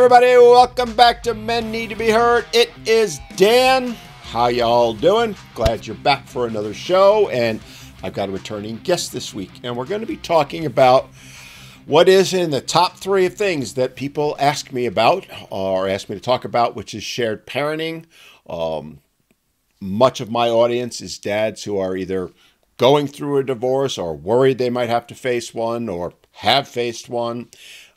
everybody, welcome back to Men Need to Be Heard. It is Dan. How y'all doing? Glad you're back for another show, and I've got a returning guest this week, and we're going to be talking about what is in the top 3 of things that people ask me about or ask me to talk about, which is shared parenting. Much of my audience is dads who are either going through a divorce or worried they might have to face one or have faced one.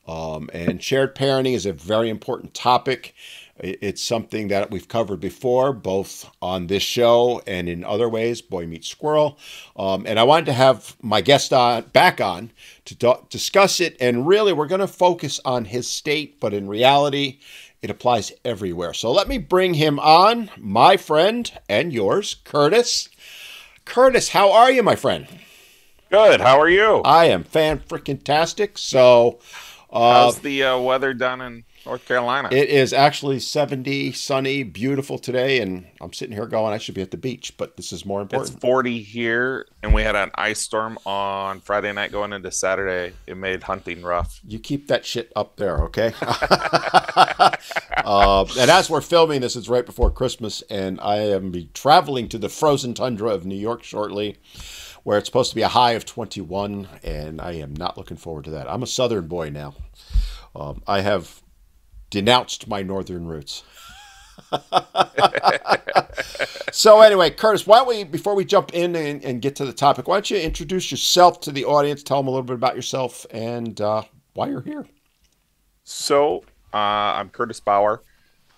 And shared parenting is a very important topic. It's something that we've covered before, both on this show and in other ways, Boy Meets Squirrel. And I wanted to have my guest back on to discuss it. And really, we're going to focus on his state, but in reality, it applies everywhere. So let me bring him on, my friend and yours, Kurtis. Kurtis, how are you, my friend? Good. How are you? I am fan-freaking-tastic. So... how's the weather down in North Carolina? It is actually 70, sunny, beautiful today, and I'm sitting here going, I should be at the beach, but this is more important. It's 40 here, and we had an ice storm on Friday night going into Saturday. It made hunting rough. You keep that shit up there, okay? And as we're filming this, it's right before Christmas, and I am be traveling to the frozen tundra of New York shortly, where it's supposed to be a high of 21, and I am not looking forward to that. I'm a southern boy now. I have denounced my northern roots. So anyway, Kurtis, why don't we, before we jump in and get to the topic, why don't you introduce yourself to the audience, tell them a little bit about yourself and why you're here. So, I'm Kurtis Bower.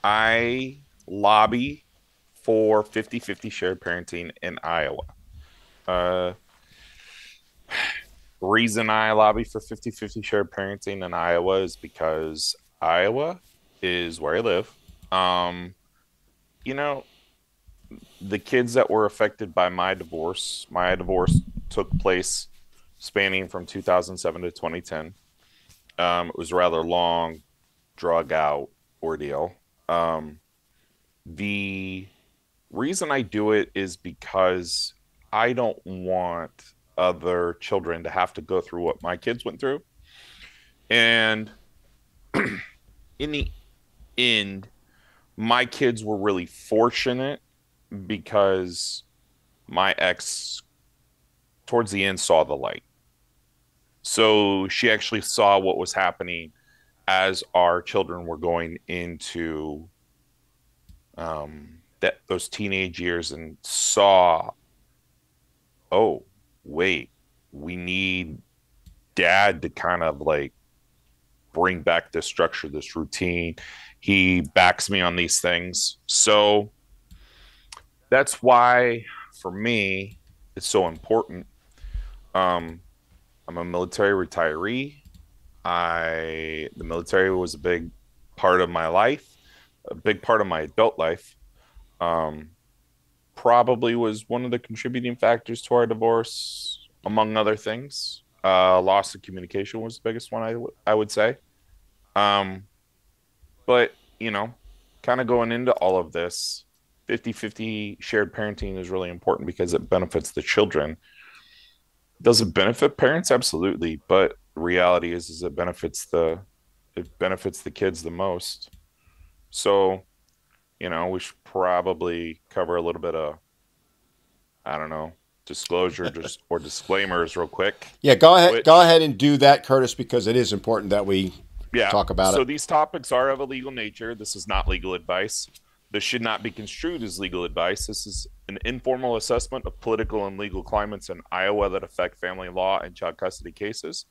I lobby for 50-50 shared parenting in Iowa. Reason I lobby for 50-50 shared parenting in Iowa is because Iowa is where I live. The kids that were affected by my divorce took place spanning from 2007 to 2010. It was a rather long, drug out ordeal. The reason I do it is because I don't want other children to have to go through what my kids went through. And in the end, my kids were really fortunate because my ex, towards the end, saw the light. So she actually saw what was happening as our children were going into those teenage years and saw, oh, wait, we need dad to kind of like bring back this structure, this routine. He backs me on these things. So that's why, for me, it's so important. I'm a military retiree. The military was a big part of my life, a big part of my adult life. Probably was one of the contributing factors to our divorce, among other things. Loss of communication was the biggest one, I would say. But, kind of going into all of this, 50-50 shared parenting is really important because it benefits the children. Does it benefit parents? Absolutely. But the reality is it benefits the kids the most. So, we should probably cover a little bit of, disclosure or disclaimers real quick. Yeah, go ahead and do that, Kurtis, because it is important that we talk about it. So these topics are of a legal nature. This is not legal advice. This should not be construed as legal advice. This is an informal assessment of political and legal climates in Iowa that affect family law and child custody cases.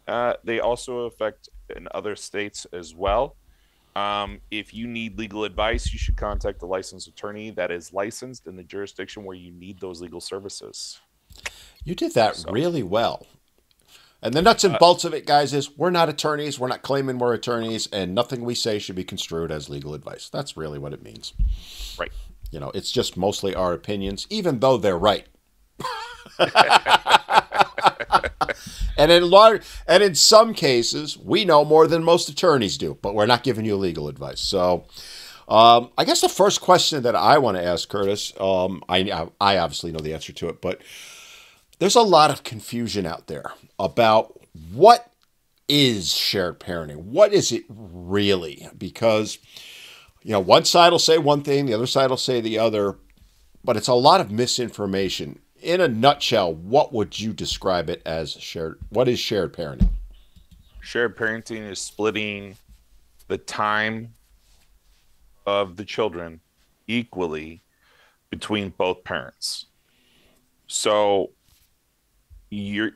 They also affect in other states as well. If you need legal advice, you should contact a licensed attorney that is licensed in the jurisdiction where you need those legal services. You did that really well. And the nuts and bolts of it, guys, is we're not attorneys. We're not claiming we're attorneys, and nothing we say should be construed as legal advice. That's really what it means. Right. It's just mostly our opinions, even though they're right. And in some cases, we know more than most attorneys do, but we're not giving you legal advice. So I guess the first question that I want to ask, Kurtis, I obviously know the answer to it, but there's a lot of confusion out there about what is shared parenting? What is it really? Because, one side will say one thing, the other side will say the other, but it's a lot of misinformation. In a nutshell, what would you describe it as shared? What is shared parenting? Shared parenting is splitting the time of the children equally between both parents. So you're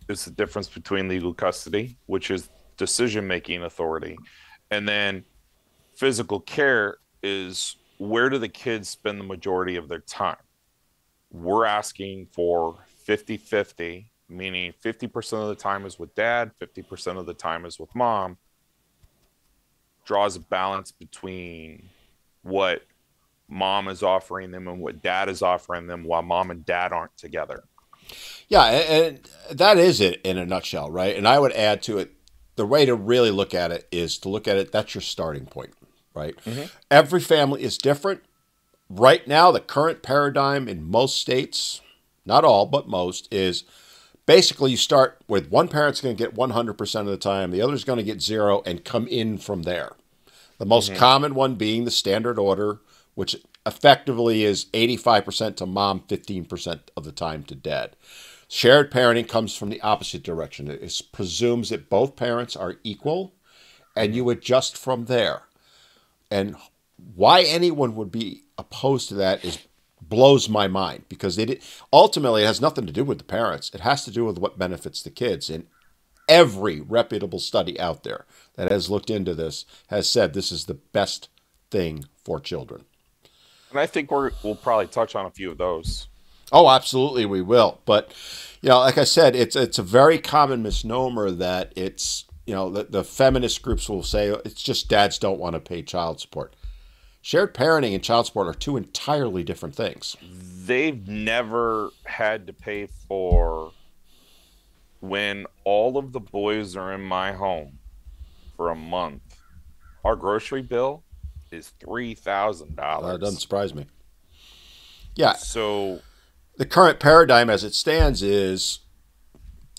it's the difference between legal custody, which is decision-making authority, and then physical care is where do the kids spend the majority of their time? We're asking for 50-50, meaning 50% of the time is with dad, 50% of the time is with mom, draws a balance between what mom is offering them and what dad is offering them while mom and dad aren't together. Yeah, and that is it in a nutshell, right? And I would add to it, the way to really look at it is to look at it, that's your starting point, right? Mm-hmm. Every family is different. Right now, the current paradigm in most states, not all, but most, is basically you start with one parent's going to get 100% of the time, the other's going to get zero, and come in from there. The most common one being the standard order, which effectively is 85% to mom, 15% of the time to dad. Shared parenting comes from the opposite direction. It presumes that both parents are equal, and you adjust from there. And why anyone would be opposed to that blows my mind, because ultimately it has nothing to do with the parents. It has to do with what benefits the kids. And every reputable study out there that has looked into this has said this is the best thing for children. And I think we'll probably touch on a few of those. Oh, absolutely, we will. But, like I said, it's a very common misnomer that it's, the feminist groups will say it's just dads don't want to pay child support. Shared parenting and child support are two entirely different things. They've never had to pay for when all of the boys are in my home for a month. Our grocery bill is $3,000. That doesn't surprise me. Yeah. So the current paradigm as it stands is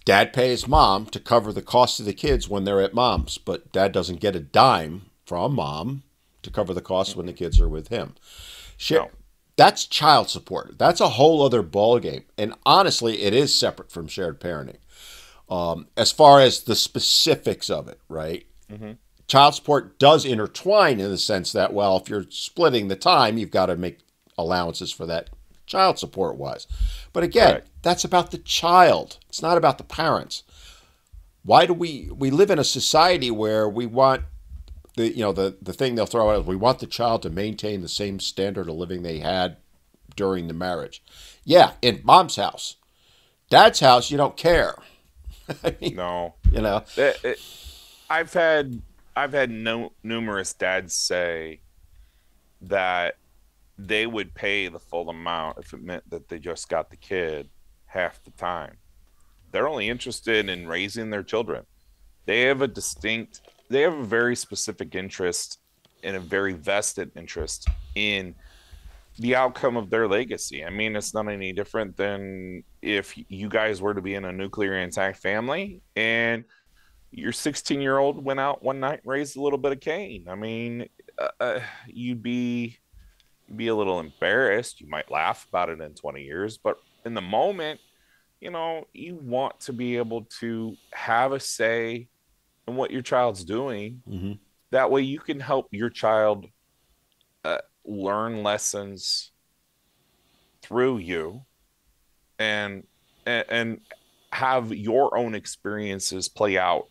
dad pays mom to cover the cost of the kids when they're at mom's, but dad doesn't get a dime from mom to cover the costs when the kids are with him. No. That's child support. That's a whole other ballgame. And honestly, it is separate from shared parenting. As far as the specifics of it, right? Mm-hmm. Child support does intertwine in the sense that, well, if you're splitting the time, you've got to make allowances for that child support wise. But again, That's about the child. It's not about the parents. Why do we live in a society where we want the thing they'll throw out is we want the child to maintain the same standard of living they had during the marriage. Yeah, in mom's house. Dad's house, you don't care. I mean, no. I've had numerous dads say that they would pay the full amount if it meant that they just got the kid half the time. They're only interested in raising their children. They have a very specific interest and a very vested interest in the outcome of their legacy. I mean, it's not any different than if you guys were to be in a nuclear intact family and your 16-year-old went out one night and raised a little bit of Cain. I mean, you'd be a little embarrassed. You might laugh about it in 20 years, but in the moment, you want to be able to have a say in what your child's doing. Mm-hmm. That way you can help your child learn lessons through you and have your own experiences play out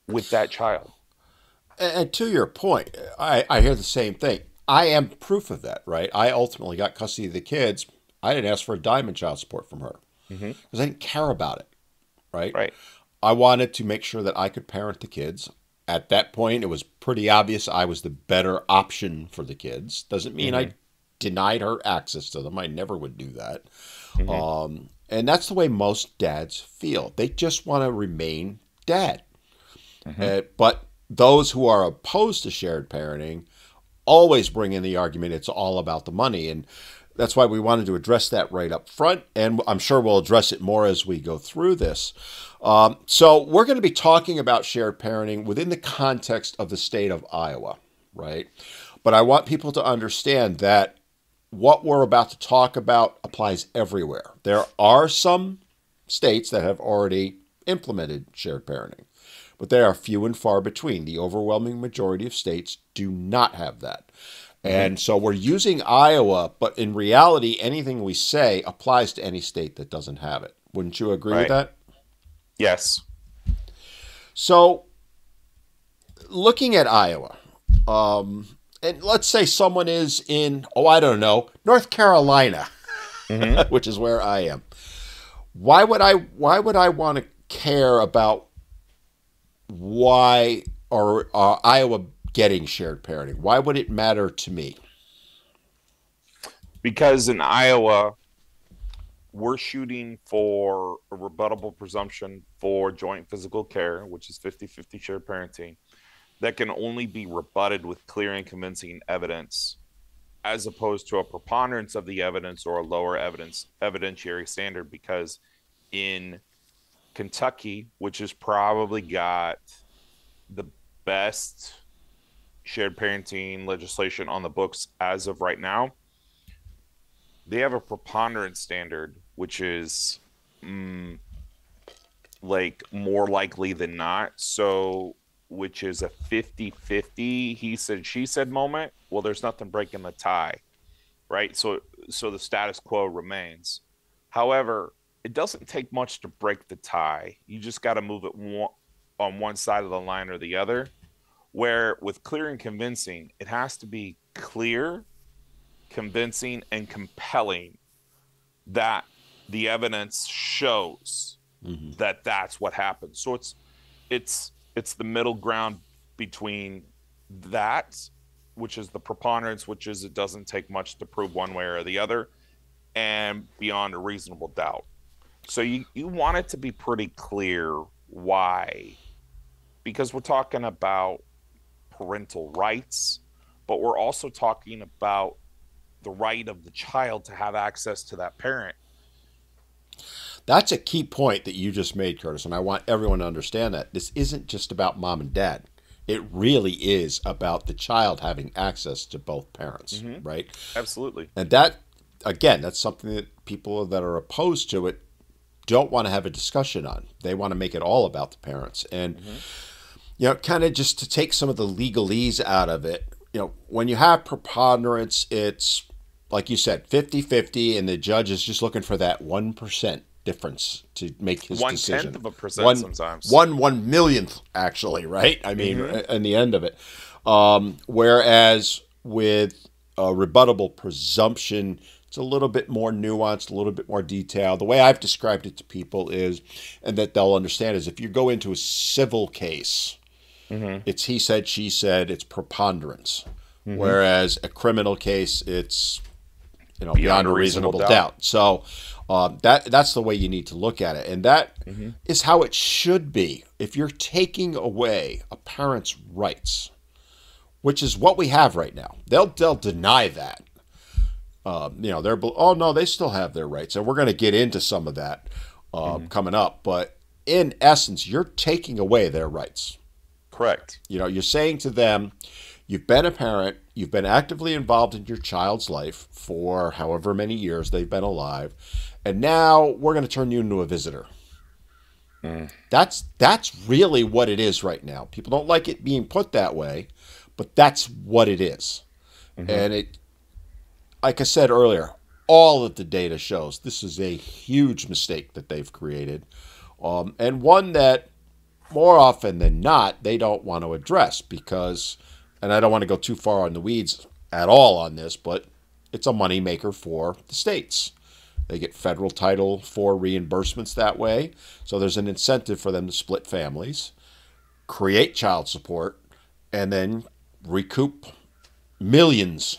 with that child. And to your point, I hear the same thing. I am proof of that, right? I ultimately got custody of the kids. I didn't ask for a dime in child support from her because I didn't care about it, right? Right. I wanted to make sure that I could parent the kids. At that point, it was pretty obvious I was the better option for the kids. Doesn't mean I denied her access to them. I never would do that. And that's the way most dads feel. They just want to remain dad. But those who are opposed to shared parenting always bring in the argument it's all about the money. And that's why we wanted to address that right up front, and I'm sure we'll address it more as we go through this. So we're going to be talking about shared parenting within the context of the state of Iowa, right? But I want people to understand that what we're about to talk about applies everywhere. There are some states that have already implemented shared parenting, but they are few and far between. The overwhelming majority of states do not have that. And so we're using Iowa, but in reality, anything we say applies to any state that doesn't have it. Wouldn't you agree with that? Yes. So looking at Iowa, and let's say someone is in, I don't know, North Carolina, which is where I am. Why would I want to care about why or Iowa getting shared parenting? Why would it matter to me? Because in Iowa, we're shooting for a rebuttable presumption for joint physical care, which is 50-50 shared parenting, that can only be rebutted with clear and convincing evidence, as opposed to a preponderance of the evidence or a lower evidentiary standard. Because in Kentucky, which has probably got the best shared parenting legislation on the books as of right now, they have a preponderance standard, which is like more likely than not. So, which is a 50-50 he said, she said moment. Well, there's nothing breaking the tie, right? So the status quo remains. However, it doesn't take much to break the tie. You just got to move it on one side of the line or the other. Where with clear and convincing, it has to be clear, convincing, and compelling that the evidence shows that that's what happened. So it's the middle ground between that, which is the preponderance, which is it doesn't take much to prove one way or the other, and beyond a reasonable doubt. So you want it to be pretty clear why, because we're talking about parental rights, but we're also talking about the right of the child to have access to that parent. That's a key point that you just made, Kurtis, and I want everyone to understand that. This isn't just about mom and dad. It really is about the child having access to both parents, right? Absolutely. And that, again, that's something that people that are opposed to it don't want to have a discussion on. They want to make it all about the parents. And kind of just to take some of the legalese out of it, when you have preponderance, it's, like you said, 50-50, and the judge is just looking for that 1% difference to make his decision. 1/10% sometimes. 1/1,000,000th, actually, right? I mean, in the end of it. Whereas with a rebuttable presumption, it's a little bit more nuanced, a little bit more detailed. The way I've described it to people is, and that they'll understand, is if you go into a civil case, it's he said, she said, it's preponderance. Whereas a criminal case, it's beyond a reasonable doubt. So that's the way you need to look at it. And that is how it should be. If you're taking away a parent's rights, which is what we have right now, they'll deny that. No, they still have their rights. And we're going to get into some of that coming up. But in essence, you're taking away their rights. Correct. You're saying to them, you've been a parent, you've been actively involved in your child's life for however many years they've been alive, and now we're going to turn you into a visitor. That's really what it is right now. People don't like it being put that way, but that's what it is. And it, like I said earlier, all of the data shows this is a huge mistake that they've created, and one that more often than not they don't want to address because, and I don't want to go too far on the weeds at all on this, but it's a moneymaker for the states. They get federal Title IV reimbursements that way, so there's an incentive for them to split families, create child support, and then recoup millions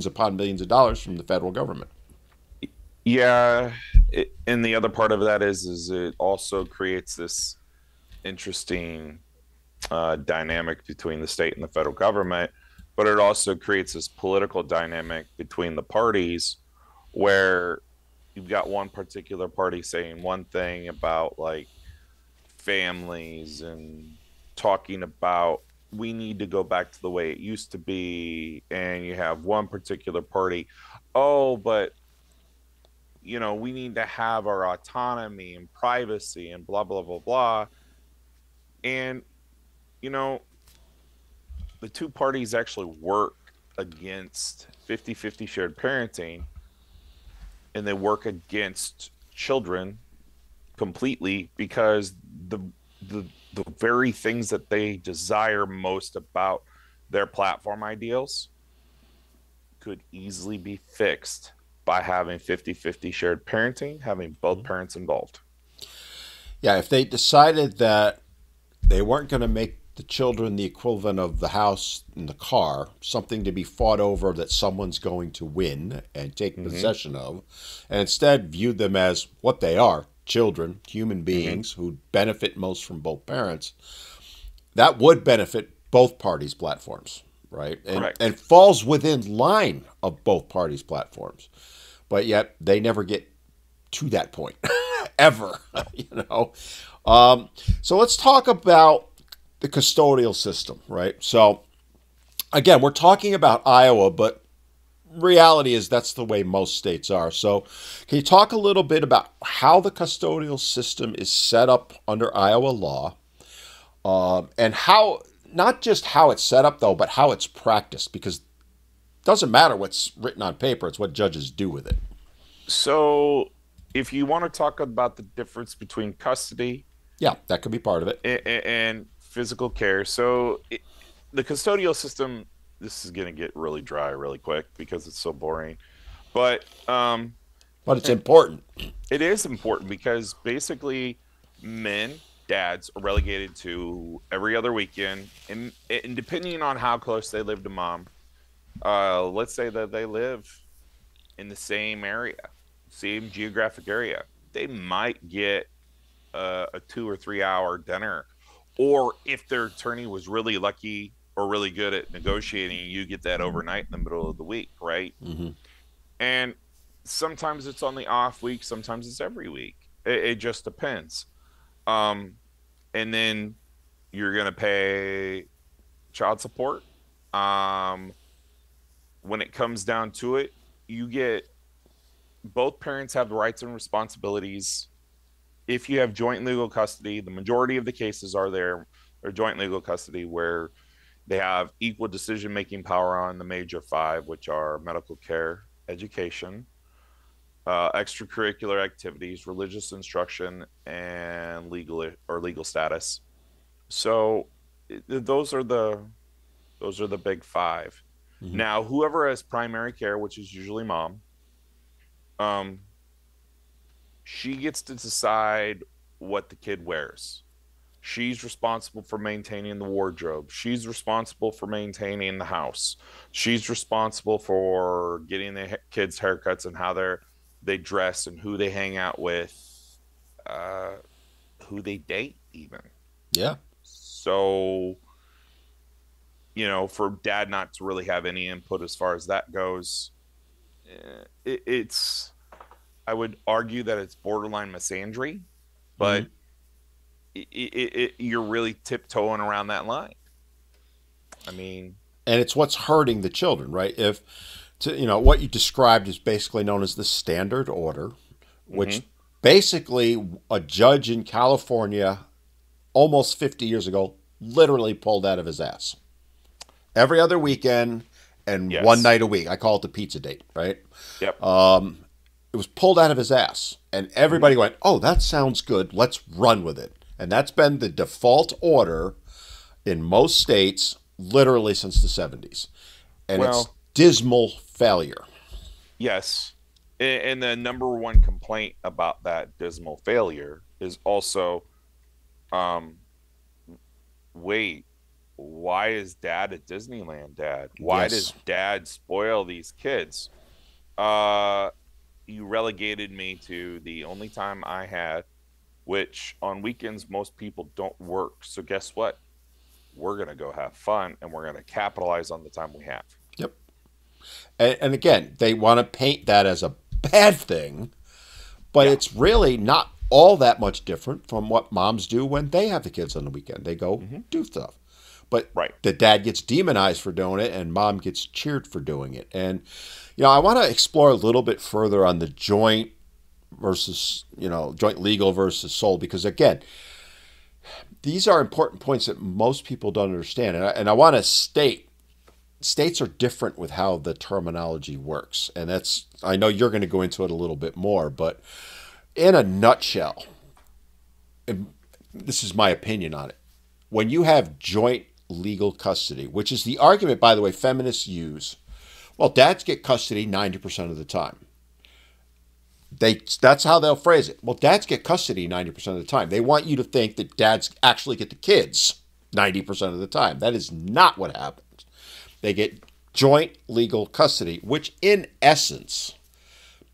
upon millions of dollars from the federal government. Yeah, and the other part of that is it also creates this interesting dynamic between the state and the federal government, but it also creates this political dynamic between the parties where you've got one particular party saying one thing about like families and talking about we need to go back to the way it used to be, and you have one particular party, oh, but we need to have our autonomy and privacy and blah blah blah blah. And you know the two parties actually work against 50-50 shared parenting, and they work against children completely because the the very things that they desire most about their platform ideals could easily be fixed by having 50-50 shared parenting, having both parents involved. Yeah, if they decided that they weren't going to make the children the equivalent of the house and the car, something to be fought over that someone's going to win and take Mm-hmm. possession of, and instead viewed them as what they are, children, human Mm-hmm. beings who benefit most from both parents, that would benefit both parties' platforms, right? And Correct. falls within line of both parties' platforms. But yet they never get to that point ever, No. you know. So let's talk about the custodial system, right? So again, we're talking about Iowa, but reality is that's the way most states are. So can you talk a little bit about how the custodial system is set up under Iowa law, and how not just how it's set up though, but how it's practiced? Because it doesn't matter what's written on paper; it's what judges do with it. So, if you want to talk about the difference between custody Yeah, that could be part of it. and physical care, the custodial system, this is going to get really dry really quick because it's so boring. But But it's important. it is important because basically men, dads, are relegated to every other weekend, and depending on how close they live to mom, let's say that they live in the same area, same geographic area, they might get a 2 or 3 hour dinner. Or if their attorney was really lucky or really good at negotiating, you get that overnight in the middle of the week, right? Hmm. And sometimes it's on the off week, sometimes it's every week. It just depends. Um, and then you're gonna pay child support. Um, when it comes down to it, you get both parents have the rights and responsibilities. If you have joint legal custody, the majority of the cases are there, or joint legal custody, where they have equal decision making power on the major five, which are medical care, education, extracurricular activities, religious instruction, and legal status. So those are the big five. Hmm. Now, whoever has primary care, which is usually mom, um, she gets to decide what the kid wears. She's responsible for maintaining the wardrobe. She's responsible for maintaining the house. She's responsible for getting the kids' haircuts and how they dress and who they hang out with, uh, who they date, even. Yeah. So, for dad not to really have any input as far as that goes, it's, I would argue that it's borderline misandry, but Hmm. you're really tiptoeing around that line. I mean, And it's what's hurting the children, right? If what you described is basically known as the standard order, hmm which basically a judge in California almost 50 years ago literally pulled out of his ass. Every other weekend and one yes, night a week. I call it the pizza date, right? yep, It was pulled out of his ass. And hmm everybody went, oh, that sounds good. Let's run with it. And that's been the default order in most states literally since the 70s. And it's well, dismal failure. yes, and the number one complaint about that dismal failure is also, um, wait, why is dad at Disneyland, dad? Why does Yes. dad spoil these kids? Uh, you relegated me to the only time I had, which on weekends most people don't work. So guess what? We're going to go have fun and we're going to capitalize on the time we have. Yep. And again, they want to paint that as a bad thing, but Yeah. it's really not all that much different from what moms do when they have the kids on the weekend. They go Hmm. do stuff. But Right. the dad gets demonized for doing it and mom gets cheered for doing it. And, I want to explore a little bit further on the joint versus, joint legal versus sole, because again, these are important points that most people don't understand. And I want to state states are different with how the terminology works. And I know you're going to go into it a little bit more, but in a nutshell, and this is my opinion on it, when you have joint legal custody, which is the argument, by the way, feminists use, well, dads get custody 90% of the time. That's how they'll phrase it. Well, dads get custody 90% of the time. They want you to think that dads actually get the kids 90% of the time. That is not what happens. They get joint legal custody, which in essence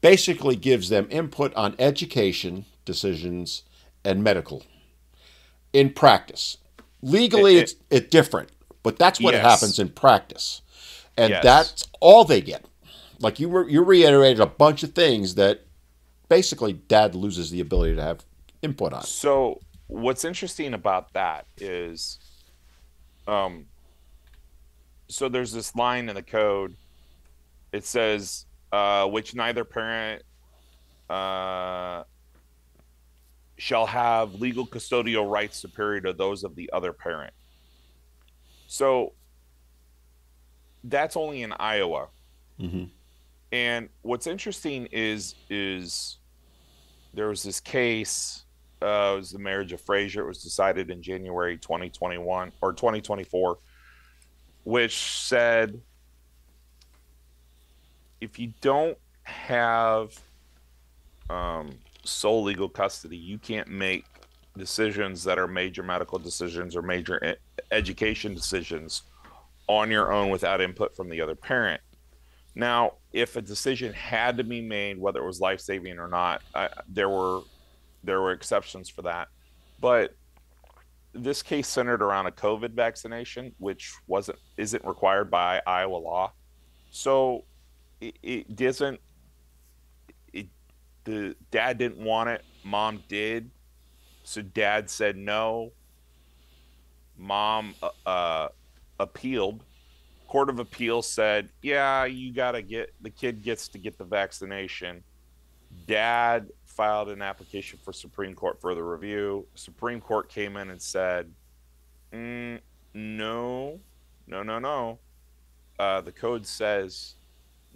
basically gives them input on education decisions and medical in practice. Legally, it's different, but that's what happens Yes. in practice. And Yes. that's all they get. Like you reiterated a bunch of things that basically dad loses the ability to have input on. So what's interesting about that is, um, so there's this line in the code. It says, which neither parent uh, shall have legal custodial rights superior to those of the other parent. So that's only in Iowa. Mm-hmm. And what's interesting is there was this case. It was the marriage of Frazier. It was decided in January 2021 or 2024, which said if you don't have sole legal custody, you can't make decisions that are major medical decisions or major education decisions on your own without input from the other parent. Now, if a decision had to be made, whether it was life-saving or not, there were exceptions for that. But this case centered around a COVID vaccination, which isn't required by Iowa law. So it doesn't. The dad didn't want it. Mom did. So dad said no. Mom appealed. Court of Appeals said, yeah, the kid gets to get the vaccination. Dad filed an application for Supreme Court further review. Supreme Court came in and said, no, no, no, no. The code says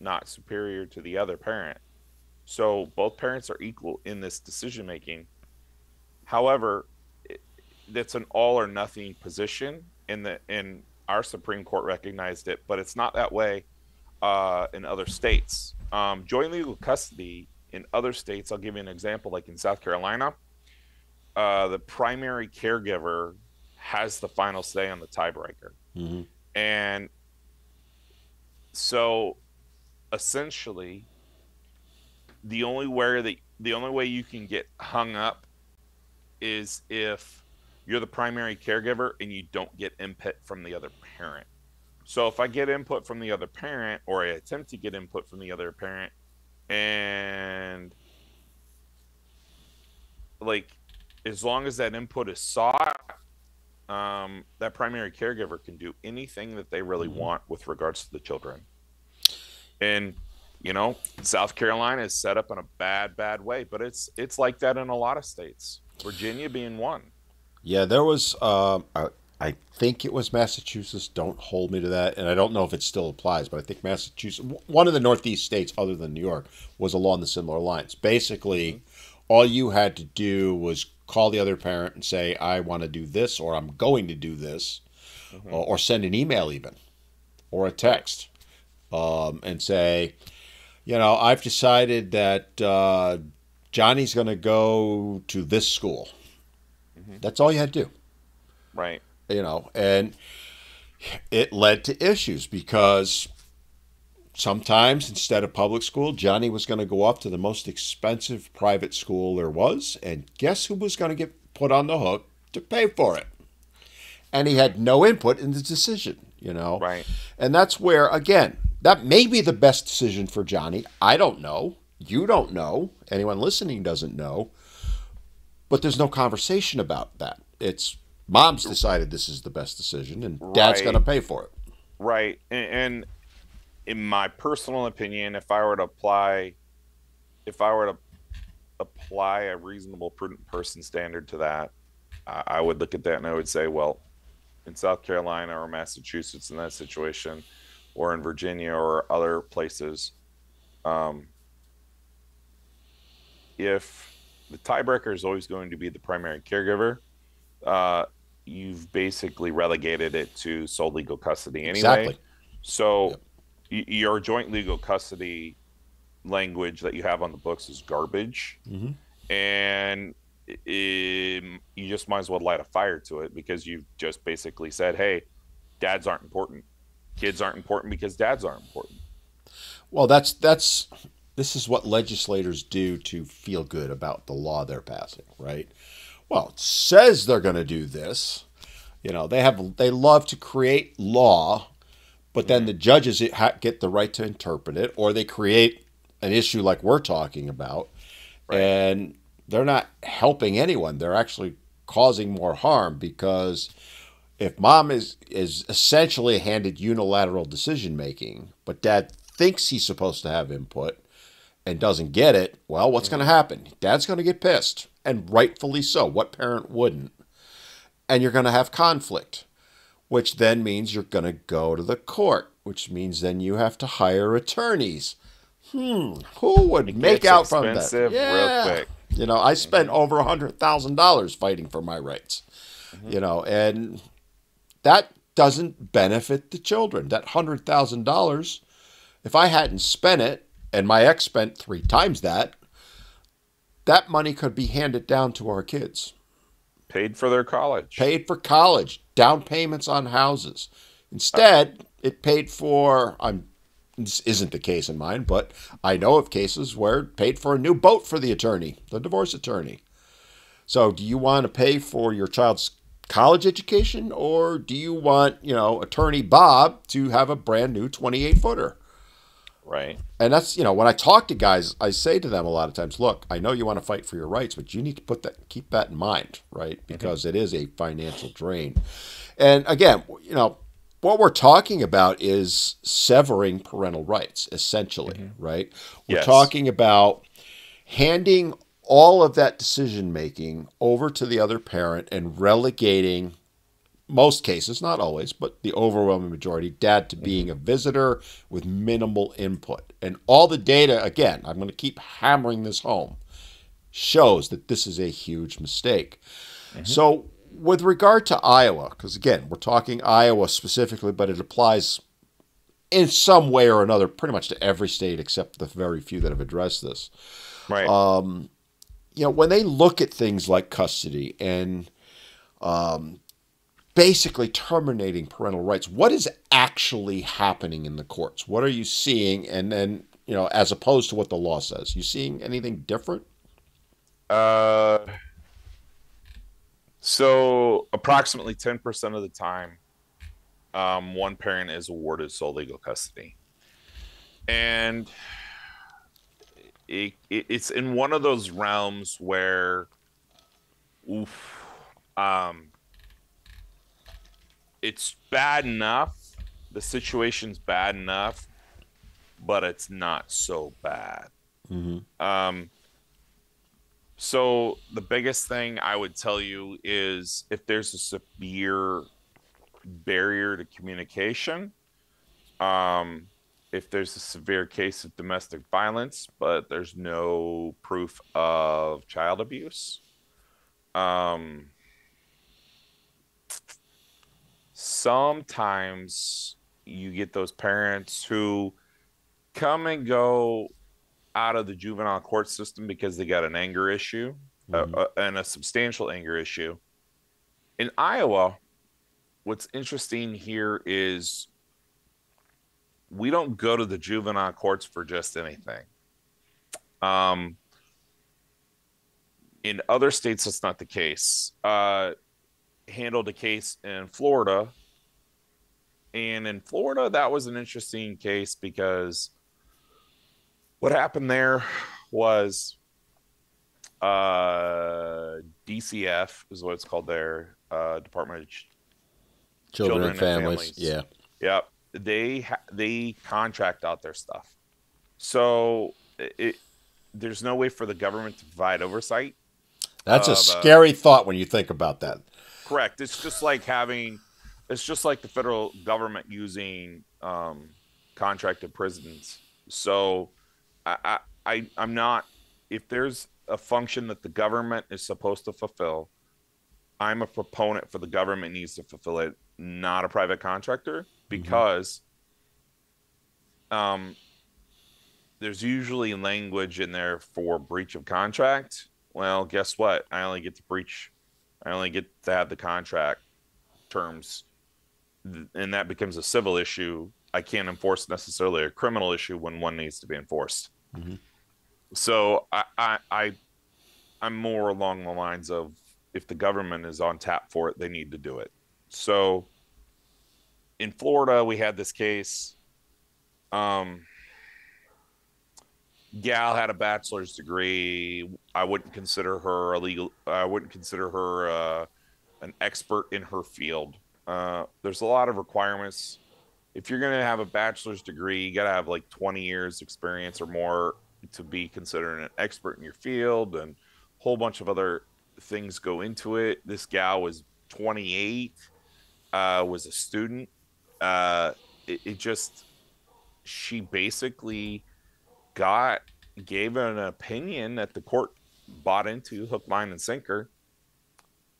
not superior to the other parent. So both parents are equal in this decision making. However, that's an all or nothing position in our Supreme Court recognized it, but it's not that way in other states. Joint legal custody in other states, I'll give you an example, like in South Carolina, the primary caregiver has the final say on the tiebreaker. Mm-hmm. And so essentially the only way you can get hung up is if you're the primary caregiver and you don't get input from the other parent. So if I get input from the other parent, or I attempt to get input from the other parent, and like as long as that input is sought, that primary caregiver can do anything that they really want with regards to the children. And South Carolina is set up in a bad way, but it's like that in a lot of states, Virginia being one. Yeah, there was, I think it was Massachusetts. Don't hold me to that. And I don't know if it still applies, but I think Massachusetts, one of the Northeast states other than New York, was along the similar lines. Basically, all you had to do was call the other parent and say, I want to do this, or I'm going to do this, or send an email even, or a text, and say, I've decided that Johnny's going to go to this school. That's all you had to do. Right. And it led to issues because sometimes instead of public school, Johnny was going to go off to the most expensive private school there was. And guess who was going to get put on the hook to pay for it? And he had no input in the decision, Right. And that's where, again, that may be the best decision for Johnny. I don't know. You don't know. Anyone listening doesn't know. But there's no conversation about that. It's mom's decided this is the best decision, and dad's going to Right, pay for it. right. And in my personal opinion, if I were to apply a reasonable, prudent person standard to that, I would look at that and I would say, well, in South Carolina or Massachusetts in that situation, or in Virginia or other places, um, if the tiebreaker is always going to be the primary caregiver, uh, you've basically relegated it to sole legal custody anyway. Exactly. So Yep. your joint legal custody language that you have on the books is garbage, Mm-hmm. and you just might as well light a fire to it because you've just basically said, "Hey, dads aren't important, kids aren't important because dads aren't important." Well, that's this is what legislators do to feel good about the law they're passing, right? Well, it says they're going to do this. They love to create law, but then Mm-hmm. the judges get the right to interpret it, or they create an issue like we're talking about, Right. and they're not helping anyone. They're actually causing more harm because if mom is essentially handed unilateral decision making, but dad thinks he's supposed to have input and doesn't get it, well, what's going to Mm-hmm. happen? Dad's going to get pissed, and rightfully so. What parent wouldn't? And you're going to have conflict, which then means you're going to go to the court, which means then you have to hire attorneys. Who would It make gets out from that? expensive real Yeah. quick. I spent Mm-hmm. over $100,000 fighting for my rights, Mm-hmm. and that doesn't benefit the children. That $100,000, if I hadn't spent it and my ex spent three times that, that money could be handed down to our kids. Paid for their college. Paid for college, down payments on houses. Uh, Instead, it paid for, this isn't the case in mine, but I know of cases where it paid for a new boat for the attorney, the divorce attorney. So, do you want to pay for your child's college education, or do you want, attorney Bob to have a brand new 28 footer? right. And that's, when I talk to guys, I say to them a lot of times, look, I know you want to fight for your rights, but you need to keep that in mind, right? Mm-hmm. Because it is a financial drain. And again, what we're talking about is severing parental rights, essentially, Mm-hmm. right? We're Yes. talking about handing all of that decision making over to the other parent and relegating most cases, not always, but the overwhelming majority, dad to Mm-hmm. being a visitor with minimal input. And all the data, again, I'm going to keep hammering this home, shows that this is a huge mistake. Mm-hmm. So, with regard to Iowa, because again, we're talking Iowa specifically, but it applies in some way or another pretty much to every state except the very few that have addressed this. Right. When they look at things like custody and basically terminating parental rights, what is actually happening in the courts? What are you seeing? And then, as opposed to what the law says, you seeing anything different? Uh, so approximately 10% of the time, one parent is awarded sole legal custody. And it's in one of those realms where, oof, um, it's bad enough. The situation's bad enough, but it's not so bad. Mm-hmm. Um, so the biggest thing I would tell you is if there's a severe barrier to communication, um, if there's a severe case of domestic violence, but there's no proof of child abuse, um, sometimes you get those parents who come and go out of the juvenile court system because they got an anger issue, Mm-hmm. and a substantial anger issue. In Iowa, what's interesting here is we don't go to the juvenile courts for just anything. Um, in other states, that's not the case. Handled a case in Florida, and in Florida, that was an interesting case because What happened there was DCF is what it's called there, Department of Children and Children and families. Families. Yeah. Yep, they contract out their stuff. So there's no way for the government to provide oversight That's a of scary thought when you think about that. correct. It's just like the federal government using contracted prisons. So I'm not, if there's a function that the government is supposed to fulfill, I'm a proponent for the government needs to fulfill it, not a private contractor, Hmm. because um, there's usually language in there for breach of contract. Well, guess what? I only get to have the contract terms, and that becomes a civil issue. I can't enforce necessarily a criminal issue when one needs to be enforced. Hmm. So I'm more along the lines of if the government is on tap for it, they need to do it. So in Florida, we had this case. Um, Gal had a bachelor's degree. I wouldn't consider her a legal. I wouldn't consider her an expert in her field. There's a lot of requirements. If you're going to have a bachelor's degree, you got to have like 20 years experience or more to be considered an expert in your field, and a whole bunch of other things go into it. This gal was 28, was a student. Uh, it just, she basically got, gave an opinion that the court bought into hook, line, and sinker.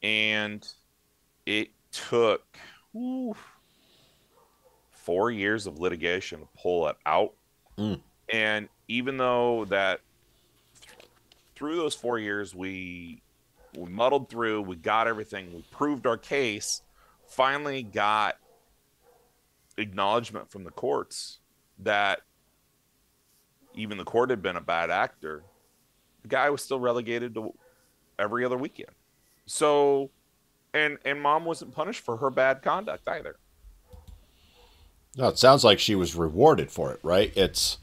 And it took, ooh, 4 years of litigation to pull it out. Mm. And even though that through those 4 years, we muddled through, we got everything, we proved our case, finally got acknowledgement from the courts that even the court had been a bad actor. The guy was still relegated to every other weekend. So, and mom wasn't punished for her bad conduct either. No, it sounds like she was rewarded for it, right? It's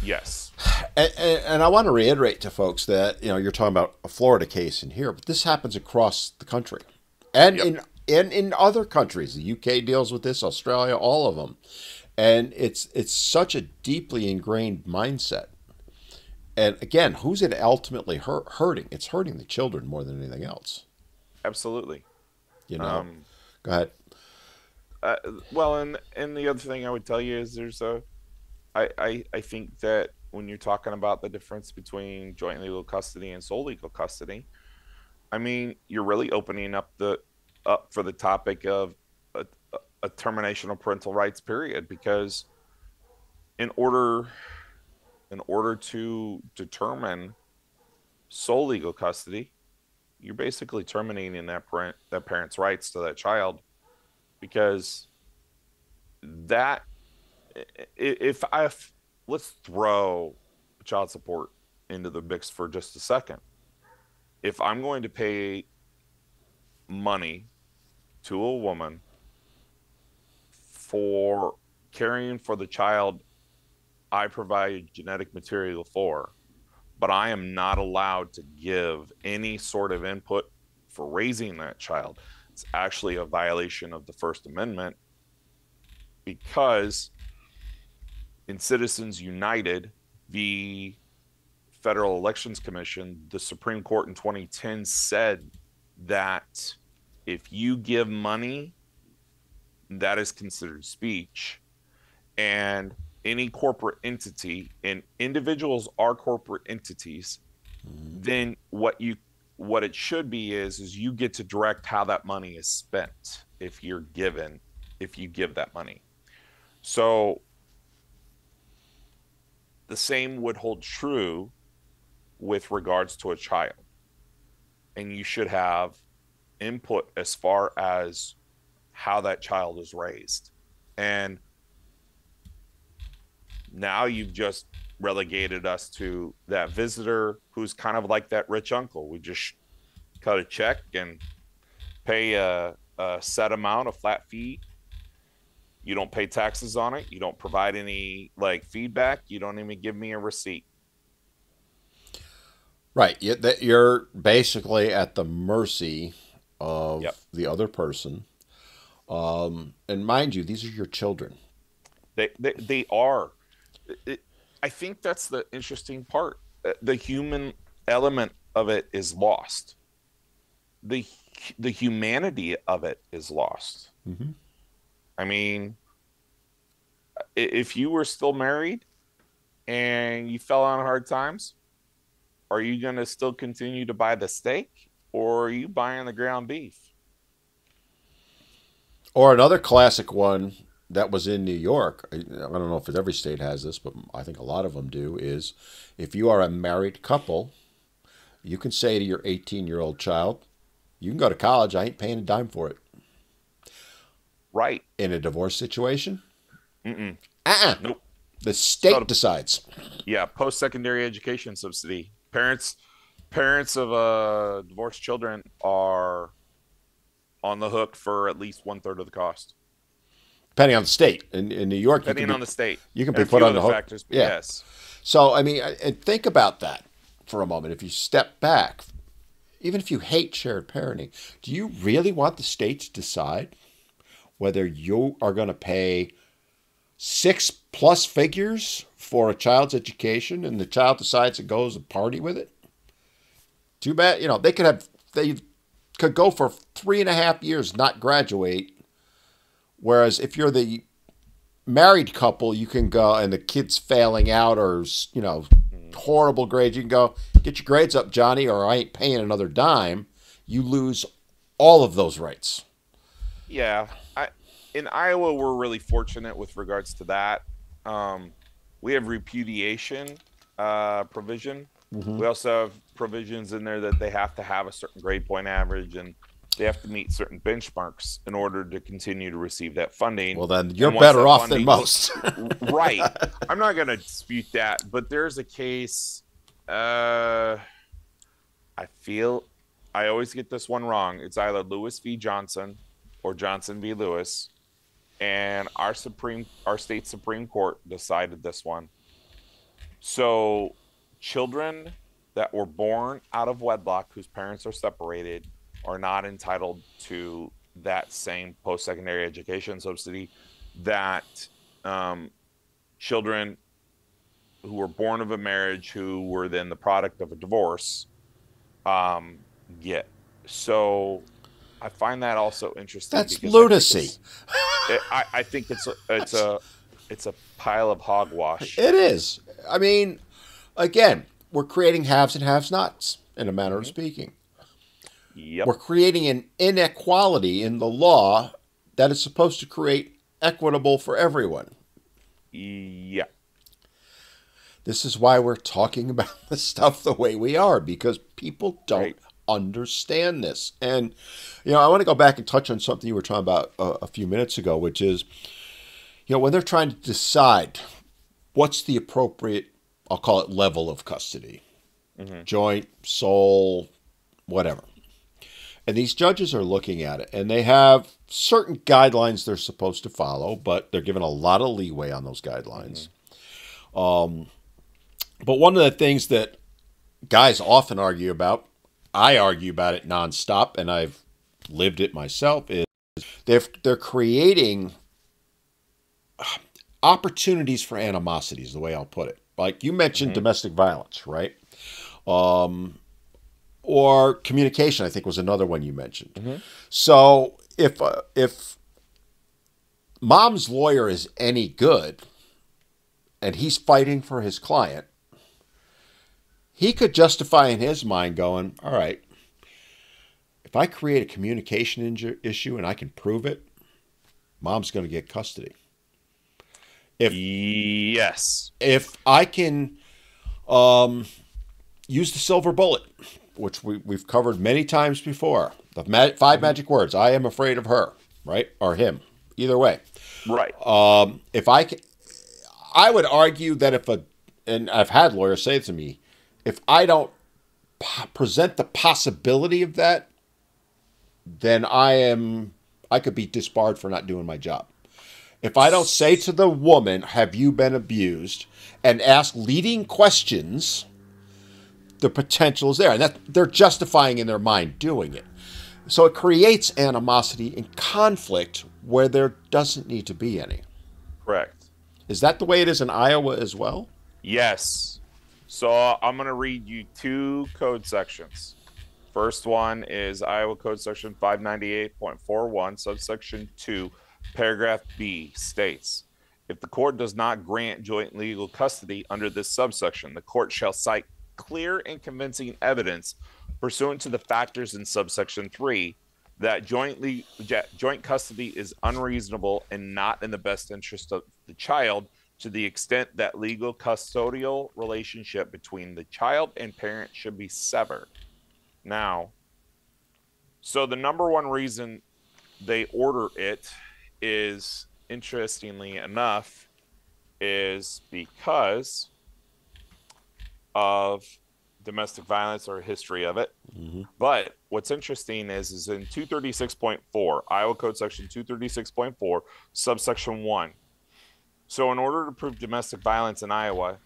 Yes. and I want to reiterate to folks that you're talking about a Florida case in here, but this happens across the country, and Yep. in other countries. The UK deals with this, Australia, all of them, and it's such a deeply ingrained mindset. And again, who's it ultimately hurting? It's hurting the children more than anything else. Absolutely. You know. Um, Go ahead. uh, well, and the other thing I would tell you is there's a I think that when you're talking about the difference between joint legal custody and sole legal custody, I mean, you're really opening up for the topic of a, a termination of parental rights, period. Because in order in order to determine sole legal custody, you're basically terminating that parent's rights to that child. Because that if I let's throw child support into the mix for just a second. If I'm going to pay money to a woman for caring for the child I provide genetic material for, but I am not allowed to give any sort of input for raising that child, it's actually a violation of the First Amendment. Because in Citizens United, the Federal Elections Commission, the Supreme Court in 2010 said that if you give money, that is considered speech. And any corporate entity, and individuals are corporate entities, then what it should be is you get to direct how that money is spent if you give that money. So the same would hold true with regards to a child. And you should have input as far as how that child is raised. And now you've just relegated us to that visitor who's kind of like that rich uncle. We just cut a check and pay a set amount, a flat fee, You don't pay taxes on it. You don't provide any like feedback. You don't even give me a receipt. Right. You're basically at the mercy Yep. of the other person. And mind you, these are your children. They are. It, I think that's the interesting part. The human element of it is lost. The the humanity of it is lost. Hmm. I mean, if you were still married and you fell on hard times, are you going to still continue to buy the steak or are you buying the ground beef? Or another classic one that was in New York. I don't know if every state has this, but I think a lot of them do. Is if you are a married couple, you can say to your 18-year-old child, "You can go to college. I ain't paying a dime for it." Right. In a divorce situation, Mm-mm. uh-uh. Nope. The So, state decides. yeah, post-secondary education subsidy. Parents of divorced children are on the hook for at least one third of the cost, Depending on the state. In New York, depending on the state you can and be a put few on other the hook. factors. But Yeah. yes, So I mean, and think about that for a moment. If you step back, even if you hate shared parenting, do you really want the state to decide whether you are going to pay six plus figures for a child's education and the child decides to go as a party with it? Too bad. They could go for 3.5 years, not graduate. Whereas if you're the married couple, you can go and the kid's failing out or, horrible grades. You can go, get your grades up, Johnny, or I ain't paying another dime. You lose all of those rights. yeah. In Iowa, we're really fortunate with regards to that. We have repudiation provision. Hmm. We also have provisions in there that they have to have a certain grade point average and they have to meet certain benchmarks in order to continue to receive that funding. Well, then you're And once better that off than funding's most. right, I'm not going to dispute that, but there's a case. I feel I always get this one wrong. It's either Lewis v. Johnson or Johnson v. Lewis, and our state Supreme Court decided this one. So, children that were born out of wedlock whose parents are separated are not entitled to that same post-secondary education subsidy that children who were born of a marriage who were then the product of a divorce um, get. So I find that also interesting That's because I think lunacy. I think it's a pile of hogwash. It is. I mean, again, we're creating haves and have-nots, in a manner of Mm-hmm. speaking. Yep. We're creating an inequality in the law that is supposed to create equitable for everyone. Yeah. This is why we're talking about this stuff the way we are, because people don't Right. understand this. And, I want to go back and touch on something you were talking about a few minutes ago, which is, when they're trying to decide what's the appropriate, I'll call it level of custody, Mm-hmm. joint, sole, whatever. And these judges are looking at it, and they have certain guidelines they're supposed to follow, but they're given a lot of leeway on those guidelines. But one of the things that guys often argue about, I argue about it nonstop, and I've lived it myself, is they're creating opportunities for animosity, is the way I'll put it. Like you mentioned, Mm-hmm. domestic violence, right? Or communication, I think was another one you mentioned. Mm-hmm. So if mom's lawyer is any good, and he's fighting for his client, he could justify in his mind going, all right, if I create a communication issue and I can prove it, mom's going to get custody. Yes. If I can use the silver bullet, which we've covered many times before, the five magic words, I am afraid of her, right? Or him, either way. Right. If I would argue that and I've had lawyers say to me, if I don't present the possibility of that, then I could be disbarred for not doing my job. If I don't say to the woman, have you been abused, and ask leading questions, the potential is there. And that they're justifying in their mind doing it. So it creates animosity and conflict where there doesn't need to be any. Correct. Is that the way it is in Iowa as well? Yes. So I'm going to read you two code sections. First one is Iowa Code Section 598.41, subsection 2, paragraph B states, if the court does not grant joint legal custody under this subsection, the court shall cite clear and convincing evidence pursuant to the factors in subsection 3 that joint custody is unreasonable and not in the best interest of the child to the extent that legal custodial relationship between the child and parent should be severed. Now, so the number one reason they order it is, interestingly enough, is because of domestic violence or a history of it. Mm-hmm. But what's interesting is in 236.4, Iowa Code Section 236.4, subsection 1. So in order to prove domestic violence in Iowa,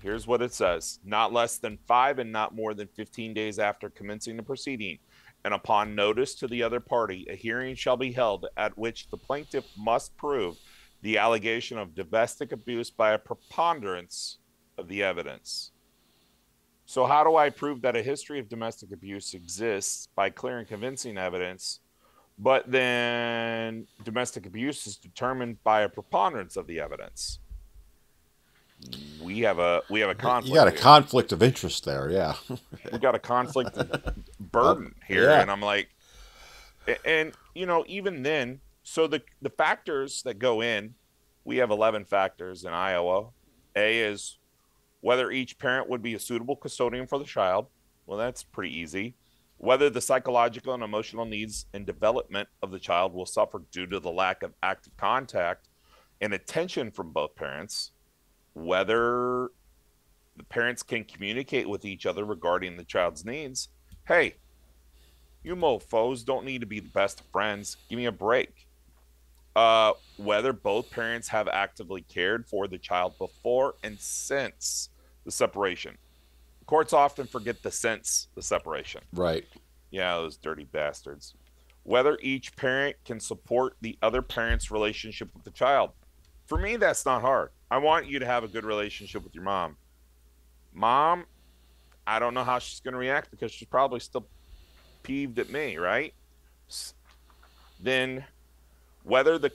here's what it says. Not less than 5 and not more than 15 days after commencing the proceeding, and upon notice to the other party, a hearing shall be held at which the plaintiff must prove the allegation of domestic abuse by a preponderance of the evidence. So how do I prove that a history of domestic abuse exists? By clear and convincing evidence, but then domestic abuse is determined by a preponderance of the evidence. We have a conflict. You got a conflict of interest there, yeah. We got a conflict of burden here, yeah. And I'm like, and you know, even then, so the factors that go in, we have 11 factors in Iowa. A is whether each parent would be a suitable custodian for the child. Well, that's pretty easy. Whether the psychological and emotional needs and development of the child will suffer due to the lack of active contact and attention from both parents. Whether the parents can communicate with each other regarding the child's needs. Hey, you mofos don't need to be the best of friends. Give me a break. Whether both parents have actively cared for the child before and since the separation. Courts often forget the since the separation. Right. Yeah, those dirty bastards. Whether each parent can support the other parent's relationship with the child. For me, that's not hard. I want you to have a good relationship with your mom. Mom, I don't know how she's going to react because she's probably still peeved at me, right? Then whether the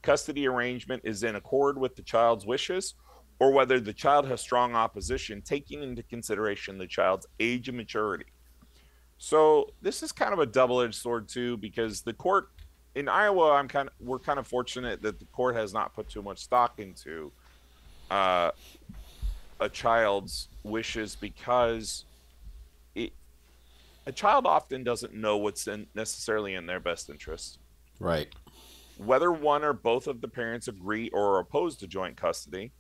custody arrangement is in accord with the child's wishes or whether the child has strong opposition, taking into consideration the child's age and maturity. So this is kind of a double-edged sword too, because the court in Iowa, we're kind of fortunate that the court has not put too much stock into a child's wishes because a child often doesn't know what's necessarily in their best interest. Right. Whether one or both of the parents agree or are opposed to joint custody,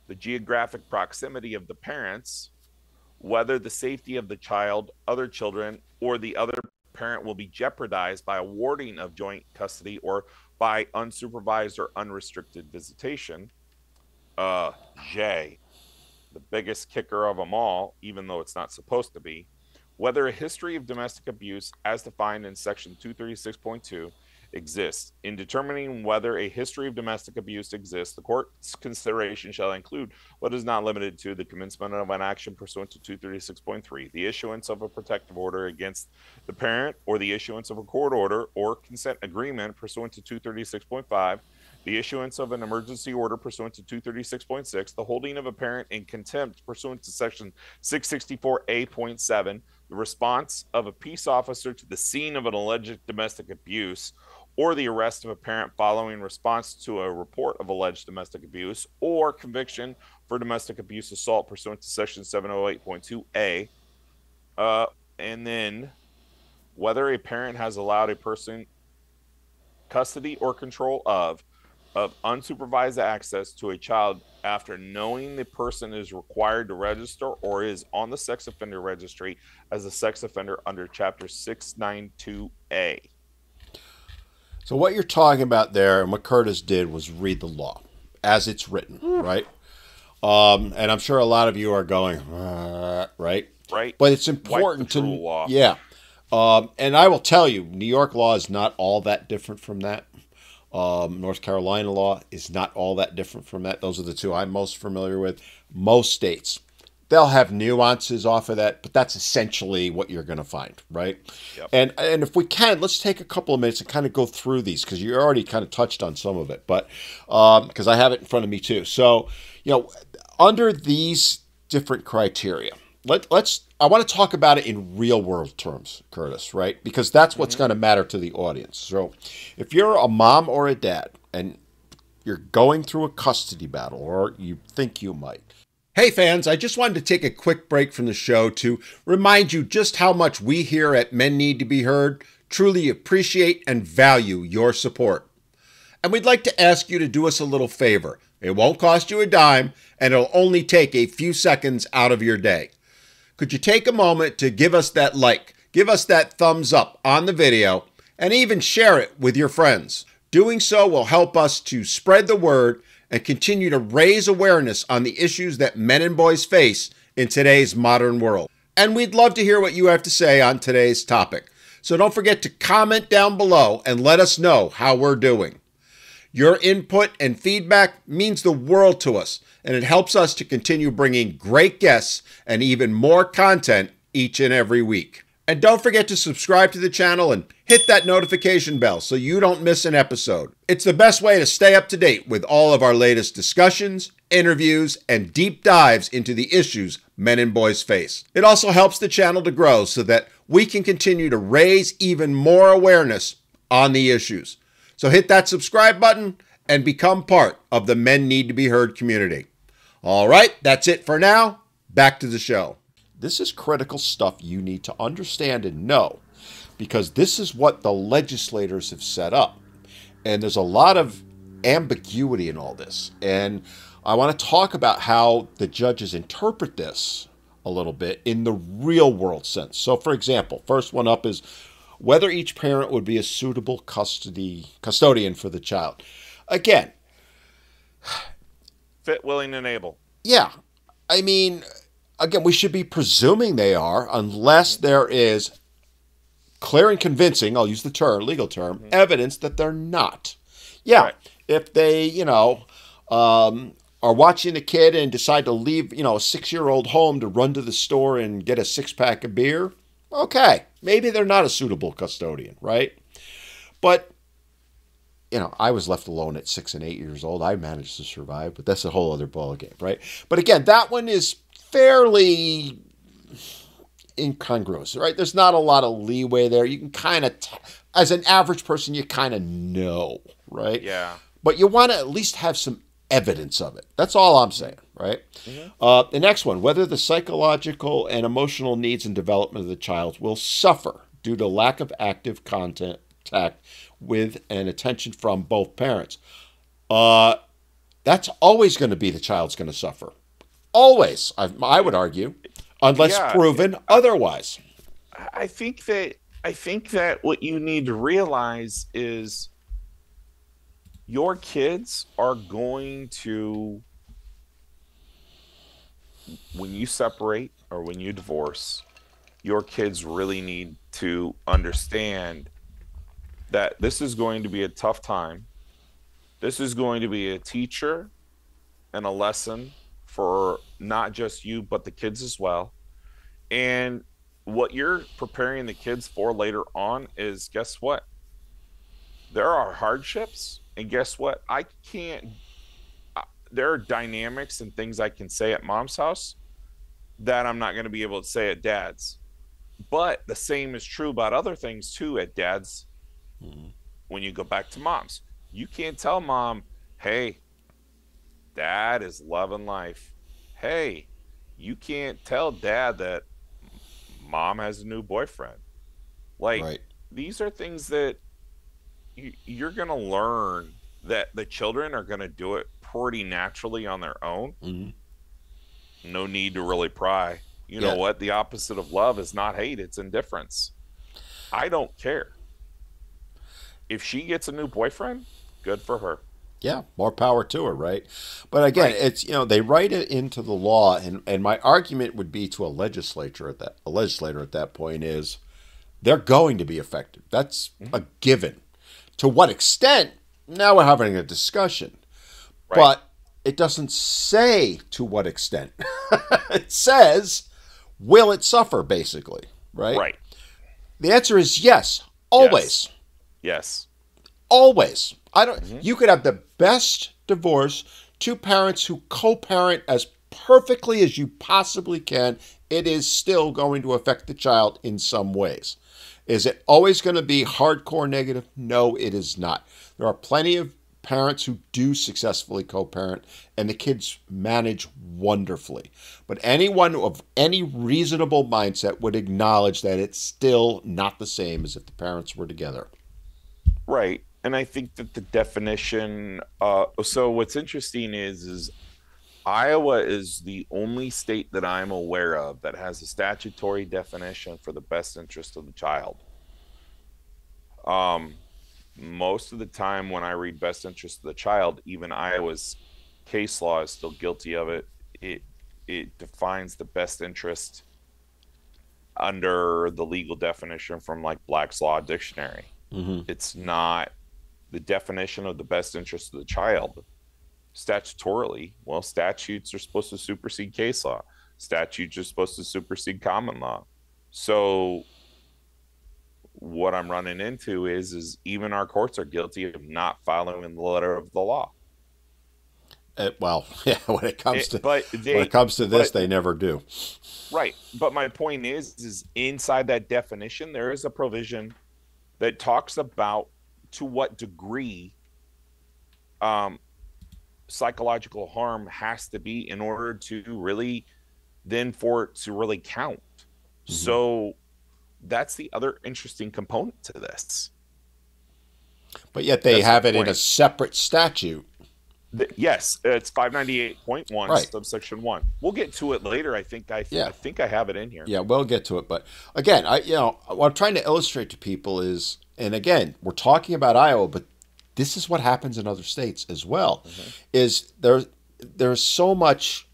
the geographic proximity of the parents, whether the safety of the child, other children, or the other parent will be jeopardized by awarding of joint custody or by unsupervised or unrestricted visitation. J, the biggest kicker of them all, even though it's not supposed to be, whether a history of domestic abuse as defined in section 236.2 exists. In determining whether a history of domestic abuse exists, the court's consideration shall include, but is not limited to, the commencement of an action pursuant to 236.3, the issuance of a protective order against the parent, or the issuance of a court order or consent agreement pursuant to 236.5, the issuance of an emergency order pursuant to 236.6, the holding of a parent in contempt pursuant to section 664A.7, the response of a peace officer to the scene of an alleged domestic abuse, or the arrest of a parent following response to a report of alleged domestic abuse, or conviction for domestic abuse assault pursuant to section 708.2A, and then whether a parent has allowed a person custody or control of unsupervised access to a child after knowing the person is required to register or is on the sex offender registry as a sex offender under chapter 692A. So what you're talking about there, and what Kurtis did, was read the law as it's written, right? And I'm sure a lot of you are going, right? Right. But it's Wipe the important true to, law. yeah. And I will tell you, New York law is not all that different from that. North Carolina law is not all that different from that. Those are the two I'm most familiar with. Most states, they'll have nuances off of that, but that's essentially what you're going to find, right? Yep. And if we can, let's take a couple of minutes and kind of go through these, because you already kind of touched on some of it, but because I have it in front of me too. So, under these different criteria, I want to talk about it in real world terms, Kurtis, right? Because that's what's going to matter to the audience. So if you're a mom or a dad and you're going through a custody battle, or you think you might. Hey fans, I just wanted to take a quick break from the show to remind you just how much we here at Men Need to Be Heard truly appreciate and value your support. And we'd like to ask you to do us a little favor. It won't cost you a dime, and it'll only take a few seconds out of your day. Could you take a moment to give us that like, give us that thumbs up on the video, and even share it with your friends? Doing so will help us to spread the word and continue to raise awareness on the issues that men and boys face in today's modern world. And we'd love to hear what you have to say on today's topic. So don't forget to comment down below and let us know how we're doing. Your input and feedback means the world to us, and it helps us to continue bringing great guests and even more content each and every week. And don't forget to subscribe to the channel and hit that notification bell so you don't miss an episode. It's the best way to stay up to date with all of our latest discussions, interviews, and deep dives into the issues men and boys face. It also helps the channel to grow so that we can continue to raise even more awareness on the issues. So hit that subscribe button and become part of the Men Need to Be Heard community. All right, that's it for now. Back to the show. This is critical stuff you need to understand and know, because this is what the legislators have set up. And there's a lot of ambiguity in all this. And I want to talk about how the judges interpret this a little bit in the real world sense. So, for example, first one up is whether each parent would be a suitable custodian for the child. Again, fit, willing, and able. Yeah. I mean, again, we should be presuming they are, unless there is clear and convincing, I'll use the term, legal term, evidence that they're not. Yeah. Right. If they, are watching a kid and decide to leave, a 6-year-old home to run to the store and get a 6-pack of beer, okay, maybe they're not a suitable custodian, right? But, I was left alone at 6 and 8 years old. I managed to survive, but that's a whole other ballgame, right? But again, that one is fairly incongruous, right? There's not a lot of leeway there. You can kind of, as an average person, you kind of know, right? Yeah. But you want to at least have some evidence of it. That's all I'm saying, right? Mm-hmm. The next one, whether the psychological and emotional needs and development of the child will suffer due to lack of active contact with and attention from both parents. That's always going to be the child's going to suffer. Always, I would argue, unless proven otherwise. I think that what you need to realize is your kids are going to, when you separate or when you divorce, your kids really need to understand that this is going to be a tough time. This is going to be a teacher and a lesson for not just you, but the kids as well. And what you're preparing the kids for later on is, guess what? There are hardships. And guess what? There are dynamics and things I can say at mom's house that I'm not going to be able to say at dad's. But the same is true about other things too at dad's. Mm-hmm. When you go back to mom's, you can't tell mom, hey, dad is loving life. Hey, you can't tell dad that mom has a new boyfriend. Like, right. These are things that you're going to learn that the children are going to do it pretty naturally on their own. Mm-hmm. No need to really pry. You know what? The opposite of love is not hate. It's indifference. I don't care. if she gets a new boyfriend, good for her. Yeah, more power to her, right? But again, Right. it's they write it into the law, and my argument would be to a legislator at that point is they're going to be affected. That's Mhm. a given. To what extent? Now we're having a discussion, Right. but it doesn't say to what extent. It says, will it suffer, basically, right? Right. The answer is yes, Yes. always. Yes. Always. I don't Hmm. You could have the best divorce, two parents who co-parent as perfectly as you possibly can, it is still going to affect the child in some ways. Is it always going to be hardcore negative? No, it is not. There are plenty of parents who do successfully co-parent and the kids manage wonderfully. But anyone of any reasonable mindset would acknowledge that it's still not the same as if the parents were together. Right. And I think that the definition, so what's interesting is Iowa is the only state that I'm aware of that has a statutory definition for the best interest of the child. Um, Most of the time when I read best interest of the child, even Iowa's case law is still guilty of it. It it defines the best interest under the legal definition from like Black's Law Dictionary. Mm-hmm. It's not the definition of the best interest of the child statutorily. Well, statutes are supposed to supersede case law. Statutes are supposed to supersede common law. So what I'm running into is even our courts are guilty of not following the letter of the law. Well, yeah, when it comes to But this, they never do. right. But my point is inside that definition, there is a provision that talks about to what degree um, psychological harm has to be in order to really then for it to really count. Mm-hmm. So that's the other interesting component to this. But yet they That's have the it in a point. separate statute. Yes, it's 598.1 Right. subsection 1. We'll get to it later. Yeah. I think I have it in here. Yeah, we'll get to it. But again, what I'm trying to illustrate to people is, and again, we're talking about Iowa, but this is what happens in other states as well, Mm-hmm. is there's so much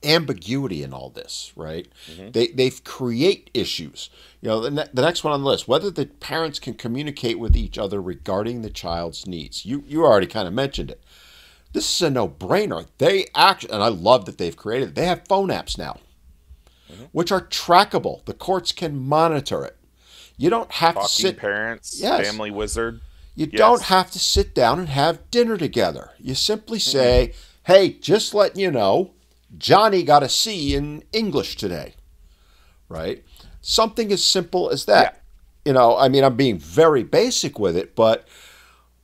ambiguity in all this, right? Mm-hmm. They create issues. The next one on the list, whether the parents can communicate with each other regarding the child's needs. You already kind of mentioned it. This is a no-brainer. And I love that they've created it. They have phone apps now, Mm-hmm. which are trackable. The courts can monitor it. You don't have to Talking sit. parents, Yes. family wizard. You don't Yes. have to sit down and have dinner together. You simply say, "Hey, just letting you know, Johnny got a C in English today." Right? Something as simple as Yeah. that. I mean, I'm being very basic with it, but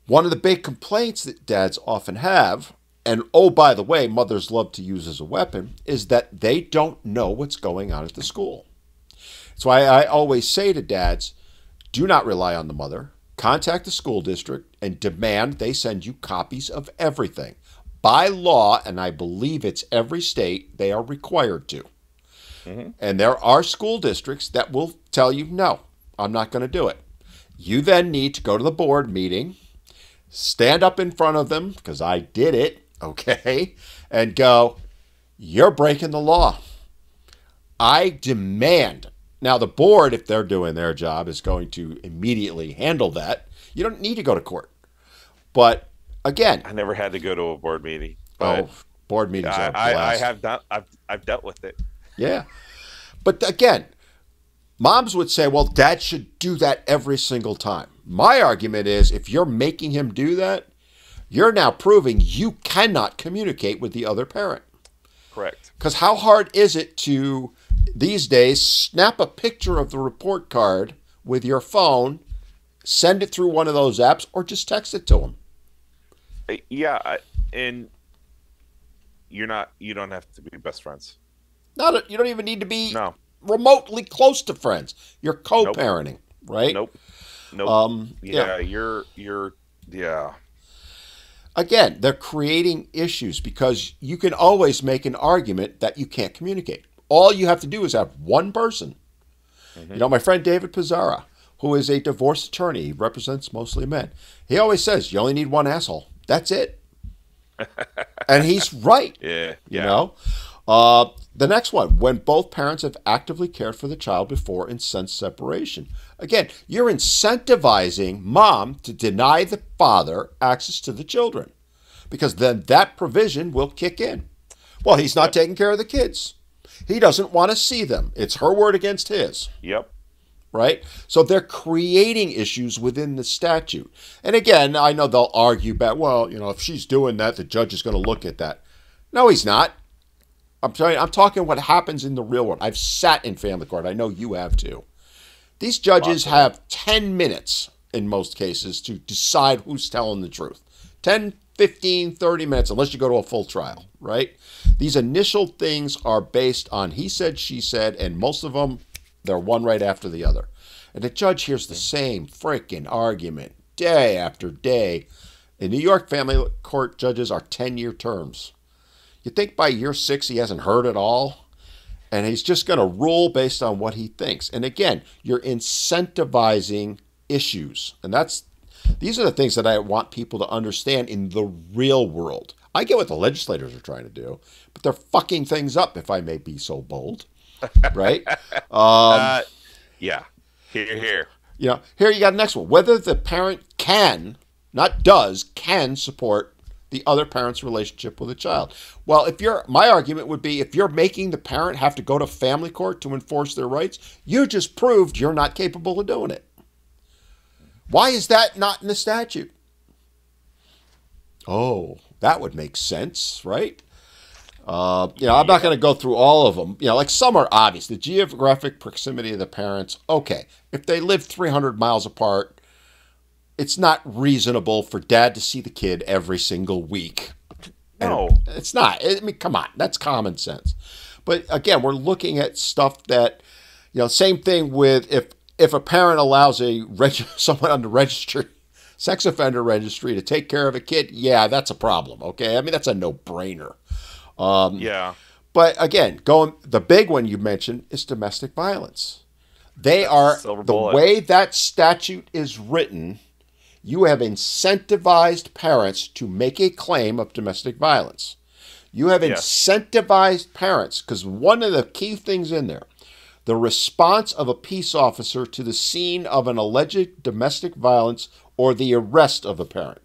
one of the big complaints that dads often have, and oh, by the way, mothers love to use as a weapon, is that they don't know what's going on at the school. That's why I always say to dads, do not rely on the mother. Contact the school district and demand they send you copies of everything. By law, and I believe it's every state, they are required to. Mm-hmm. And there are school districts that will tell you, no, I'm not going to do it. You then need to go to the board meeting, stand up in front of them, because I did it, okay, and go, you're breaking the law. I demand. Now, the board, if they're doing their job, is going to immediately handle that. You don't need to go to court. But again, I never had to go to a board meeting, oh, but board meetings are a I blast. have not. I've dealt with it. Yeah. But again, moms would say, well, dad should do that every single time. My argument is if you're making him do that, you're now proving you cannot communicate with the other parent. Correct. Because how hard is it to, these days, snap a picture of the report card with your phone, send it through one of those apps, or just text it to them? Yeah, and you're not. You don't have to be best friends. You don't even need to be No. remotely close to friends. You're Nope. co-parenting, right? Nope. Nope. Yeah. You're. Yeah. Again, they're creating issues because you can always make an argument that you can't communicate. All you have to do is have one person. Mm-hmm. My friend David Pizzara, who is a divorce attorney. He represents mostly men. He always says, you only need one asshole. That's it. And he's right. Yeah. You know? The next one, when both parents have actively cared for the child before incensed separation. Again, you're incentivizing mom to deny the father access to the children because then that provision will kick in. Well, he's not taking care of the kids. He doesn't want to see them. It's her word against his. Yep. Right? So they're creating issues within the statute. And again, I know they'll argue back, well, you know, if she's doing that, the judge is going to look at that. No, he's not. I'm talking what happens in the real world. I've sat in family court. I know you have too. These judges have 10 minutes in most cases to decide who's telling the truth. 10, 15, 30 minutes, unless you go to a full trial, right? These initial things are based on he said, she said, and most of them, they're one right after the other. And the judge hears the same freaking argument day after day. In New York, family court judges are 10-year terms. You think by year 6 he hasn't heard it all? And he's just going to rule based on what he thinks. And again, you're incentivizing issues. And these are the things that I want people to understand in the real world. I get what the legislators are trying to do, but they're fucking things up, if I may be so bold. Right? Yeah. Here. You know, here you got the next one. Whether the parent can, not does, can support the other parent's relationship with a child. Well, my argument would be if you're making the parent have to go to family court to enforce their rights, you just proved you're not capable of doing it. Why is that not in the statute? Oh, that would make sense, right? I'm not going to go through all of them. Like some are obvious. The geographic proximity of the parents. Okay, if they live 300 miles apart, it's not reasonable for dad to see the kid every single week. No. And it's not. I mean, come on. That's common sense. But again, we're looking at stuff that, same thing with if a parent allows someone on the registry, sex offender registry, to take care of a kid, yeah, that's a problem. Okay. I mean, that's a no-brainer. Yeah. But again, the big one you mentioned is domestic violence. They are, the way that statute is written, you have incentivized parents to make a claim of domestic violence. You have incentivized parents, because one of the key things in there, the response of a peace officer to the scene of an alleged domestic violence or the arrest of a parent.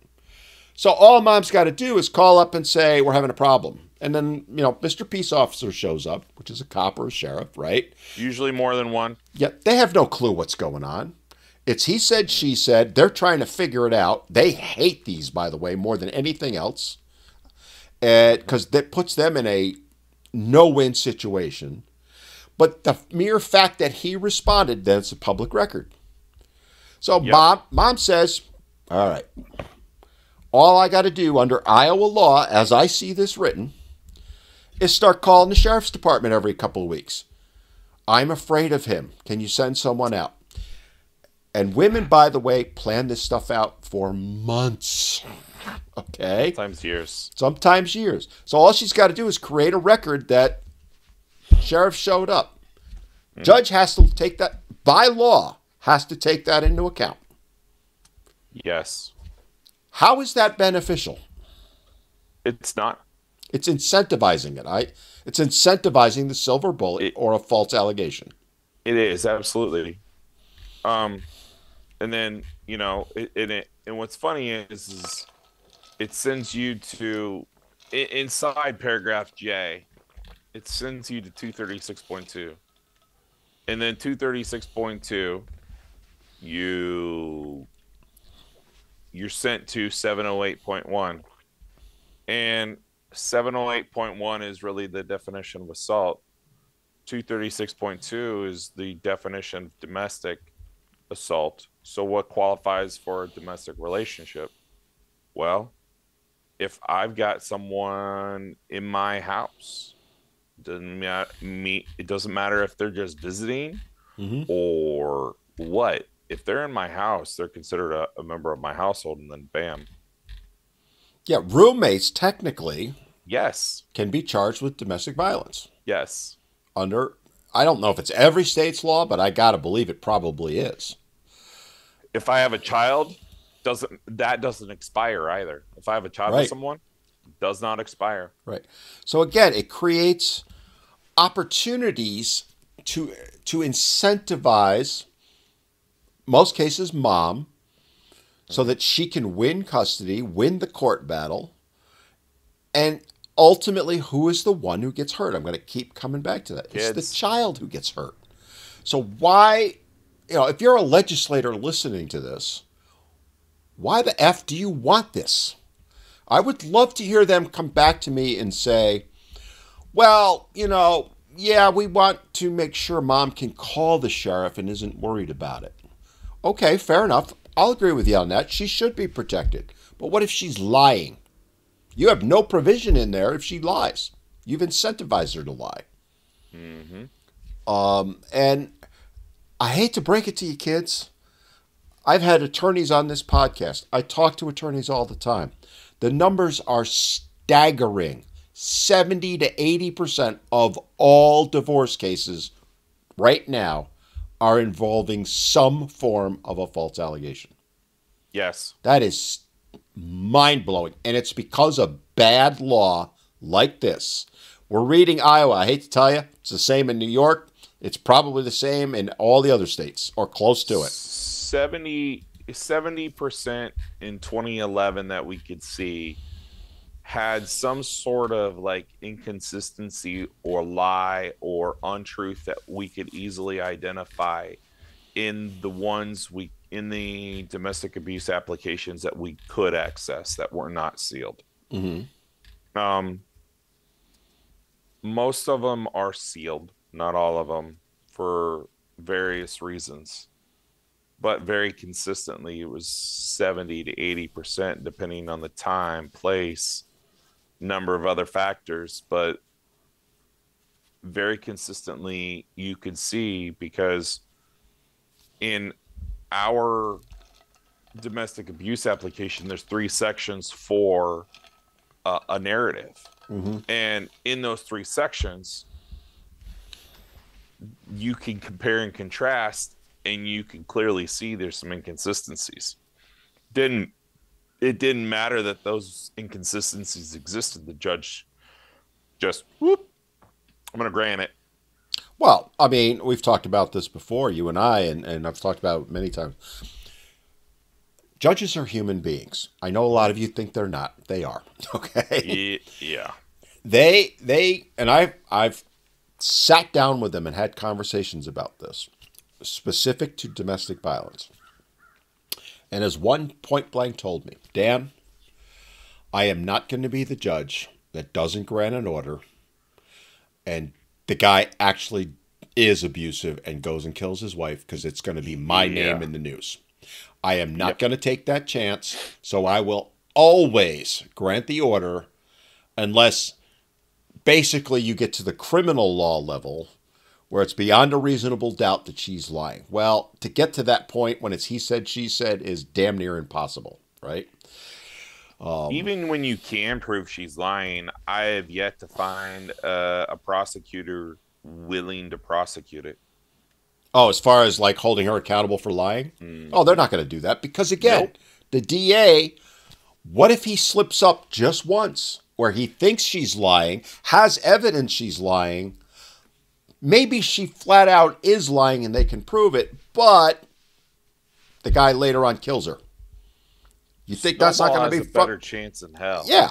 So all mom's got to do is call up and say, we're having a problem. And then, Mr. Peace Officer shows up, which is a cop or a sheriff, right? Usually more than one. Yeah, they have no clue what's going on. It's he said, she said. They're trying to figure it out. They hate these, by the way, more than anything else. Because that puts them in a no-win situation. But the mere fact that he responded, that's a public record. So mom says, all right, all I got to do under Iowa law, as I see this written, is start calling the sheriff's department every couple of weeks. I'm afraid of him. Can you send someone out? And women, by the way, plan this stuff out for months. Okay? Sometimes years. So all she's got to do is create a record that sheriff showed up. Judge has to take that, by law, has to take that into account. Yes. How is that beneficial? It's not. It's incentivizing it. It's incentivizing the silver bullet or a false allegation. It is, absolutely. And then, and what's funny is it sends you to, inside paragraph J, it sends you to 236.2. And then 236.2, you're sent to 708.1. And 708.1 is really the definition of assault. 236.2 is the definition of domestic assault. So what qualifies for a domestic relationship? Well, if I've got someone in my house, it doesn't matter if they're just visiting or what. If they're in my house, they're considered a member of my household, and then bam. Yeah, roommates technically can be charged with domestic violence. Yes. I don't know if it's every state's law, but I got to believe it probably is. if I have a child, doesn't expire either. If I have a child with Right. someone, it does not expire. Right. So again, it creates opportunities to incentivize, most cases, mom, so that she can win custody, win the court battle, and ultimately, who is the one who gets hurt? I'm going to keep coming back to that. It's the Kids. child who gets hurt. So why, if you're a legislator listening to this, why the F do you want this? I would love to hear them come back to me and say, well, yeah, we want to make sure mom can call the sheriff and isn't worried about it. Okay, fair enough. I'll agree with you on that. She should be protected. But what if she's lying? You have no provision in there if she lies. You've incentivized her to lie. Mm-hmm. And I hate to break it to you, kids. I've had attorneys on this podcast. I talk to attorneys all the time. The numbers are staggering. 70 to 80% of all divorce cases right now are involving some form of a false allegation. Yes. That is mind-blowing. And it's because of bad law like this. We're reading Iowa. I hate to tell you, it's the same in New York. It's probably the same in all the other states or close to it. 70% in 2011 that we could see had some sort of like inconsistency or lie or untruth that we could easily identify in the domestic abuse applications that we could access that were not sealed. Mm-hmm. Most of them are sealed, not all of them, for various reasons. But very consistently, it was 70 to 80%, depending on the time, place, number of other factors. But very consistently, you could see, because in our domestic abuse application, there's 3 sections for a narrative. Mm-hmm. And in those 3 sections, you can compare and contrast, and you can clearly see there's some inconsistencies. It didn't matter that those inconsistencies existed. The judge just, whoop, I'm going to grant it. Well, I mean, we've talked about this before, you and I, and I've talked about it many times. Judges are human beings. I know a lot of you think they're not. They are. Okay. Yeah. And I've sat down with them and had conversations about this, specific to domestic violence. And as one point blank told me, Dan, I am not going to be the judge that doesn't grant an order and the guy actually is abusive and goes and kills his wife because it's going to be my name in the news. I am not going to take that chance, so I will always grant the order unless basically you get to the criminal law level where it's beyond a reasonable doubt that she's lying. Well, to get to that point when it's he said, she said is damn near impossible, right? Even when you can prove she's lying, I have yet to find a prosecutor willing to prosecute it. Oh, as far as like holding her accountable for lying? Oh, they're not going to do that because, again, the DA, what if he slips up just once where he thinks she's lying, has evidence she's lying, maybe she flat out is lying and they can prove it, but the guy later on kills her. You think that's not going to be a better chance in hell? Yeah.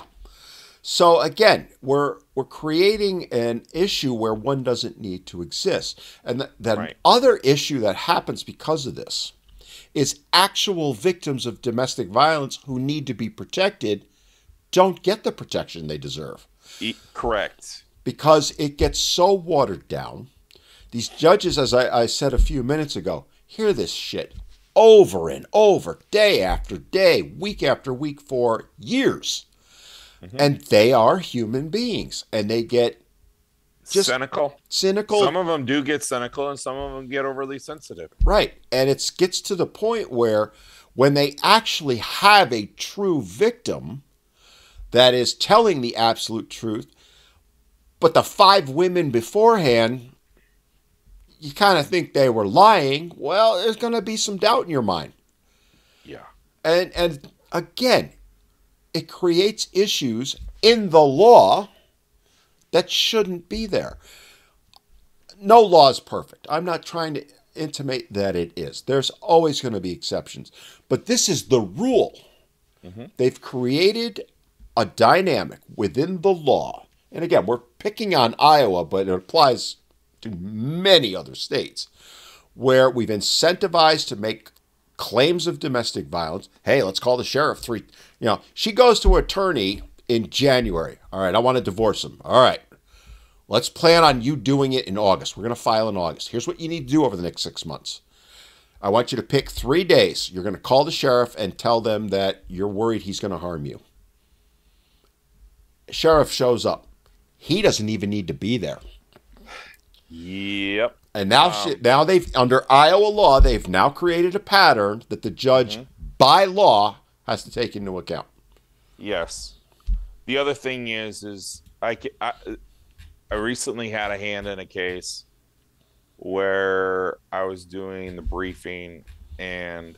So again, we're creating an issue where one doesn't need to exist. And the other issue that happens because of this is actual victims of domestic violence who need to be protected don't get the protection they deserve. Correct. Because it gets so watered down. These judges, as I said a few minutes ago, hear this shit over and over, day after day, week after week for years. Mm-hmm. And they are human beings. And they get just cynical. Some of them do get cynical and some of them get overly sensitive. Right. And it gets to the point where when they actually have a true victim that is telling the absolute truth, but the 5 women beforehand, you kind of think they were lying, well, there's going to be some doubt in your mind. Yeah. And again, it creates issues in the law that shouldn't be there. No law is perfect. I'm not trying to intimate that it is. There's always going to be exceptions. But this is the rule. Mm-hmm. They've created a dynamic within the law. And again, we're picking on Iowa, but it applies to many other states where we've incentivized to make claims of domestic violence. Hey, let's call the sheriff. She goes to an attorney in January. All right, I want to divorce him. All right, let's plan on you doing it in August. We're going to file in August. Here's what you need to do over the next 6 months. I want you to pick 3 days. You're going to call the sheriff and tell them that you're worried he's going to harm you. Sheriff shows up. He doesn't even need to be there. Yep. And now they've, under Iowa law, they've now created a pattern that the judge, by law, has to take into account. Yes. The other thing is I recently had a hand in a case where I was doing the briefing, and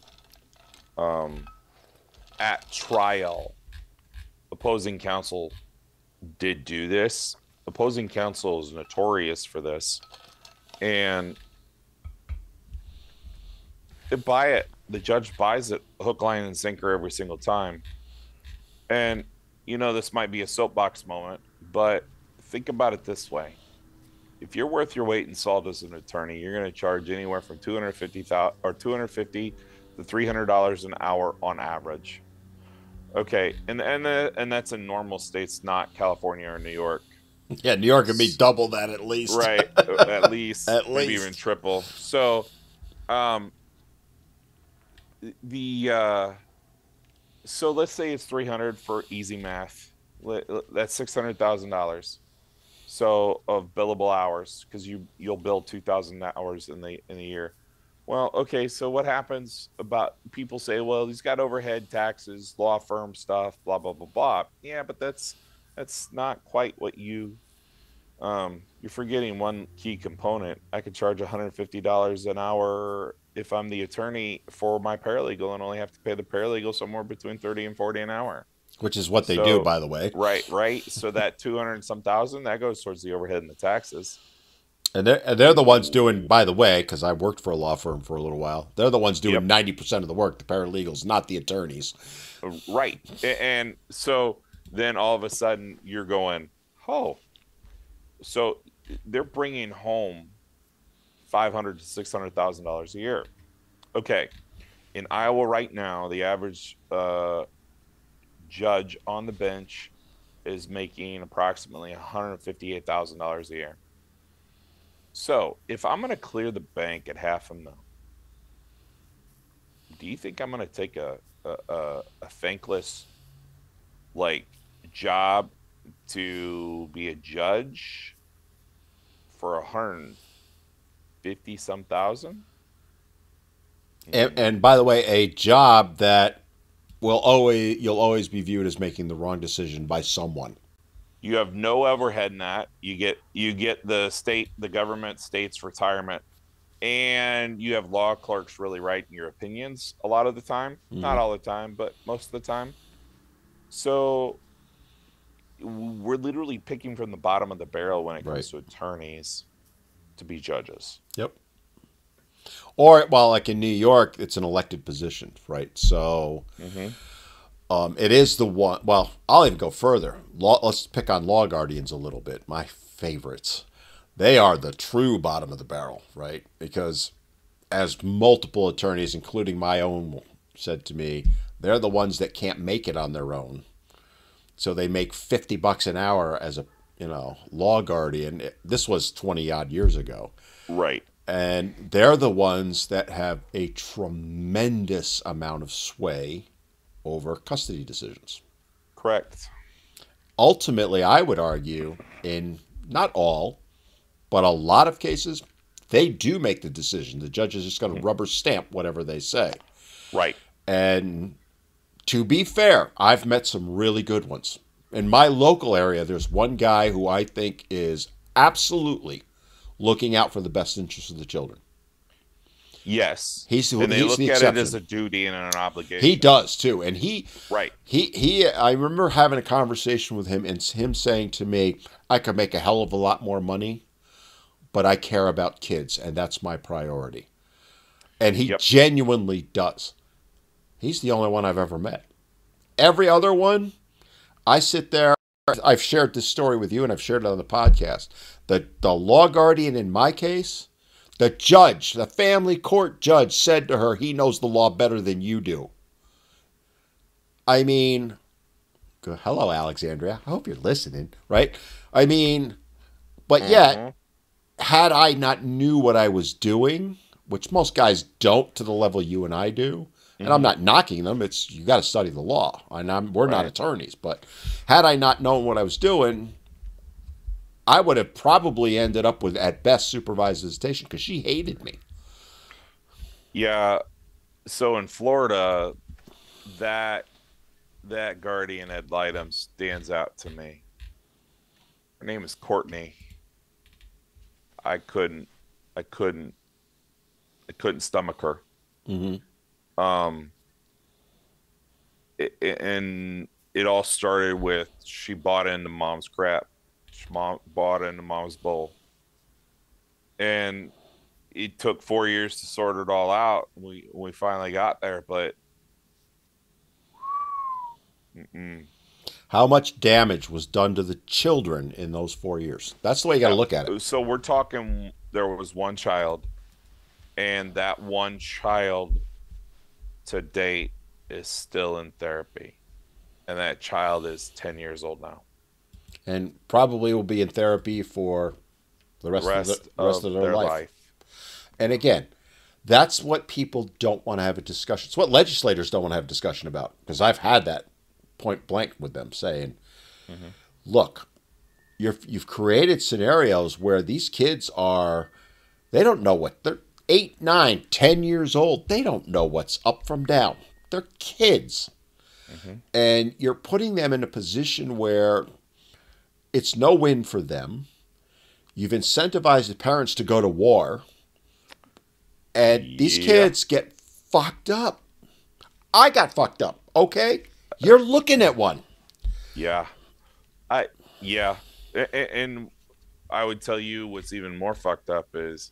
at trial, opposing counsel did do this. Opposing counsel is notorious for this. And the judge buys it hook, line, and sinker every single time. And, this might be a soapbox moment, but think about it this way. If you're worth your weight in salt as an attorney, you're going to charge anywhere from $250 to $300 an hour on average. Okay, and that's in normal states, not California or New York. Yeah, New York would be double that at least. Right, at least, at maybe least even triple. So, so let's say it's 300 for easy math. That's $600,000. So of billable hours, because you'll bill 2,000 hours in the year. Well, okay, so what happens about people say, well, he's got overhead taxes, law firm stuff, blah blah blah blah. Yeah, but that's not quite what you're forgetting one key component. I could charge $150 an hour if I'm the attorney for my paralegal, and only have to pay the paralegal somewhere between 30 and 40 an hour. Which is what they do, by the way. Right. So that 200 and some thousand, that goes towards the overhead and the taxes. And they're the ones doing, by the way, because I worked for a law firm for a little while, they're the ones doing 90% of the work, the paralegals, not the attorneys. Right. And so then all of a sudden you're going, oh, so they're bringing home $500,000 to $600,000 a year. Okay. In Iowa right now, the average judge on the bench is making approximately $158,000 a year. So if I'm going to clear the bank at $500,000, do you think I'm going to take a thankless job to be a judge for 150 some thousand? And by the way, a job that you'll always be viewed as making the wrong decision by someone. You have no overhead in that. You get the government state's retirement, and you have law clerks really writing your opinions a lot of the time. Not all the time, but most of the time. So we're literally picking from the bottom of the barrel when it comes to attorneys to be judges. Yep. Or, well, like in New York, it's an elected position, right? So it is the one. Well, I'll even go further. Let's pick on law guardians a little bit. My favorites. They are the true bottom of the barrel, right? Because as multiple attorneys, including my own, said to me, they're the ones that can't make it on their own. So they make $50 an hour as a law guardian. This was 20 odd years ago. Right. And they're the ones that have a tremendous amount of sway over custody decisions. Correct. Ultimately, I would argue, in not all, but a lot of cases, they do make the decision. The judge is just going to rubber stamp whatever they say. Right. And to be fair, I've met some really good ones. In my local area, there's one guy who I think is absolutely looking out for the best interests of the children. Yes. He's And they he's look the at it as exception. a duty and an obligation. He does too, and Right. he. I remember having a conversation with him, and him saying to me, "I could make a hell of a lot more money, but I care about kids, and that's my priority." And he Yep. genuinely does. He's the only one I've ever met. Every other one, I sit there. I've shared this story with you, and I've shared it on the podcast. The law guardian in my case, the judge, the family court judge, said to her, "He knows the law better than you do." I mean, hello, Alexandria. I hope you're listening, right? I mean, but yet, Mhm. had I not knew what I was doing, which most guys don't to the level you and I do, and I'm Mhm. not knocking them. It's you got to study the law, and we're not Right. attorneys. But had I not known what I was doing, I would have probably ended up with at best supervised visitation because she hated me. Yeah. So in Florida, that that guardian ad litem stands out to me. Her name is Courtney. I couldn't, I couldn't, I couldn't stomach her. Hmm. Um, and it all started with she bought into mom's crap. Bought into mom's bowl, and it took 4 years to sort it all out. We finally got there, but mm-mm. How much damage was done to the children in those 4 years? That's the way you got to look at it. So we're talking. There was one child, and that one child to date is still in therapy, and that child is 10 years old now. And probably will be in therapy for the The rest rest of of their their life. life. And again, that's what people don't want to have a discussion. It's what legislators don't want to have a discussion about. Because I've had that point blank with them saying, Hmm. look, you've created scenarios where these kids they don't know what, they're 8, 9, 10 years old. They don't know what's up from down. They're kids. Hmm. And you're putting them in a position where it's no win for them. You've incentivized the parents to go to war. And these Yeah, kids get fucked up. I got fucked up. Okay? You're looking at one. yeah, I yeah, and I would tell you what's even more fucked up is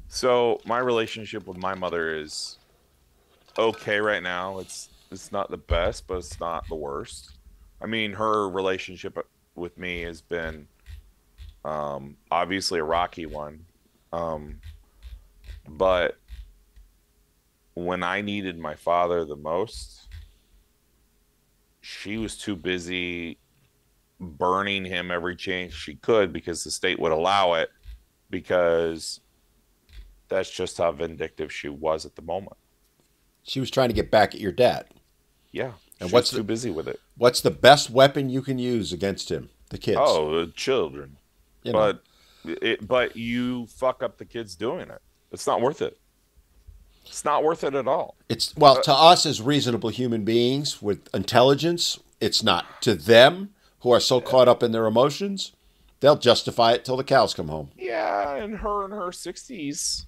so my relationship with my mother is okay right now. It's not the best, but it's not the worst. I mean, her relationship with me has been obviously a rocky one. Um, but when I needed my father the most, she was too busy burning him every chance she could because the state would allow it because that's just how vindictive she was at the moment. She was trying to get back at your dad. Yeah, And she was too busy with it. what's the best weapon you can use against him? The kids. Oh, the children. You know. But but you fuck up the kids doing it. It's not worth it. It's not worth it at all. It's well, Uh, to us as reasonable human beings with intelligence, it's not. To them who are so caught up in their emotions, they'll justify it till the cows come home. yeah, and her in her 60s,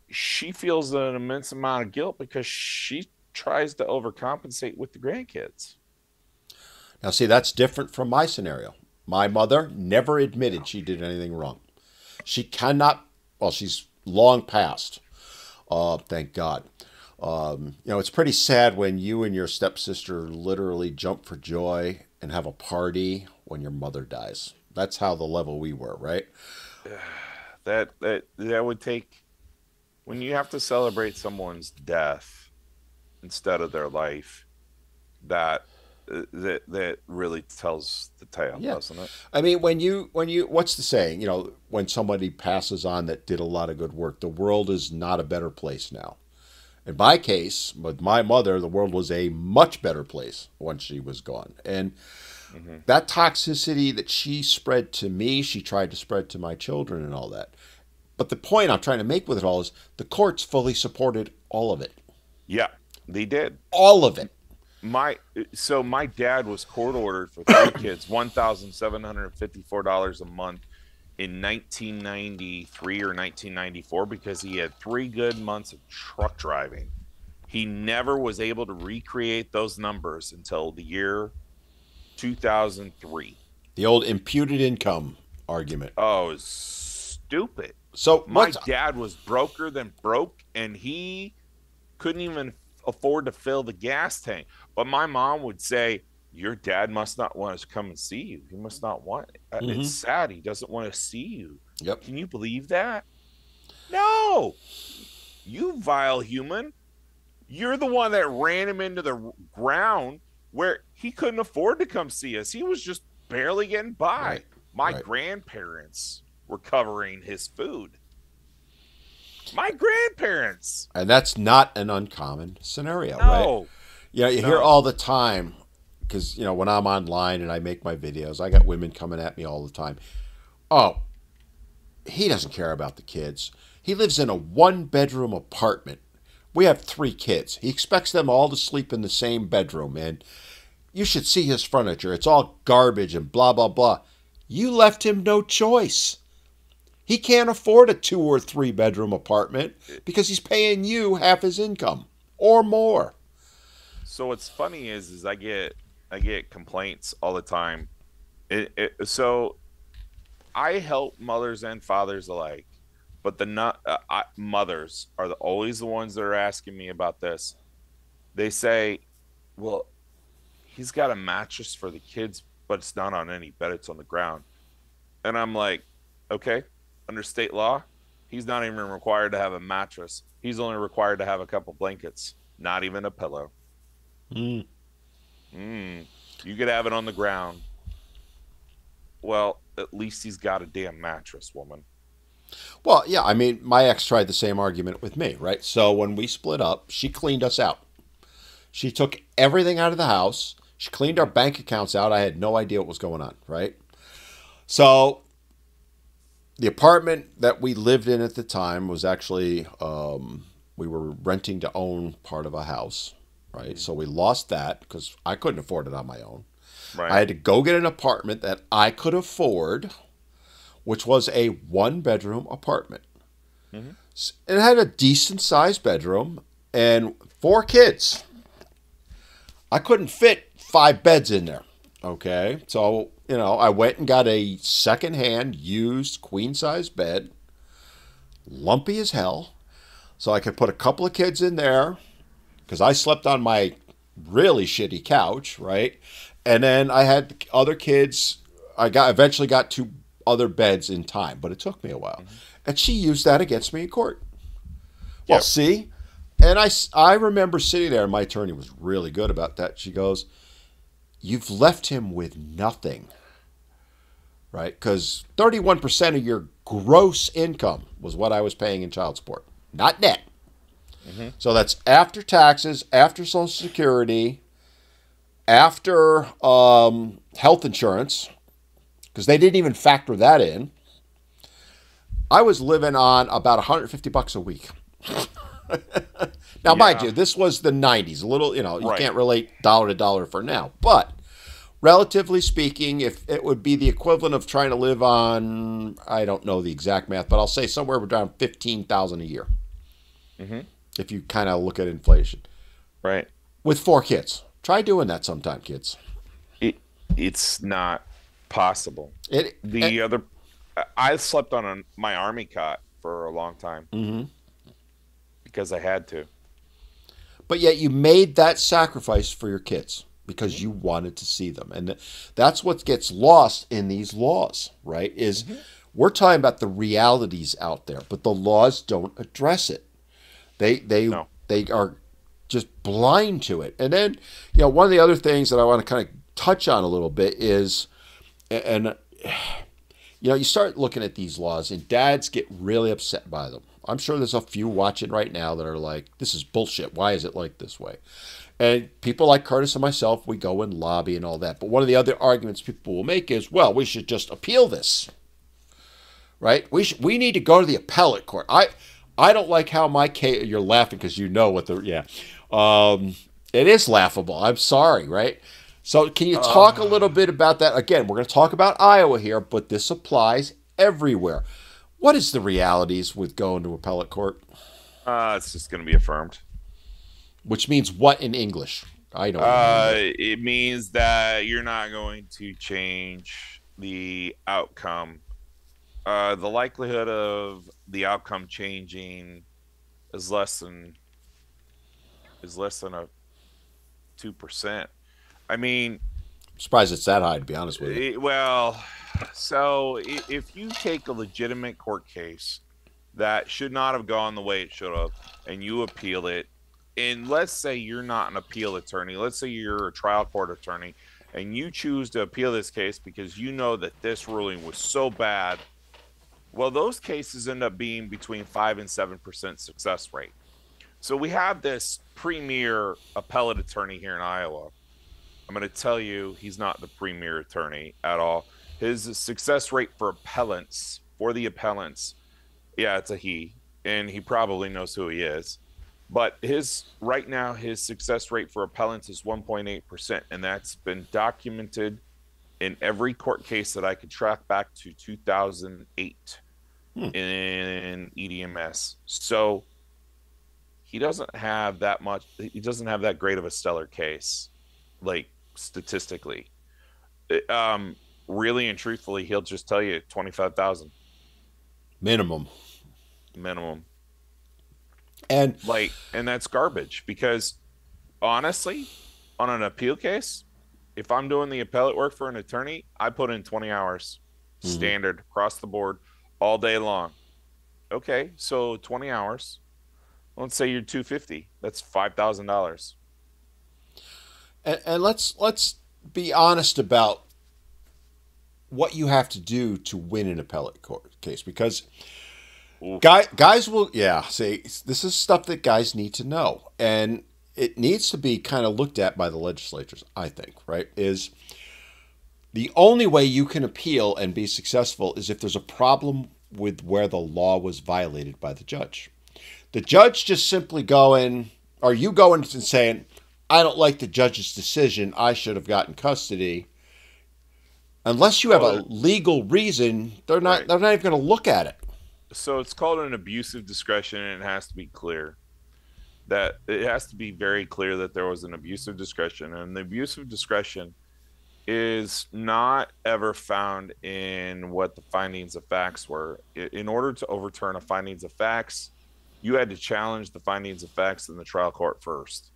she feels an immense amount of guilt because she tries to overcompensate with the grandkids. Now, see, that's different from my scenario. My mother never admitted she did anything wrong. She cannot, well, she's long past. Thank God. It's pretty sad when you and your stepsister literally jump for joy and have a party when your mother dies. That's how the level we were, right? That would take when you have to celebrate someone's death instead of their life. That that really tells the tale, Yeah. doesn't it? I mean, when you, what's the saying? When somebody passes on that did a lot of good work, the world is not a better place now. In my case, with my mother, the world was a much better place once she was gone. And Hmm. that toxicity that she spread to me, she tried to spread to my children and all that. But the point I'm trying to make with it all is the courts fully supported all of it. Yeah, they did. All of it. My dad was court ordered for three kids, $1,754 a month. in 1993 or 1994 because he had 3 good months of truck driving. He never was able to recreate those numbers until the year 2003. The old imputed income argument. Oh, stupid. So My what's dad was broker than broke, and he couldn't even afford to fill the gas tank. But my mom would say, your dad must not want us to come and see you. He must not want it. It's sad. He doesn't want to see you. Yep. Can you believe that? No. You vile human. You're the one that ran him into the ground where he couldn't afford to come see us. He was just barely getting by. Right. My grandparents were covering his food. My grandparents. And that's not an uncommon scenario, No. right? Yeah, you hear all the time, because, you know, when I'm online and I make my videos, I got women coming at me all the time. Oh, he doesn't care about the kids. He lives in a 1-bedroom apartment. We have 3 kids. He expects them all to sleep in the same bedroom, and you should see his furniture. It's all garbage and blah, blah, blah. You left him no choice. He can't afford a 2 or 3-bedroom apartment because he's paying you half his income or more. So what's funny is I get complaints all the time. So I help mothers and fathers alike, but mothers are always the ones that are asking me about this. They say, well, he's got a mattress for the kids, but it's not on any bed, it's on the ground. And I'm like, okay, under state law, he's not even required to have a mattress. He's only required to have a couple blankets, not even a pillow. You could have it on the ground. Well, at least he's got a damn mattress, woman. Well, yeah, I mean, my ex tried the same argument with me, right? So when we split up, she cleaned us out. She took everything out of the house. She cleaned our bank accounts out. I had no idea what was going on, right? So the apartment that we lived in at the time was actually, we were renting to own part of a house, right? So we lost that because I couldn't afford it on my own. Right. I had to go get an apartment that I could afford, which was a 1-bedroom apartment. It had a decent-sized bedroom and 4 kids. I couldn't fit 5 beds in there, okay? So, you know, I went and got a second-hand used queen-size bed, lumpy as hell, so I could put a couple of kids in there because I slept on my really shitty couch, right? And then I had other kids. I eventually got 2 other beds in time, but it took me a while. And she used that against me in court. Well, see? And I remember sitting there, and my attorney was really good about that. She goes, you've left him with nothing, right? Because 31% of your gross income was what I was paying in child support, not net. So that's after taxes, after Social Security, after health insurance, because they didn't even factor that in. I was living on about $150 a week. Now, mind you, this was the 90s. A little, you know, you can't relate dollar to dollar for now. But relatively speaking, if it would be the equivalent of trying to live on, I don't know the exact math, but I'll say somewhere around $15,000 a year. If you kind of look at inflation. Right. With 4 kids. Try doing that sometime, kids. It's not possible. I slept on my army cot for a long time because I had to. But yet you made that sacrifice for your kids because you wanted to see them. And that's what gets lost in these laws, right? Is we're talking about the realities out there, but the laws don't address it. They are just blind to it. And then, you know, one of the other things that I want to kind of touch on a little bit is, and you know, you start looking at these laws and dads get really upset by them. I'm sure there's a few watching right now that are like, this is bullshit. Why is it like this way? And people like Kurtis and myself, we go and lobby and all that. But one of the other arguments people will make is, well, we should just appeal this, right? We need to go to the appellate court. I don't like how my case, you're laughing because you know what it is laughable. I'm sorry, right? So can you talk a little bit about that? Again, we're going to talk about Iowa here, but this applies everywhere. What is the realities with going to appellate court? It's just going to be affirmed. Which means what in English? I don't know. It means that you're not going to change the outcome. The likelihood of the outcome changing is less than a 2%. I mean, I'm surprised it's that high, to be honest with you. well, so if you take a legitimate court case that should not have gone the way it should have, and you appeal it, and let's say you're not an appeal attorney, let's say you're a trial court attorney, and you choose to appeal this case because you know that this ruling was so bad, well, those cases end up being between 5 and 7% success rate. So we have this premier appellate attorney here in Iowa. I'm going to tell you, he's not the premier attorney at all. His success rate for the appellants, yeah, it's a he, and he probably knows who he is. But right now, his success rate for appellants is 1.8%, and that's been documented in every court case that I could track back to 2008 in EDMS. So he doesn't have that great of a stellar case, like statistically. Really and truthfully, he'll just tell you 25,000 minimum. And that's garbage, because honestly, on an appeal case, if I'm doing the appellate work for an attorney, I put in 20 hours standard across the board all day long. Okay, so 20 hours. Let's say you're 250. That's $5,000. And let's be honest about what you have to do to win an appellate court case, because guys will, say, this is stuff that guys need to know, and it needs to be kind of looked at by the legislatures, I think, right? Is the only way you can appeal and be successful is if there's a problem with where the law was violated by the judge. The judge just simply going and saying, I don't like the judge's decision, I should have gotten custody. Unless you have a legal reason, they're not even going to look at it. So it's called an abusive discretion, and it has to be clear. That it has to be very clear that there was an abusive discretion, and the abusive discretion is not ever found in what the findings of facts were. In order to overturn a findings of facts, you had to challenge the findings of facts in the trial court first,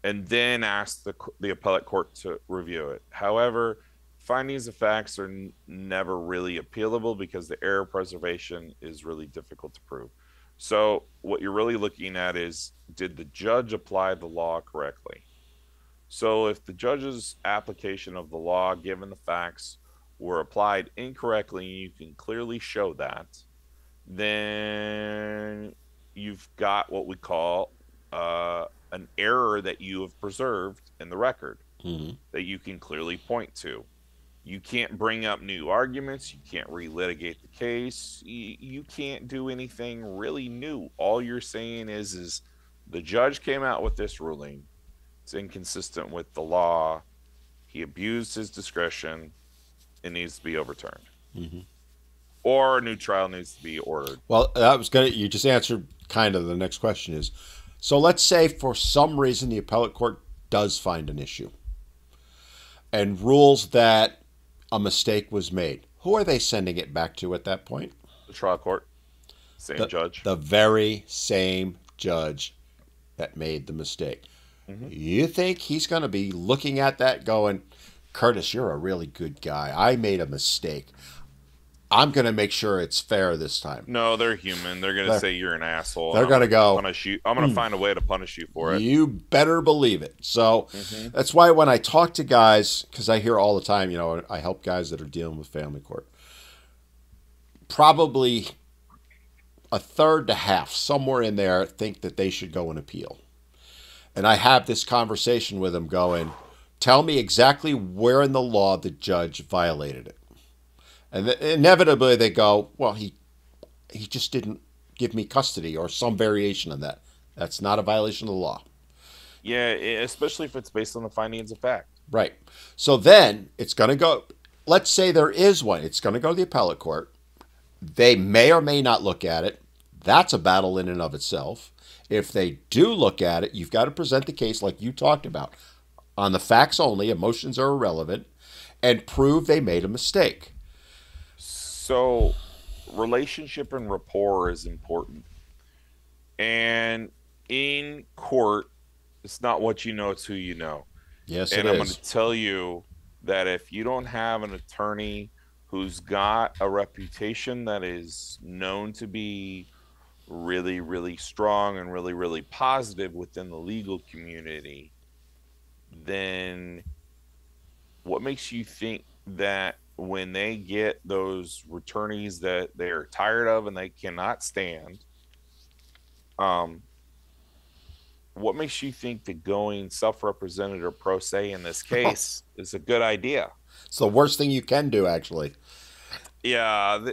and then ask the appellate court to review it. However, findings of facts are never really appealable because the error preservation is really difficult to prove. So what you're really looking at is, did the judge apply the law correctly? So if the judge's application of the law, given the facts, were applied incorrectly, and you can clearly show that, then you've got what we call an error that you have preserved in the record that you can clearly point to. You can't bring up new arguments. You can't relitigate the case. You can't do anything really new. All you're saying is the judge came out with this ruling. It's inconsistent with the law. He abused his discretion. It needs to be overturned. Or a new trial needs to be ordered. Well, you just answered kind of the next question is, so let's say for some reason the appellate court does find an issue and rules that a mistake was made. Who are they sending it back to at that point? The trial court. Same judge. The very same judge that made the mistake. You think he's going to be looking at that going, Kurtis, you're a really good guy. I made a mistake. I'm going to make sure it's fair this time. No, they're human. They're going to say you're an asshole. They're going to go, punish you. I'm going to find a way to punish you for it. You better believe it. So that's why when I talk to guys, because I hear all the time, I help guys that are dealing with family court. Probably a third to half, somewhere in there, think that they should go and appeal. And I have this conversation with them going, tell me exactly where in the law the judge violated it. And inevitably they go, well, he just didn't give me custody, or some variation of that. That's not a violation of the law. Yeah, especially if it's based on the findings of fact. Right. So then it's going to go, let's say there is one. It's going to go to the appellate court. They may or may not look at it. That's a battle in and of itself. If they do look at it, you've got to present the case like you talked about. On the facts only, emotions are irrelevant, and prove they made a mistake. So, relationship and rapport is important. And in court, it's not what you know, it's who you know. Yes, it And I'm going is. to tell you that if you don't have an attorney who's got a reputation that is known to be really, really strong and really, really positive within the legal community, then what makes you think that when they get those attorneys that they're tired of and they cannot stand, um, what makes you think that going self-represented or pro se in this case is a good idea? It's the worst thing you can do, actually. Yeah.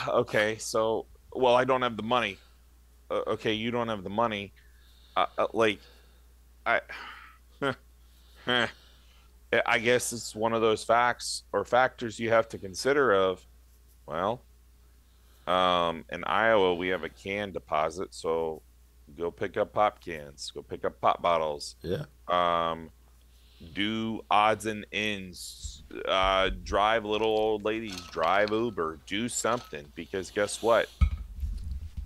Okay. So, well, I don't have the money. Okay, you don't have the money. Like, I, I guess it's one of those facts or factors you have to consider. Of, well, in Iowa we have a can deposit, so go pick up pop cans, go pick up pop bottles. Yeah. Um, do odds and ends, drive little old ladies, drive Uber, do something, because guess what?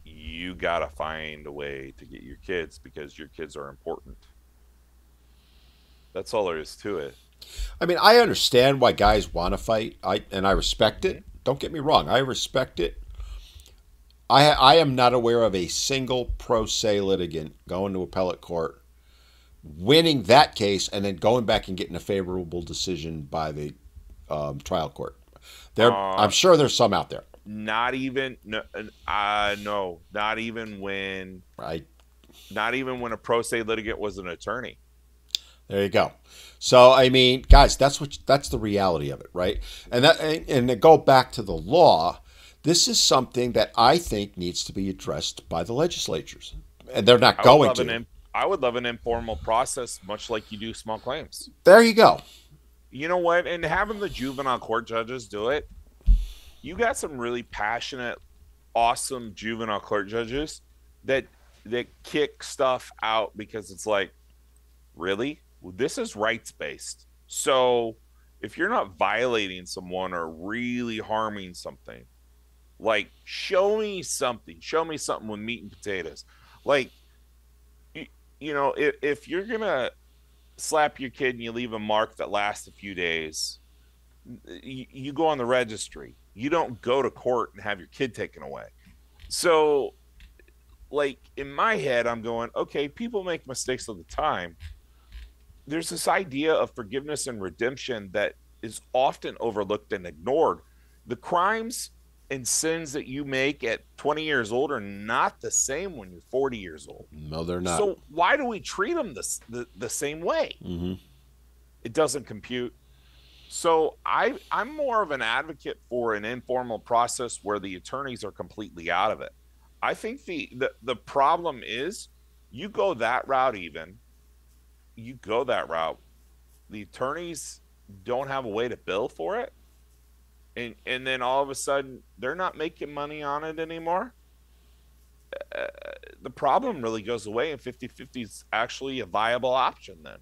You got to find a way to get your kids, because your kids are important. That's all there is to it. I mean, I understand why guys want to fight, and I respect Mm-hmm. it. Don't get me wrong, I respect it. I am not aware of a single pro se litigant going to appellate court, winning that case, and then going back and getting a favorable decision by the trial court. I'm Uh, sure there's some out there. Not even no, no, not even when, Right. not even when a pro se litigant was an attorney. There you go. So I mean, guys, that's the reality of it, right? And to go back to the law, this is something that I think needs to be addressed by the legislatures, and they're not I would going love to. I would love an informal process, much like you do small claims. There you go. You know what? And having the juvenile court judges do it, you got some really passionate, awesome juvenile court judges that kick stuff out because it's like, really? Well, this is rights based. So if you're not violating someone or really harming something, like show me something with meat and potatoes. Like, you, if you're gonna slap your kid and you leave a mark that lasts a few days, you go on the registry. You don't go to court and have your kid taken away. So, like, in my head, I'm going, okay, people make mistakes all the time. There's this idea of forgiveness and redemption that is often overlooked and ignored. The crimes and sins that you make at 20 years old are not the same when you're 40 years old. No, they're not. So why do we treat them the same way? Mm-hmm. It doesn't compute. So I'm more of an advocate for an informal process where the attorneys are completely out of it. I think the problem is, you go that route, you go that route, the attorneys don't have a way to bill for it, and then all of a sudden they're not making money on it anymore. uh, the problem really goes away, and 50-50 is actually a viable option then.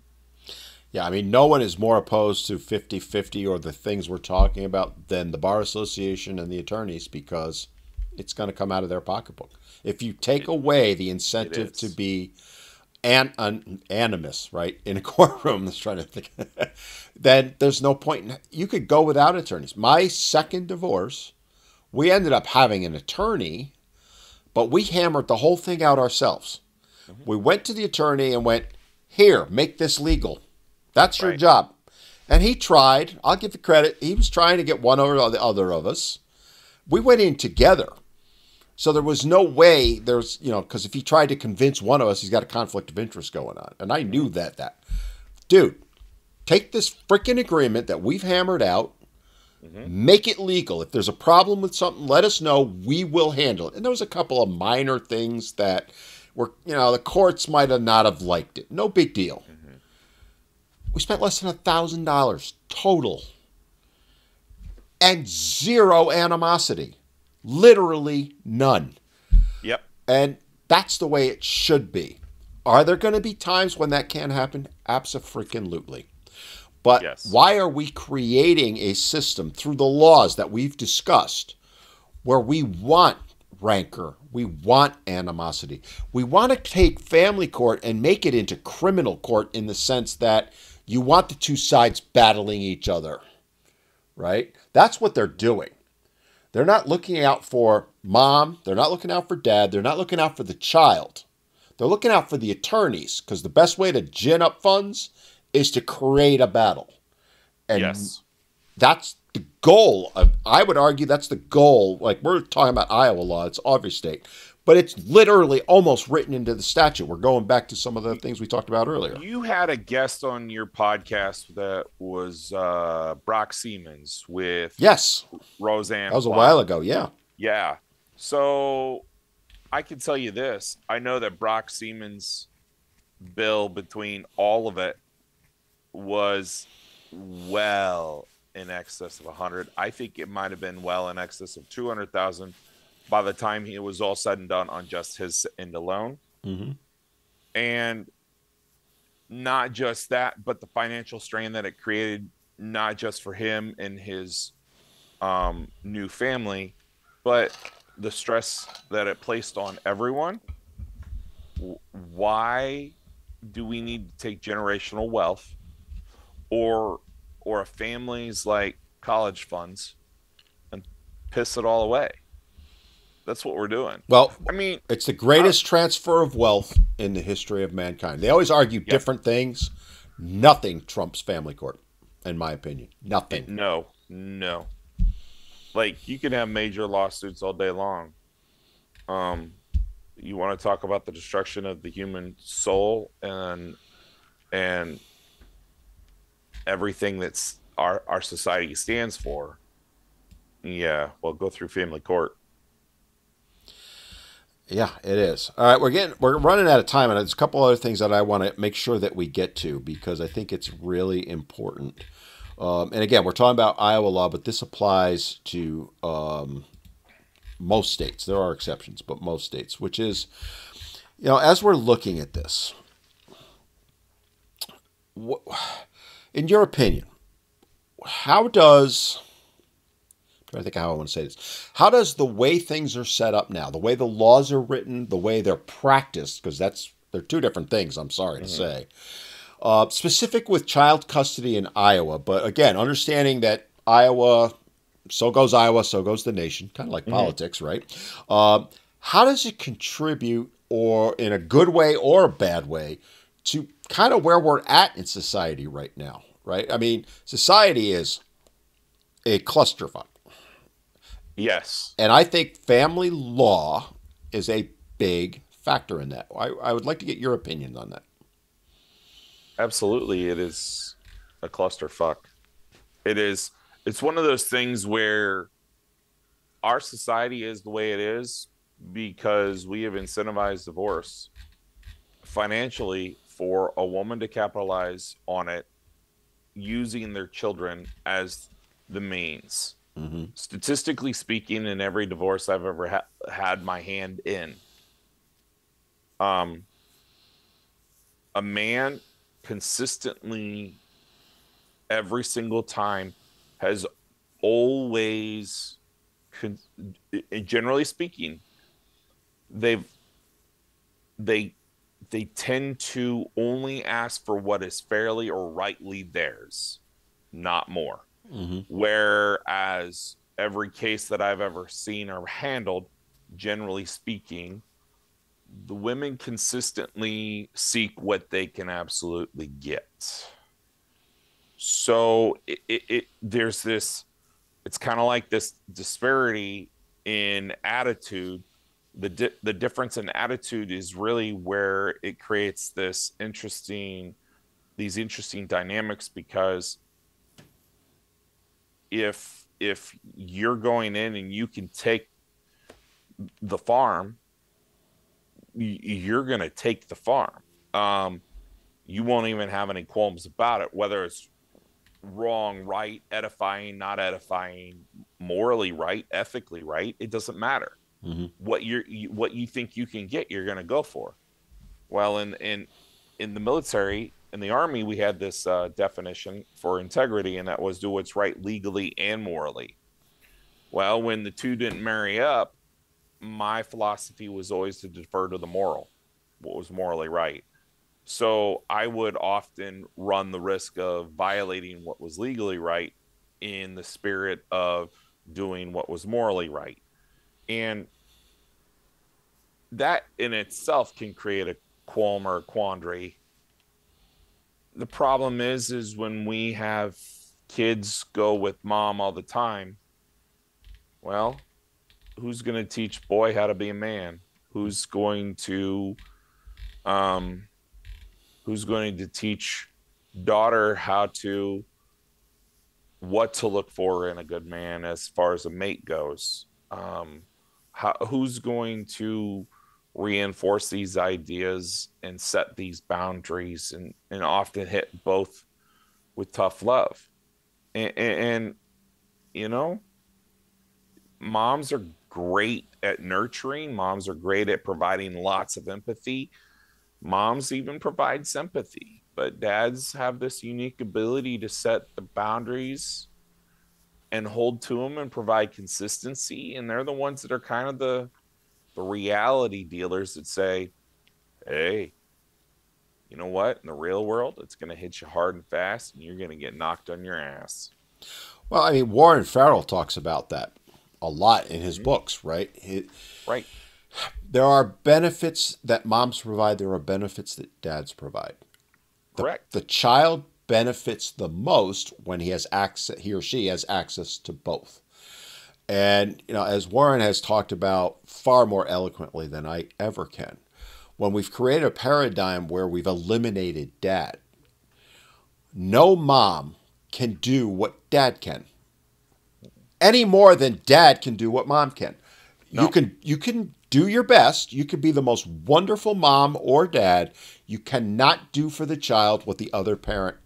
Yeah, I mean, no one is more opposed to 50-50 or the things we're talking about than the Bar Association and the attorneys, because it's going to come out of their pocketbook. If you take it, away the it incentive to is. be animus, right, in a courtroom, that's trying to think, then there's no point. You could go without attorneys. My second divorce, we ended up having an attorney, but we hammered the whole thing out ourselves. Mm-hmm. We went to the attorney and went, here, make this legal. That's your Right. job. And he tried. I'll give the credit. He was trying to get one over the other of us. We went in together. So there was no way because if he tried to convince one of us, he's got a conflict of interest going on. And I knew that. Dude, take this freaking agreement that we've hammered out, Mm-hmm. make it legal. If there's a problem with something, let us know. We will handle it. And there was a couple of minor things that were, the courts might have not have liked it. No big deal. Mm-hmm. We spent less than $1,000 total, and zero animosity. Literally none. Yep. And that's the way it should be. Are there going to be times when that can't happen? Abso-freaking-lutely. But Yes. why are we creating a system through the laws that we've discussed where we want rancor, we want animosity, we want to take family court and make it into criminal court in the sense that you want the two sides battling each other, right? That's what they're doing. They're not looking out for mom. They're not looking out for dad. They're not looking out for the child. They're looking out for the attorneys because the best way to gin up funds is to create a battle. And Yes. that's the goal. I would argue that's the goal. Like we're talking about Iowa law. It's obvious state. But it's literally almost written into the statute. We're going back to some of the things we talked about earlier. You had a guest on your podcast that was Brock Siemens with Yes. Roseanne. That was a Plot. while ago. Yeah. Yeah. So I can tell you this. I know that Brock Siemens' bill between all of it was well in excess of 100. I think it might have been well in excess of 200,000 by the time it was all said and done on just his end alone. Mm-hmm. And not just that, but the financial strain that it created, not just for him and his new family, but the stress that it placed on everyone. Why do we need to take generational wealth or a family's like college funds and piss it all away? That's what we're doing. Well, I mean, it's the greatest transfer of wealth in the history of mankind. They always argue different things. Nothing trumps family court, in my opinion. Nothing. No. Like you can have major lawsuits all day long. You want to talk about the destruction of the human soul and everything that's our society stands for. Yeah, well, go through family court. Yeah, it is. All right, we're running out of time, and there's a couple other things that I want to make sure that we get to because I think it's really important. And again, we're talking about Iowa law, but this applies to most states. There are exceptions, but most states, which is, as we're looking at this, in your opinion, how does I think how I want to say this. How does the way things are set up now, the way the laws are written, the way they're practiced, because they're two different things, I'm sorry to say, specific with child custody in Iowa, but again, understanding that Iowa, so goes the nation, kind of like politics, right? How does it contribute, or in a good way or a bad way, to kind of where we're at in society right now, right? I mean, society is a clusterfuck. Yes. And I think family law is a big factor in that. I would like to get your opinions on that. Absolutely. It is a clusterfuck. It's one of those things where our society is the way it is because we have incentivized divorce financially for a woman to capitalize on it using their children as the means. Mm-hmm. Statistically speaking, in every divorce I've ever had my hand in, a man consistently every single time has always, generally speaking, they tend to only ask for what is fairly or rightly theirs, not more. Mm-hmm. Whereas every case that I've ever seen or handled, generally speaking, the women consistently seek what they can absolutely get. So there's this, it's kind of like this disparity in attitude. The difference in attitude is really where it creates these interesting dynamics, because if you're going in and you can take the farm, you're going to take the farm. You won't even have any qualms about it, whether it's wrong, right, edifying, not edifying, morally right, ethically right, it doesn't matter. Mm-hmm. What you think you can get, you're going to go for. Well, in the military, in the army, we had this definition for integrity, and that was do what's right legally and morally. Well, when the two didn't marry up, my philosophy was always to defer to the moral, what was morally right. So I would often run the risk of violating what was legally right in the spirit of doing what was morally right. And that in itself can create a qualm or a quandary. The problem is when we have kids go with mom all the time, well, who's going to teach boy how to be a man? Um who's going to teach daughter how to what to look for in a good man as far as a mate goes? Who's going to reinforce these ideas and set these boundaries and often hit both with tough love? And you know, moms are great at nurturing, moms are great at providing lots of empathy, moms even provide sympathy, but dads have this unique ability to set the boundaries and hold to them and provide consistency, and they're the ones that are kind of the reality dealers that say, hey, you know what, in the real world it's going to hit you hard and fast and you're going to get knocked on your ass. Well, I mean, Warren Farrell talks about that a lot in his Mm-hmm. books, right? Right. There are benefits that moms provide. There are benefits that dads provide. Correct. The child benefits the most when he has access, he or she has access to both. And, you know, as Warren has talked about far more eloquently than I ever can, when we've created a paradigm where we've eliminated dad, no mom can do what dad can any more than dad can do what mom can. No. You can do your best. You can be the most wonderful mom or dad. You cannot do for the child what the other parent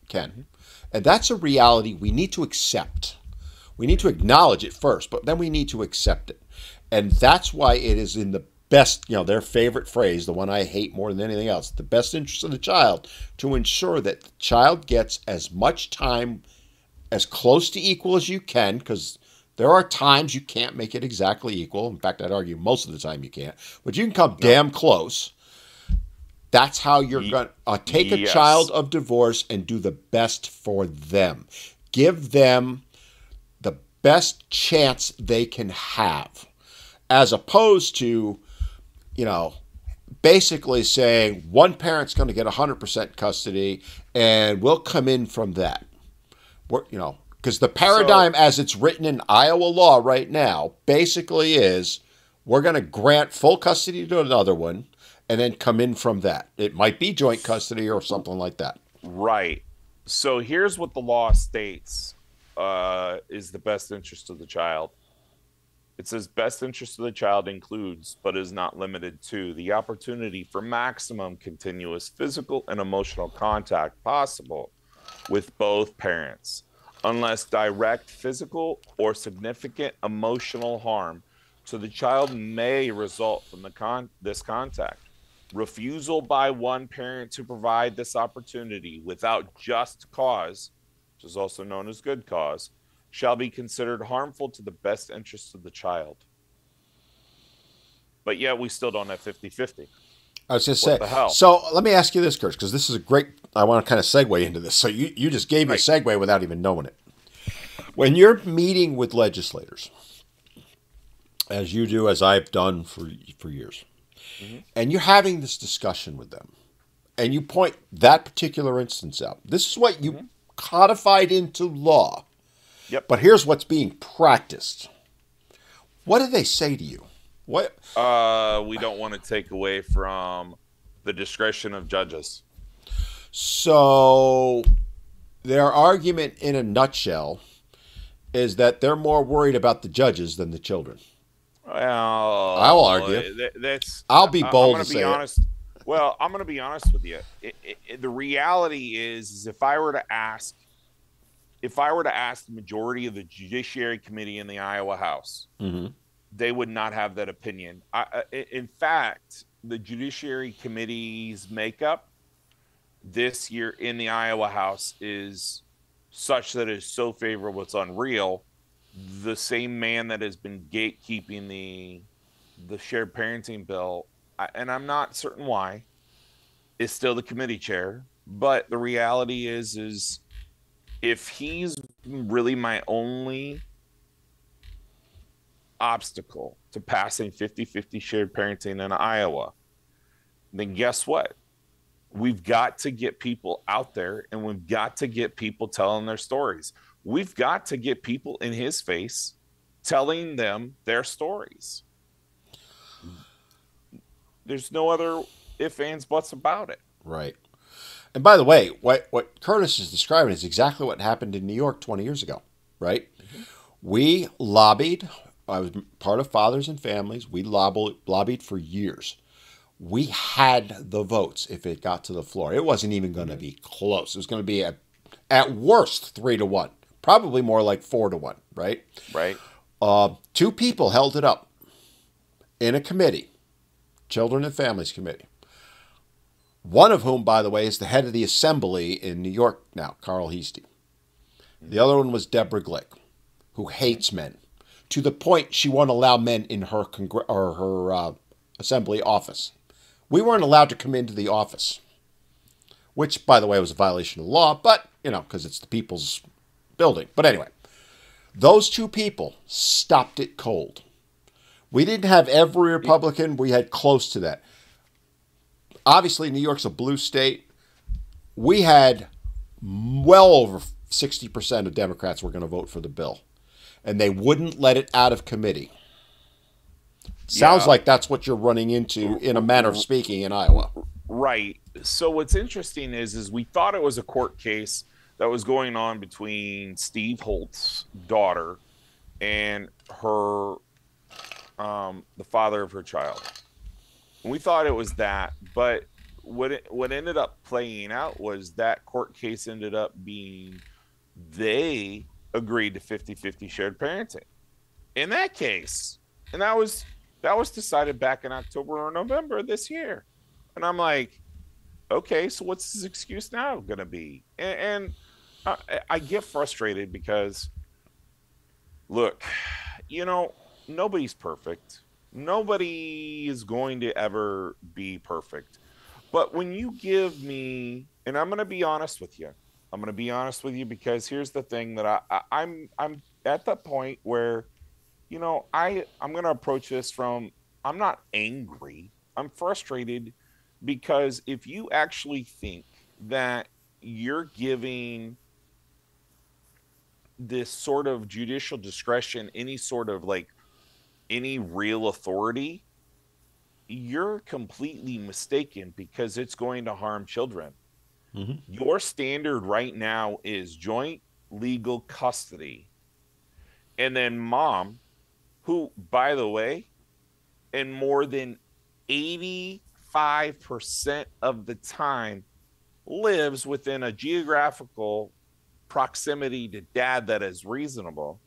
can. And that's a reality we need to accept. We need to acknowledge it first, but then we need to accept it. And that's why it is in the best, you know, their favorite phrase, the one I hate more than anything else, the best interest of the child, to ensure that the child gets as much time as close to equal as you can, because there are times you can't make it exactly equal. In fact, I'd argue most of the time you can't, but you can come damn close. That's how you're going to take a child of divorce and do the best for them. Give them the best chance they can have, as opposed to, you know, basically saying one parent's going to get 100% custody and we'll come in from that. You know, because the paradigm as it's written in Iowa law right now basically is we're going to grant full custody to another one and then come in from that. It might be joint custody or something like that. Right. So here's what the law states is the best interest of the child. It says best interest of the child includes, but is not limited to, the opportunity for maximum continuous physical and emotional contact possible with both parents, unless direct physical or significant emotional harm to the child may result from this contact. Refusal by one parent to provide this opportunity without just cause, which is also known as good cause, shall be considered harmful to the best interests of the child. But yet we still don't have 50-50. I was just saying. The hell? So let me ask you this, Kurt, because this is a great. I want to kind of segue into this. So you just gave me a segue without even knowing it. When you're meeting with legislators, as you do, as I've done for years, and you're having this discussion with them, and you point that particular instance out. This is what you codified into law. Yep. But here's what's being practiced. What do they say to you? What? We don't want to take away from the discretion of judges. So their argument in a nutshell is that they're more worried about the judges than the children. Well, I'll argue. I'll be bold to say honest. Well, I'm going to be honest with you. The reality is if I were to ask if I were to ask the majority of the Judiciary Committee in the Iowa House, they would not have that opinion. In fact, the Judiciary Committee's makeup this year in the Iowa House is such that it's so favorable, it's unreal. The same man that has been gatekeeping the shared parenting bill, and I'm not certain why, is still the committee chair. But the reality is if he's really my only obstacle to passing 50-50 shared parenting in Iowa, then guess what? We've got to get people out there, and we've got to get people telling their stories. We've got to get people in his face telling them their stories. There's no other ifs, ands, buts about it. Right. And by the way, what Kurtis is describing is exactly what happened in New York 20 years ago, right? We lobbied. I was part of Fathers and Families. We lobbied for years. We had the votes if it got to the floor. It wasn't even going to be close. It was going to be at worst 3-1, probably more like 4-1, right? Right. 2 people held it up in a committee, Children and Families Committee. One of whom, by the way, is the head of the assembly in New York now, Carl Heastie. The other one was Deborah Glick, who hates men, to the point she won't allow men in her assembly office. We weren't allowed to come into the office, which, by the way, was a violation of the law, but, because it's the people's building. But anyway, those 2 people stopped it cold. We didn't have every Republican. We had close to that. Obviously, New York's a blue state. We had well over 60% of Democrats were going to vote for the bill, and they wouldn't let it out of committee. Sounds like that's what you're running into, in a manner of speaking, in Iowa. Right. So what's interesting is we thought it was a court case that was going on between Steve Holt's daughter and her, the father of her child. We thought it was that, but what ended up playing out was that court case ended up being they agreed to 50-50 shared parenting. In that case, and that was decided back in October or November this year. And I'm like, okay, so what's his excuse now going to be? And I get frustrated because, look, nobody's perfect. Nobody is going to ever be perfect. But when you give me, and I'm going to be honest with you, because here's the thing that I'm at that point where, I'm going to approach this from, I'm not angry. I'm frustrated because if you actually think that you're giving this sort of judicial discretion, any sort of any real authority, you're completely mistaken because it's going to harm children. Your standard right now is joint legal custody. And then mom, who, by the way, in more than 85% of the time lives within a geographical proximity to dad that is reasonable.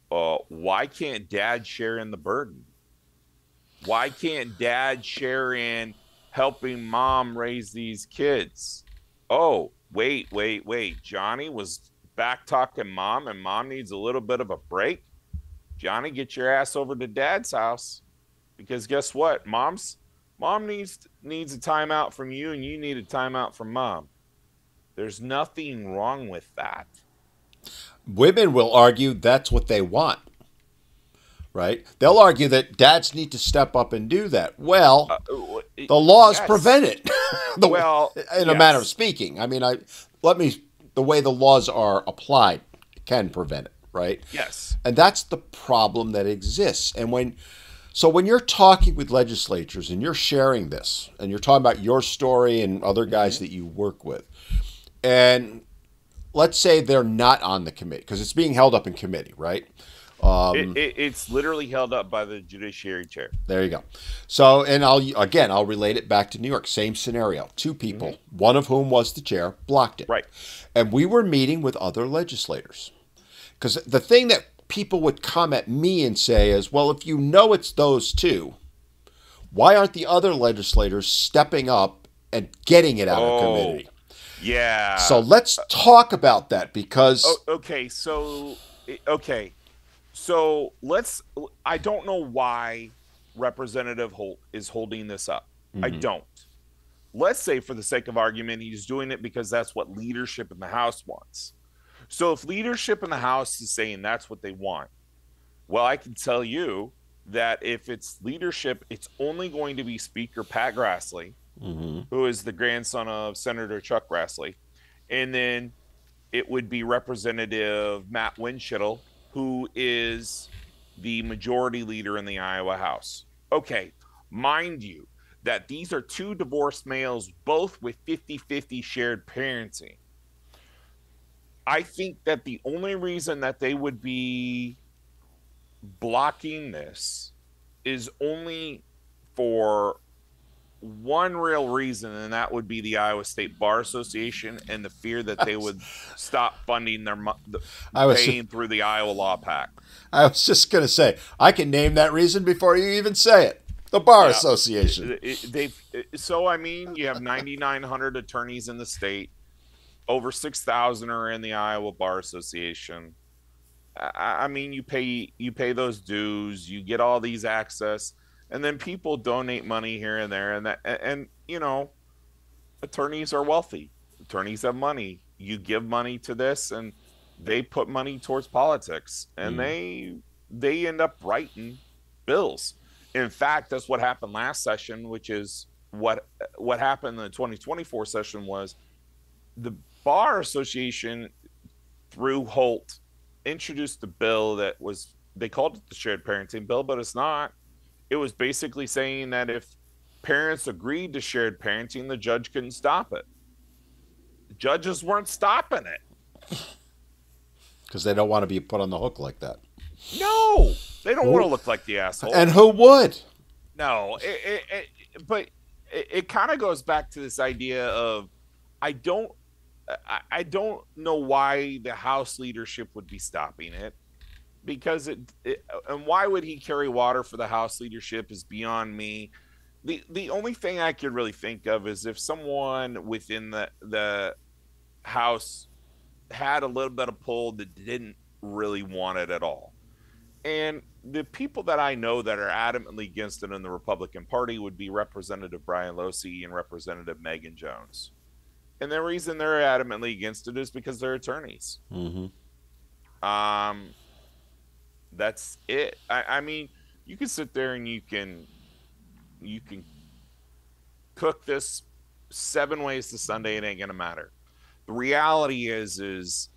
Why can't dad share in the burden? Why can't dad share in helping mom raise these kids? Oh, wait. Johnny was back talking mom, and mom needs a little bit of a break. Johnny, get your ass over to dad's house, because guess what? Mom needs a timeout from you, and you need a timeout from mom. There's nothing wrong with that. Women will argue that's what they want, right? They'll argue that dads need to step up and do that. Well, the laws prevent it. In a manner of speaking. I mean, the way the laws are applied can prevent it, right? Yes. And that's the problem that exists. And when you're talking with legislatures and you're sharing this, and you're talking about your story and other guys that you work with, and let's say they're not on the committee, because it's being held up in committee, right? It's literally held up by the judiciary chair. There you go. So, and I'll relate it back to New York. Same scenario. Two people, one of whom was the chair, blocked it. Right. And we were meeting with other legislators. Because the thing that people would come at me and say is, well, if you know it's those two, why aren't the other legislators stepping up and getting it out of committee? Yeah. So let's talk about that because... Okay. So I don't know why Representative Holt is holding this up. I don't. Let's say, for the sake of argument, he's doing it because that's what leadership in the House wants. So if leadership in the House is saying that's what they want, well, I can tell you that if it's leadership, it's only going to be Speaker Pat Grassley, who is the grandson of Senator Chuck Grassley. And then it would be Representative Matt Winchittle, who is the majority leader in the Iowa House. Okay, mind you that these are two divorced males, both with 50-50 shared parenting. I think that the only reason that they would be blocking this is only for one real reason, and that would be the Iowa State Bar Association and the fear that they would stop funding their paying through the Iowa Law PAC. I was just going to say, I can name that reason before you even say it. The Bar Association. So, I mean, you have 9,900 attorneys in the state. Over 6,000 are in the Iowa Bar Association. I mean, you pay those dues, you get all these access, and then people donate money here and there, and you know, attorneys are wealthy. Attorneys have money. You give money to this, and they put money towards politics, and they end up writing bills. In fact, that's what happened last session, which is what happened in the 2024 session was the Bar Association, through Holt, introduced a bill that was, they called it the shared parenting bill, but it's not. It was basically saying that if parents agreed to shared parenting, the judge couldn't stop it. The judges weren't stopping it. Because they don't want to be put on the hook like that. No, they don't want to look like the asshole. And who would? No, but it kind of goes back to this idea of I don't know why the House leadership would be stopping it, because and why would he carry water for the House leadership is beyond me. The only thing I could really think of is if someone within the House had a little bit of pull that didn't really want it at all. And the people that I know that are adamantly against it in the Republican Party would be Representative Brian Losey and Representative Megan Jones. And the reason they're adamantly against it is because they're attorneys. That's it. I mean, you can sit there and you can cook this 7 ways to Sunday. It ain't gonna matter. The reality is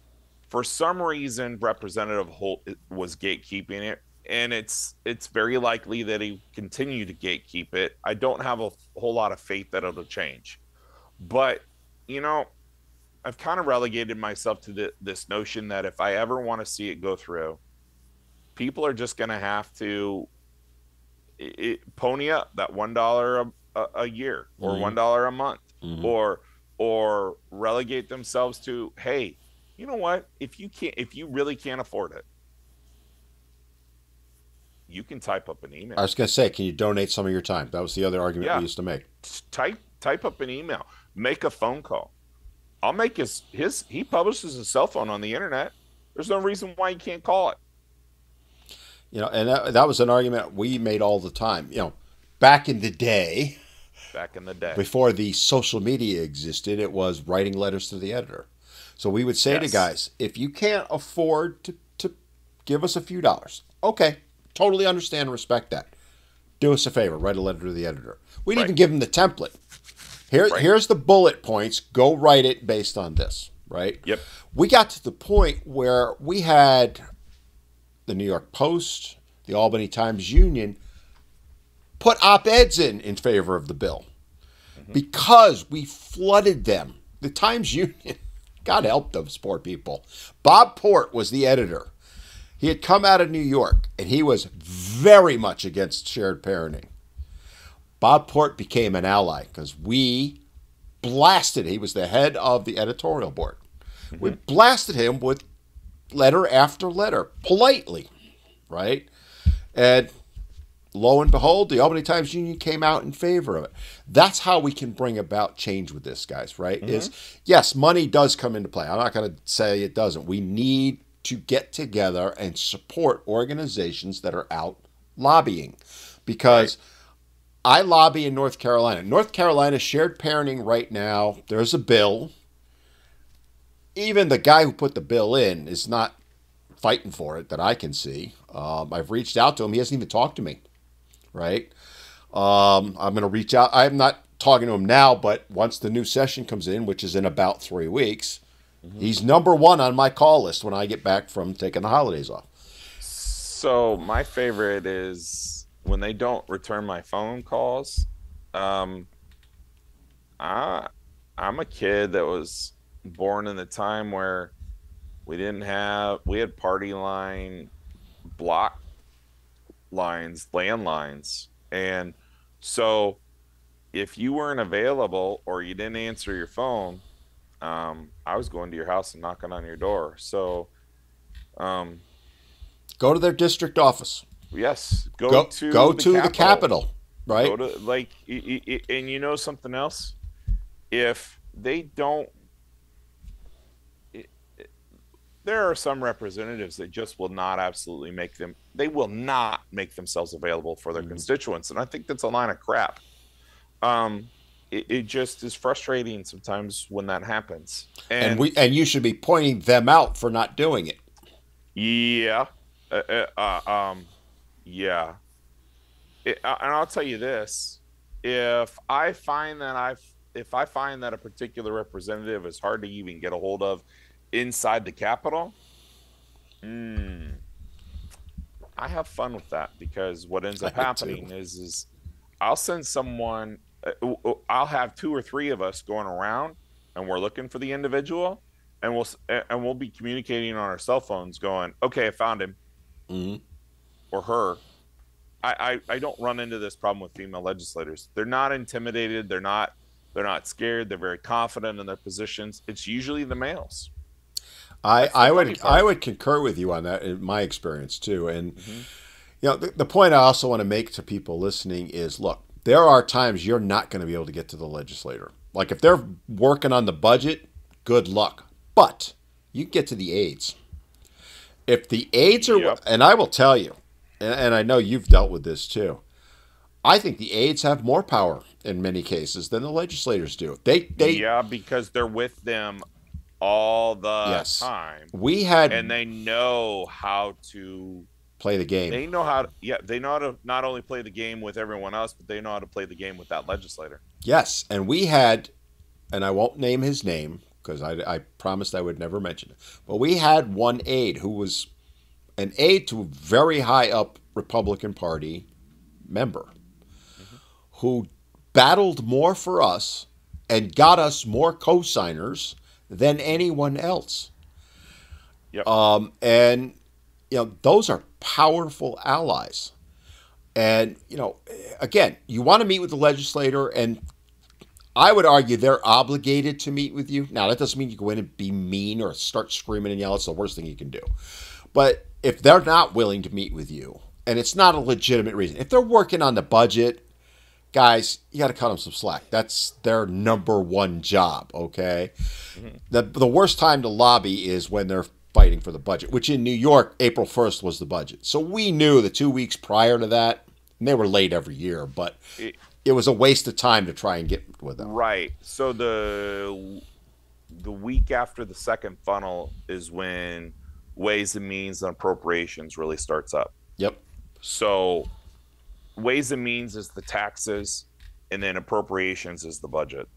for some reason Representative Holt was gatekeeping it, and it's very likely that he continue to gatekeep it. I don't have a whole lot of faith that it'll change, but you know, I've kind of relegated myself to this notion that if I ever want to see it go through, people are just going to have to pony up that $1 a year or $1 a month, or relegate themselves to, hey, you know what? If you really can't afford it, you can type up an email. I was going to say, can you donate some of your time? That was the other argument we used to make. Type up an email. Make a phone call. I'll make he publishes his cell phone on the internet. There's no reason why you can't call it. You know, and that was an argument we made all the time. You know, back in the day, before the social media existed, it was writing letters to the editor. So we would say to guys, if you can't afford to give us a few dollars, okay, totally understand and respect that. Do us a favor, write a letter to the editor. We'd even give them the template. Here's the bullet points. Go write it based on this, right? Yep. We got to the point where we had the New York Post, the Albany Times-Union put op-eds in favor of the bill because we flooded them. The Times-Union, God help those poor people. Bob Port was the editor. He had come out of New York, and he was very much against shared parenting. Bob Port became an ally because we blasted. He was the head of the editorial board. We blasted him with letter after letter, politely, right? And lo and behold, the Albany Times Union came out in favor of it. That's how we can bring about change with this, guys, right? Is yes, money does come into play. I'm not going to say it doesn't. We need to get together and support organizations that are out lobbying, because I lobby in North Carolina. North Carolina shared parenting right now. There's a bill. Even the guy who put the bill in is not fighting for it that I can see. I've reached out to him. He hasn't even talked to me, right? I'm going to reach out. I'm not talking to him now, but once the new session comes in, which is in about 3 weeks, he's number one on my call list when I get back from taking the holidays off. So my favorite is when they don't return my phone calls. I'm a kid that was born in the time where we had party line block lines, landlines. And so if you weren't available or you didn't answer your phone, I was going to your house and knocking on your door. So go to their district office. Yes, go to the Capitol, right? Go to, and you know something else? If they don't, there are some representatives that just will not they will not make themselves available for their constituents. And I think that's a line of crap. It just is frustrating sometimes when that happens. And you should be pointing them out for not doing it. Yeah. Yeah. And I'll tell you this, if I find that a particular representative is hard to even get a hold of inside the Capitol, I have fun with that, because what ends up happening is I'll send someone, I'll have 2 or 3 of us going around, and we're looking for the individual, and we'll be communicating on our cell phones going, okay, I found him or her. I don't run into this problem with female legislators. They're not intimidated. They're not scared. They're very confident in their positions. It's usually the males. I would concur with you on that in my experience too. And you know, the point I also want to make to people listening is, look, there are times you're not going to be able to get to the legislator. Like if they're working on the budget, good luck. But you get to the aides. If the aides are, and I will tell you, and I know you've dealt with this too, I think the aides have more power in many cases than the legislators do. Yeah, because they're with them all the time. And they know how to play the game. They know how to not only play the game with everyone else, but they know how to play the game with that legislator. Yes, and we had, and I won't name his name because I promised I would never mention it, but we had one aide who was an aide to a very high up Republican Party member who battled more for us and got us more co-signers than anyone else. Yep. And you know, those are powerful allies. And you know, again, you want to meet with the legislator, and I would argue they're obligated to meet with you. Now, that doesn't mean you go in and be mean or start screaming and yell. It's the worst thing you can do. But if they're not willing to meet with you, and it's not a legitimate reason, if they're working on the budget, guys, you got to cut them some slack. That's their number one job, okay? The worst time to lobby is when they're fighting for the budget, which in New York, April 1st was the budget. So we knew the 2 weeks prior to that, and they were late every year, but it was a waste of time to try and get with them. Right. So the week after the second funnel is when Ways and Means and Appropriations really starts up. Yep. So Ways and Means is the taxes, and then Appropriations is the budget.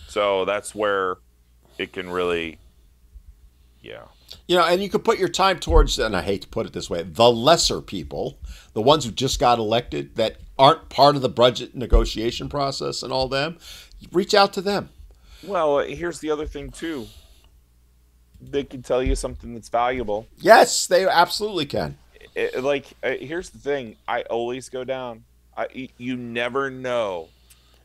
So that's where it can really, You know, and you could put your time towards, and I hate to put it this way, the lesser people, the ones who just got elected that aren't part of the budget negotiation process and all them. Reach out to them. Well, here's the other thing too. they can tell you something that's valuable. Yes, they absolutely can. Here's the thing: I always go down. You never know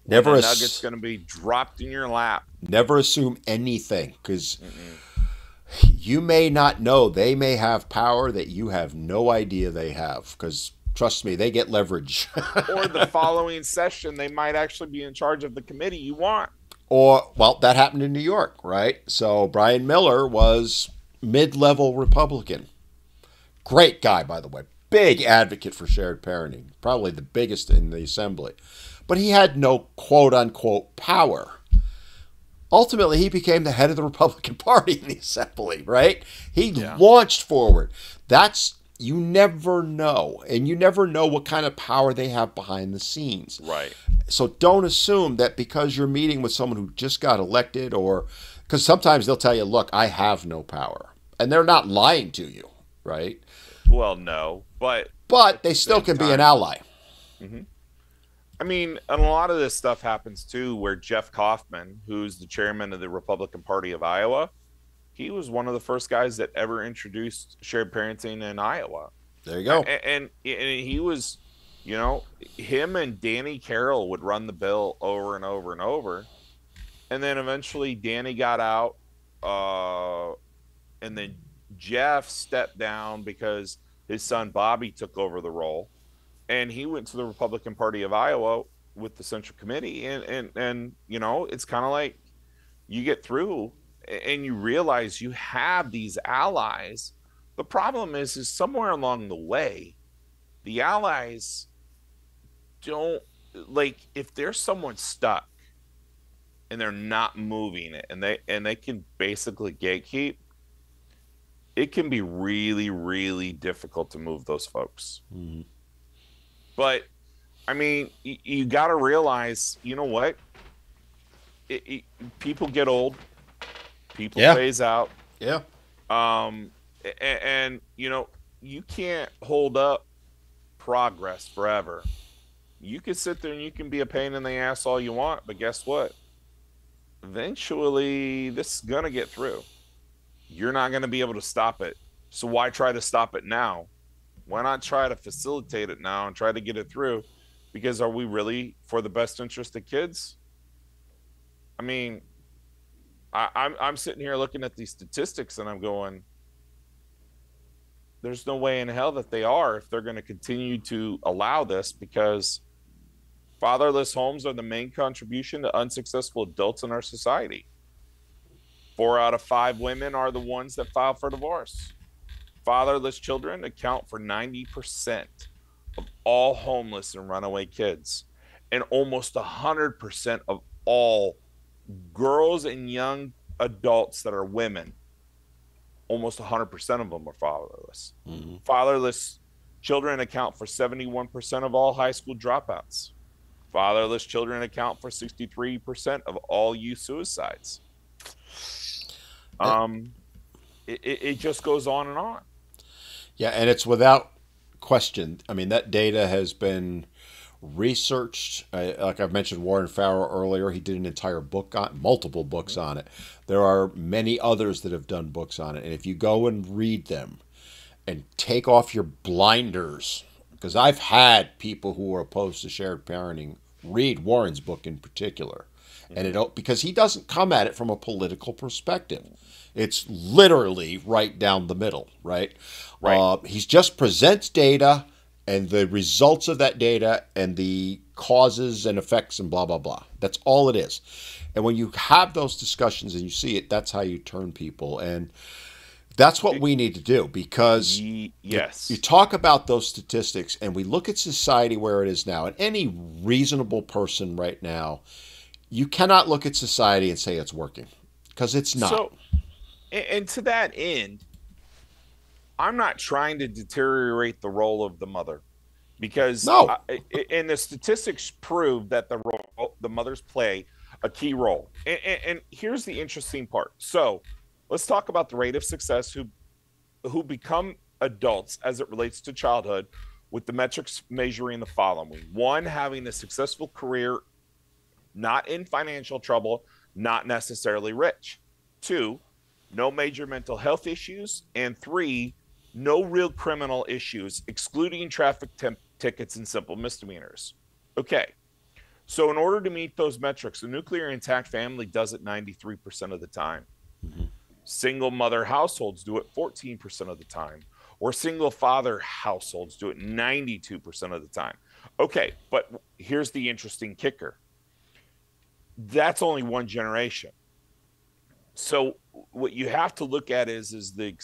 when a Never nugget's as going to be dropped in your lap. never assume anything, because Mm-mm. you may not know they may have power that you have no idea they have. Because trust me, they get leverage. Or the following session, they might actually be in charge of the committee you want. Or, well, that happened in New York, right? So Brian Miller was mid-level Republican. Great guy, by the way. Big advocate for shared parenting. Probably the biggest in the assembly. But he had no quote unquote power. Ultimately, he became the head of the Republican Party in the assembly, right? He Yeah. launched forward. That's, you never know. And you never know what kind of power they have behind the scenes. Right. So don't assume that because you're meeting with someone who just got elected, or because sometimes they'll tell you, look, I have no power. And they're not lying to you, right? Well, no, but But at the they still same can be an time, ally. mhm. I mean, and a lot of this stuff happens too, where Jeff Kaufman, who's the chairman of the Republican Party of Iowa, he was one of the first guys that ever introduced shared parenting in Iowa. There you go. And he was, you know, him and Danny Carroll would run the bill over and over and over. And then eventually Danny got out, and then Jeff stepped down because his son Bobby took over the role, and he went to the Republican Party of Iowa with the Central Committee, and you know, it's kind of like you get through and you realize you have these allies. The problem is somewhere along the way, the allies don't, like, if there's someone stuck and they're not moving it, and they can basically gatekeep, it can be really, really difficult to move those folks. Mhm. But I mean, you got to realize, you know what? People get old, people Yeah. phase out, Yeah. um, and you know, you can't hold up progress forever. You can sit there and you can be a pain in the ass all you want, but guess what? Eventually, this is gonna get through. You're not gonna be able to stop it. So why try to stop it now? Why not try to facilitate it now and try to get it through? Because are we really for the best interest of kids? I mean, I'm sitting here looking at these statistics and I'm going, there's no way in hell that they are if they're going to continue to allow this, because fatherless homes are the main contribution to unsuccessful adults in our society. 4 out of 5 women are the ones that file for divorce. Fatherless children account for 90% of all homeless and runaway kids, and almost 100% of all girls and young adults that are women. Almost 100% of them are fatherless. Mm-hmm. Fatherless children account for 71% of all high school dropouts. Fatherless children account for 63% of all youth suicides. Um, it just goes on and on. Yeah, and it's without question. I mean, that data has been researched. Like I've mentioned Warren Farrell earlier, he did an entire book on, multiple books on it. There are many others that have done books on it. And if you go and read them and take off your blinders, because I've had people who are opposed to shared parenting read Warren's book in particular. And it, because he doesn't come at it from a political perspective. It's literally right down the middle, right? Right. He just presents data and the results of that data and the causes and effects and blah, blah, blah. That's all it is. And when you have those discussions and you see it, that's how you turn people. And that's what we need to do, because Yes. you talk about those statistics and we look at society where it is now, and any reasonable person right now, you cannot look at society and say it's working, because it's not. So, and to that end, I'm not trying to deteriorate the role of the mother, because No. and the statistics prove that the mothers play a key role. And here's the interesting part. So let's talk about the rate of success who become adults as it relates to childhood, with the metrics measuring the following: one, having a successful career, not in financial trouble, not necessarily rich; two, no major mental health issues, and 3, no real criminal issues, excluding traffic tickets and simple misdemeanors. Okay, so in order to meet those metrics, a nuclear intact family does it 93% of the time. Mm-hmm. Single mother households do it 14% of the time, or single father households do it 92% of the time. Okay, but here's the interesting kicker. That's only one generation. So what you have to look at is the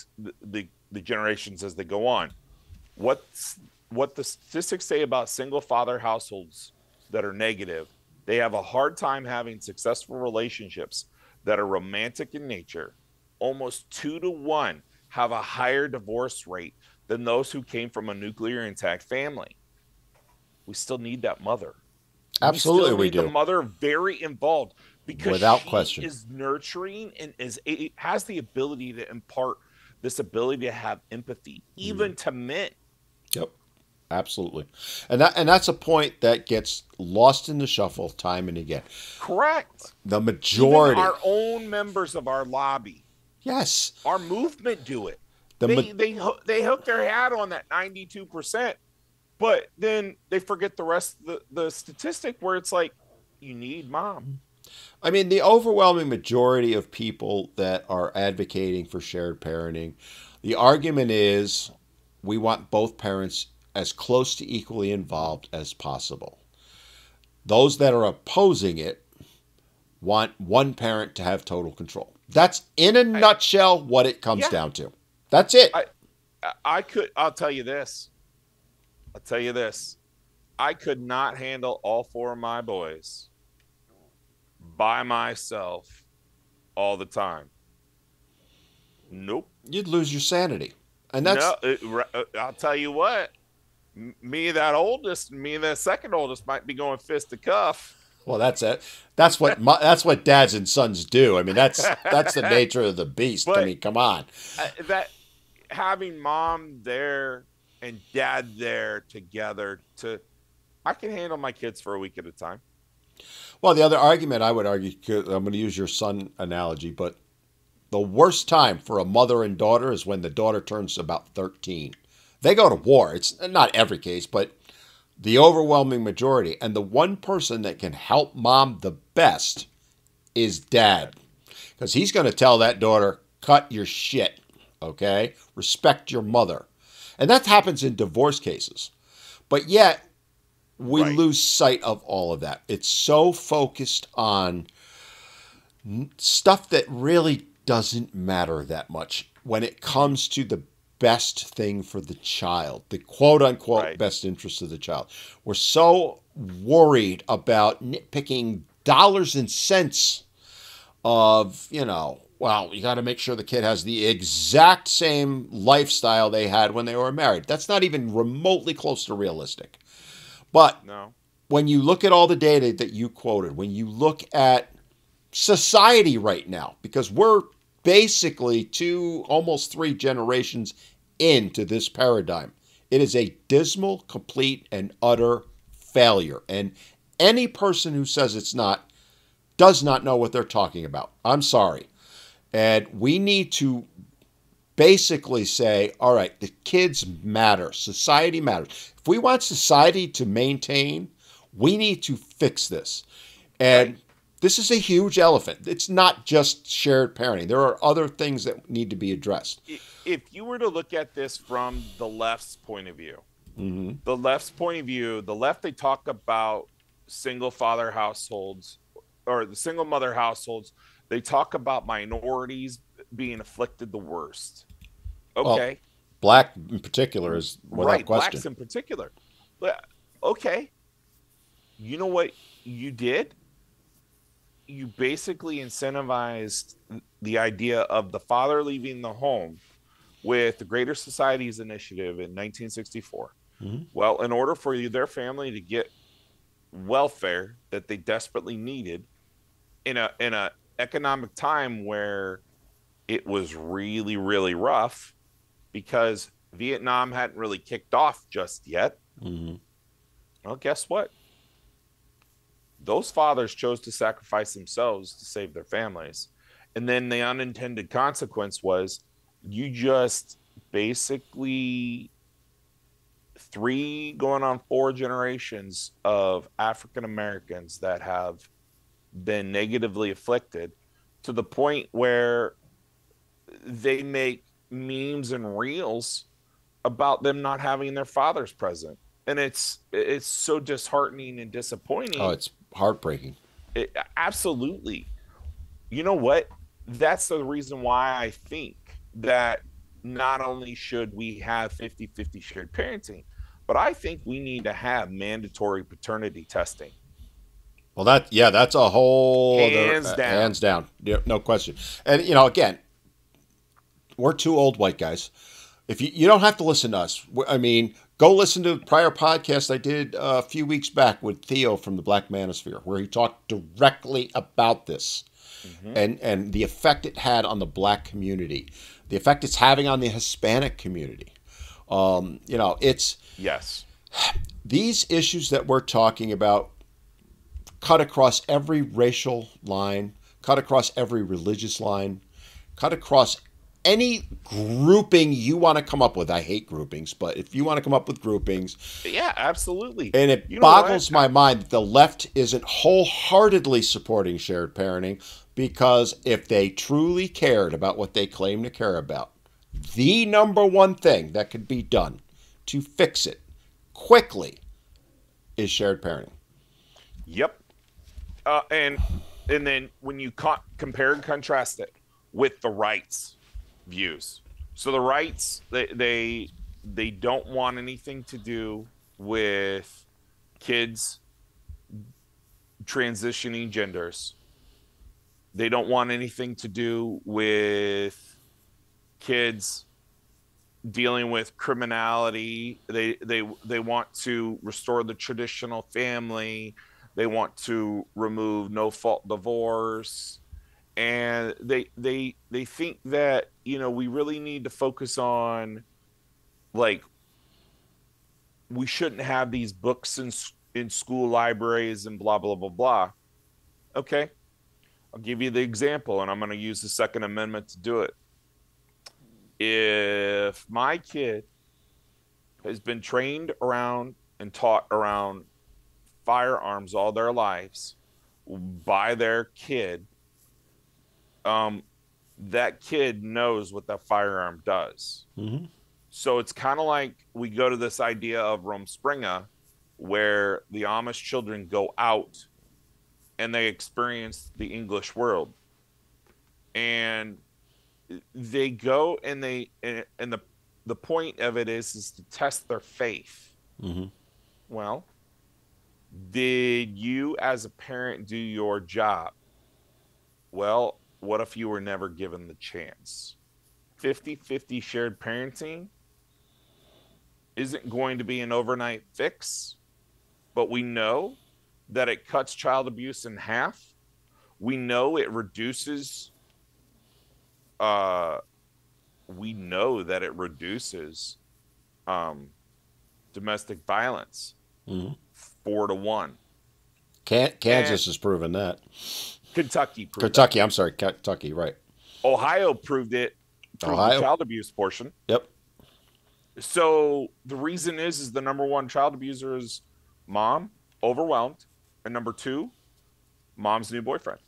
generations as they go on. What the statistics say about single father households that are negative, they have a hard time having successful relationships that are romantic in nature. Almost 2 to 1 have a higher divorce rate than those who came from a nuclear intact family. We still need that mother. Absolutely, we need the do. mother very involved, because Without she question. is nurturing and has the ability to impart this ability to have empathy, even to men. Yep. Absolutely. And that's a point that gets lost in the shuffle time and again. Correct. The majority. Even our own members of our lobby, Yes. our movement do it. The They hook their hat on that 92%, but then they forget the rest of the statistic where it's like, you need mom. I mean, the overwhelming majority of people that are advocating for shared parenting, the argument is we want both parents as close to equally involved as possible. Those that are opposing it want one parent to have total control. That's in a nutshell what it comes down to. That's it. I'll tell you this. I could not handle all 4 of my boys by myself all the time. Nope. You'd lose your sanity. And that's I'll tell you what. Me, that oldest, and me, that second oldest, might be going fist to cuff. Well, that's it. That's what dads and sons do. I mean, that's the nature of the beast. But, I mean, come on. That having mom there and dad there together, I can handle my kids for a week at a time. Well, the other argument I would argue, I'm going to use your son analogy, but the worst time for a mother and daughter is when the daughter turns about 13. They go to war. It's not every case, but the overwhelming majority. And the one person that can help mom the best is dad. Because he's going to tell that daughter, cut your shit, okay? Respect your mother. And that happens in divorce cases. But yet, we lose sight of all of that. It's so focused on stuff that really doesn't matter that much when it comes to the best thing for the child, the quote-unquote best interest of the child. We're so worried about nitpicking dollars and cents of, well, you got to make sure the kid has the exact same lifestyle they had when they were married. That's not even remotely close to realistic. But when you look at all the data that you quoted, when you look at society right now, because we're basically 2, almost 3 generations into this paradigm, it is a dismal, complete, and utter failure. And any person who says it's not does not know what they're talking about. I'm sorry. And we need to basically say, all right, the kids matter. Society matters. If we want society to maintain, we need to fix this. And this is a huge elephant. It's not just shared parenting. There are other things that need to be addressed. If you were to look at this from the left's point of view, the left, they talk about single father households or the single mother households. They talk about minorities being afflicted the worst. Okay. Well, black in particular is without question. Blacks in particular. But, okay. You know what you did? You basically incentivized the idea of the father leaving the home with the Greater Societies Initiative in 1964. Well, in order for their family to get welfare that they desperately needed in a economic time where it was really, really rough because Vietnam hadn't really kicked off just yet. Well, guess what? Those fathers chose to sacrifice themselves to save their families. And then the unintended consequence was you just basically 3 going on 4 generations of African Americans that have been negatively afflicted to the point where they make memes and reels about them not having their fathers present. And it's so disheartening and Oh, disappointing. it's heartbreaking. Absolutely. You know what? That's the reason why I think that not only should we have 50-50 shared parenting, but I think we need to have mandatory paternity testing. Well, that's a whole other, Hands down. hands down, no question. And you know, again, we're two old white guys. If you don't have to listen to us, I mean, go listen to the prior podcast I did a few weeks back with Theo from the Black Manosphere, where he talked directly about this and the effect it had on the black community, the effect it's having on the Hispanic community. You know, it's Yes. these issues that we're talking about cut across every racial line, cut across every religious line, cut across any grouping you want to come up with. I hate groupings, but if you want to come up with groupings, Yeah, absolutely. and it You know boggles what? my mind that the left isn't wholeheartedly supporting shared parenting, because if they truly cared about what they claim to care about, the number one thing that could be done to fix it quickly is shared parenting. Yep. And then when you compare and contrast it with the rights views, so the rights they don't want anything to do with kids transitioning genders. They don't want anything to do with kids dealing with criminality. They want to restore the traditional family. They want to remove no fault divorce, and they think that, you know, we really need to focus on, like, we shouldn't have these books in school libraries and blah blah blah blah. Okay, I'll give you the example, and I'm going to use the Second Amendment to do it. If my kid has been trained around and taught around firearms all their lives by their kid, that kid knows what that firearm does. Mm-hmm. So it's kind of like we go to this idea of Rumspringa, where the Amish children go out and they experience the English world, and they go and the point of it is to test their faith. Mm-hmm. Well, did you as a parent do your job? Well, what if you were never given the chance? 50-50 shared parenting isn't going to be an overnight fix, but we know that it cuts child abuse in half. We know it reduces we know that it reduces domestic violence Mm-hmm. 4-1. Kansas has proven that. Kentucky proved Kentucky, I'm sorry, Kentucky, right. that. Ohio proved it through Ohio. the child abuse portion. Yep. So the reason is the number one child abuser is mom, overwhelmed, and number 2, mom's new boyfriend,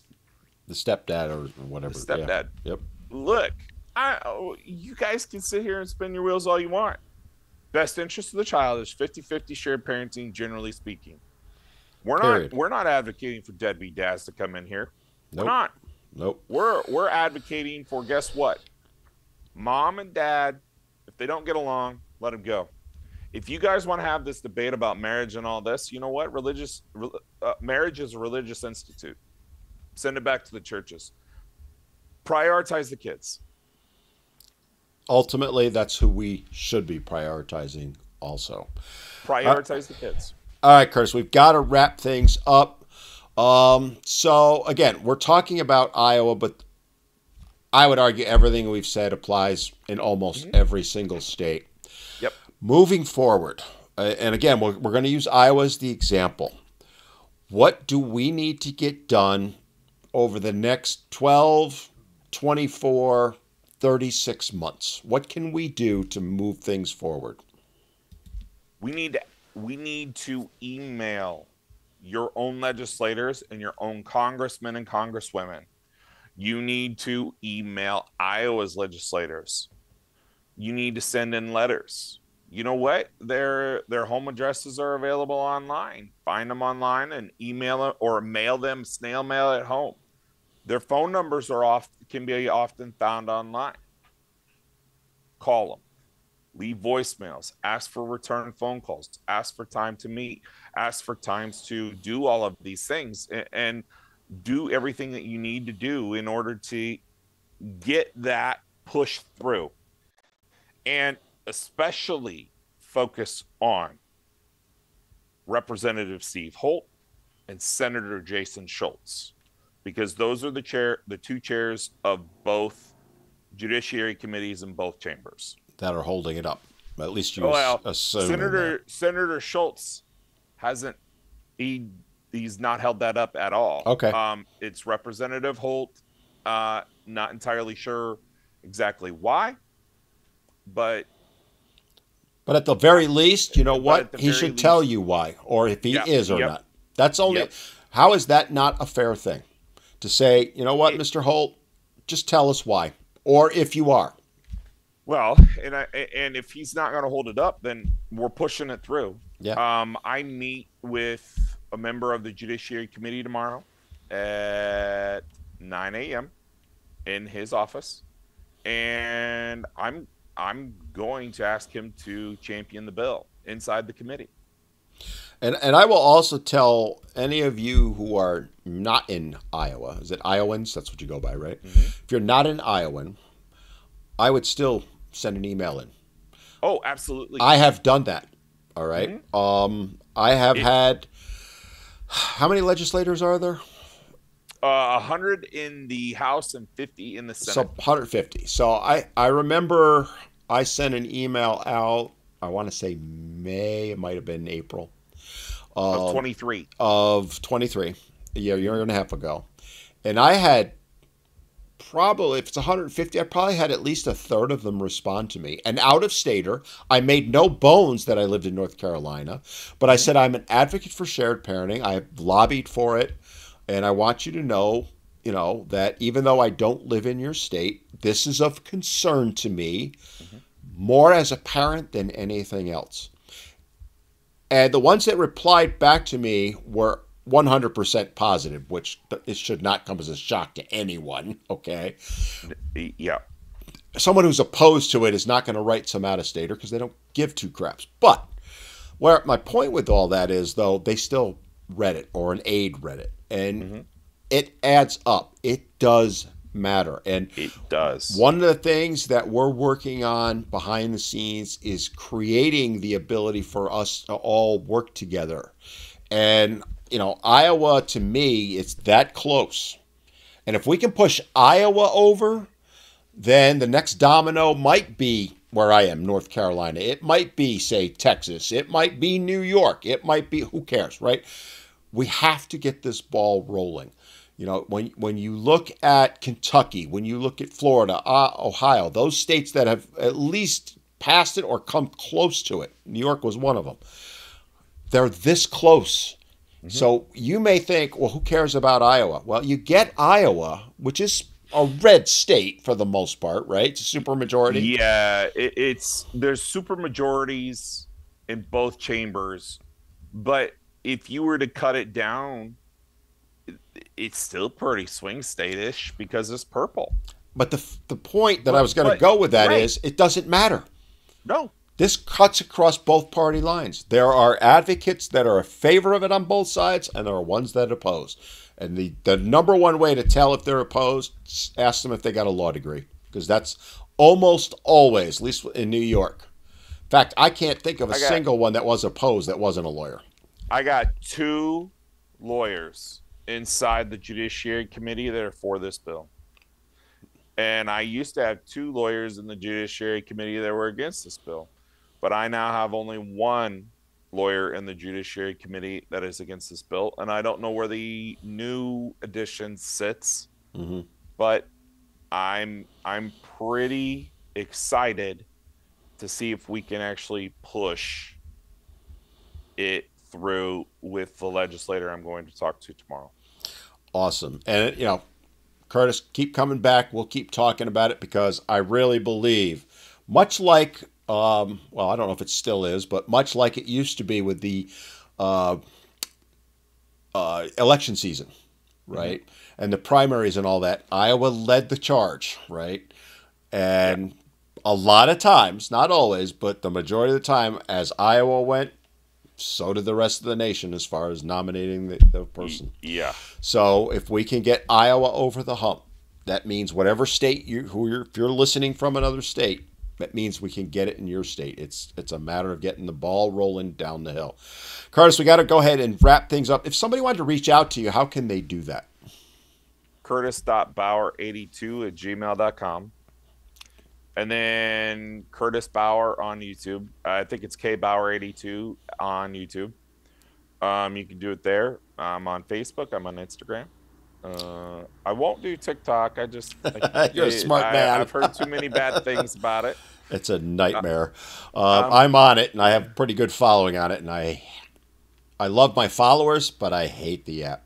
The stepdad or whatever. the stepdad. Yeah. Yep. Look, you guys can sit here and spin your wheels all you want. Best interest of the child is 50-50 shared parenting, generally speaking. Period. We're not advocating for deadbeat dads to come in here. Nope. We're not. Nope. We're advocating for, guess what? Mom and dad, if they don't get along, let them go. If you guys want to have this debate about marriage and all this, you know what? Marriage is a religious institute. Send it back to the churches. Prioritize the kids. Ultimately, that's who we should be prioritizing also. Prioritize the kids. All right, Curtis, we've got to wrap things up. So, again, we're talking about Iowa, but I would argue everything we've said applies in almost every single state. Yep. Moving forward, and again, we're going to use Iowa as the example. What do we need to get done over the next 12, 24, 36 months? What can we do to move things forward? We need to email your own legislators and your own congressmen and congresswomen. You need to email Iowa's legislators. You need to send in letters. You know what? Their home addresses are available online. Find them online and email them or mail them snail mail at home. Their phone numbers can be often found online. Call them. Leave voicemails, ask for return phone calls, ask for time to meet, ask for times to do all of these things, and do everything that you need to do in order to get that push through. And especially focus on Representative Steve Holt and Senator Jason Schultz, because those are the two chairs of both judiciary committees in both chambers That are holding it up. At least you assume Senator Schultz hasn't he's not held that up at all. Okay. It's Representative Holt. Not entirely sure exactly why, but at the very least, you know what? He should tell you why, or if he is or not. That's only. How is that not a fair thing? To say, you know what, Mr. Holt, just tell us why, or if you are. Well, and if he's not going to hold it up, then we're pushing it through. Yeah. I meet with a member of the Judiciary Committee tomorrow at 9 a.m. in his office, and I'm going to ask him to champion the bill inside the committee. And I will also tell any of you who are not in Iowa, is it Iowans? That's what you go by, right? Mm-hmm. If you're not an Iowan, I would still send an email in. Oh, absolutely. I have done that. All right. Mm-hmm. I have had, how many legislators are there? 100 in the House and 50 in the Senate. So 150. So I remember I sent an email out, I want to say May, it might have been April. Of 23. Of 23, a year and a half ago. And I had probably, if it's 150, I probably had at least a third of them respond to me. An out-of-stater. I made no bones that I lived in North Carolina, but I said I'm an advocate for shared parenting. I have lobbied for it, and I want you to know, that even though I don't live in your state, this is of concern to me, more as a parent than anything else. And the ones that replied back to me were 100% positive, which it should not come as a shock to anyone, okay? Yeah. Someone who's opposed to it is not going to write some out-of-stater because they don't give two craps. But where my point with all that is, though, they still read it, or an aide read it. And it adds up. It does matter. And it does. One of the things that we're working on behind the scenes is creating the ability for us to all work together. And Iowa, to me, it's that close. And if we can push Iowa over, then the next domino might be where I am, North Carolina. It might be, say, Texas. It might be New York. It might be, who cares, right? We have to get this ball rolling. When you look at Kentucky, when you look at Florida, Ohio, those states that have at least passed it or come close to it, New York was one of them, they're this close. So you may think, well, who cares about Iowa? Well, you get Iowa, which is a red state for the most part, right? It's a supermajority. Yeah, there's supermajorities in both chambers, but if you were to cut it down, it's still pretty swing state-ish because it's purple. But the point that I was going to go with that is it doesn't matter. No. This cuts across both party lines. There are advocates that are in favor of it on both sides, and there are ones that oppose. And the number one way to tell if they're opposed, ask them if they got a law degree, because that's almost always, at least in New York. In fact, I can't think of a single one that was opposed that wasn't a lawyer. I got 2 lawyers inside the Judiciary Committee that are for this bill. And I used to have 2 lawyers in the Judiciary Committee that were against this bill. But I now have only 1 lawyer in the Judiciary Committee that is against this bill. And I don't know where the new addition sits. But I'm pretty excited to see if we can actually push it through with the legislator I'm going to talk to tomorrow. Awesome. And, Kurtis, keep coming back. We'll keep talking about it because I really believe, much like, well, I don't know if it still is, but much like it used to be with the uh, election season, right? Mm-hmm. And the primaries and all that, Iowa led the charge, right? And a lot of times, not always, but the majority of the time, as Iowa went, so did the rest of the nation as far as nominating the person. Yeah. So if we can get Iowa over the hump, that means whatever state if you're listening from another state, that means we can get it in your state. It's a matter of getting the ball rolling down the hill. Kurtis, we got to go ahead and wrap things up. If somebody wanted to reach out to you, how can they do that? Kurtis.bower82@gmail.com. And then Kurtis Bower on YouTube. I think it's KBower82 on YouTube. You can do it there. I'm on Facebook. I'm on Instagram. I won't do TikTok. You're a smart man. I've heard too many bad things about it. It's a nightmare. I'm on it, and I have a pretty good following on it, and I love my followers, but I hate the app.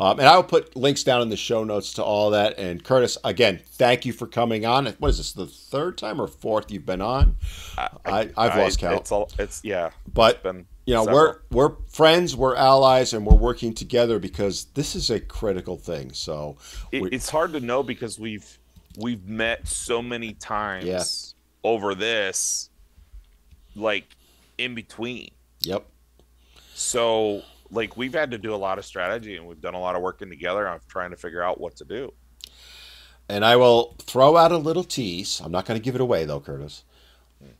And I will put links down in the show notes to all that. And Kurtis, again, thank you for coming on. What is this, the third time or fourth you've been on? I've lost count. Yeah. But we're friends, we're allies, and we're working together because this is a critical thing. So it's hard to know because we've met so many times over this, like in between. Yep. So. Like, we've had to do a lot of strategy, and we've done a lot of working together on trying to figure out what to do. And I will throw out a little tease. I'm not going to give it away, though, Kurtis.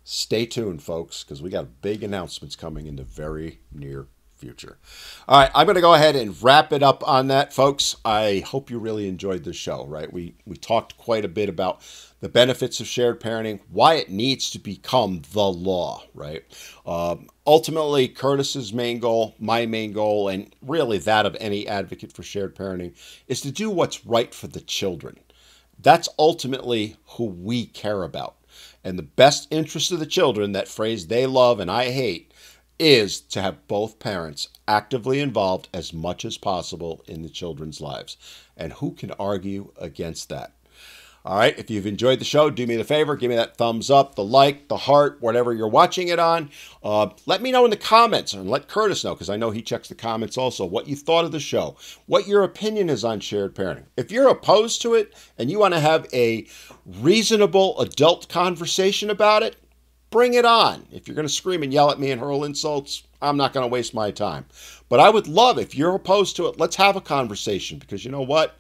Stay tuned, folks, because we got big announcements coming in the very near future. All right, I'm going to go ahead and wrap it up on that, folks. I hope you really enjoyed the show, right? We talked quite a bit about the benefits of shared parenting, why it needs to become the law, right? Ultimately, Kurtis's main goal, my main goal, and really that of any advocate for shared parenting is to do what's right for the children. That's ultimately who we care about. And the best interest of the children, that phrase they love and I hate, is to have both parents actively involved as much as possible in the children's lives. And who can argue against that? All right, if you've enjoyed the show, do me the favor, give me that thumbs up, the like, the heart, whatever you're watching it on. Let me know in the comments, and let Kurtis know, because I know he checks the comments also, what you thought of the show, what your opinion is on shared parenting. If you're opposed to it and you want to have a reasonable adult conversation about it, bring it on. If you're going to scream and yell at me and hurl insults, I'm not going to waste my time. But I would love, if you're opposed to it, let's have a conversation, because you know what?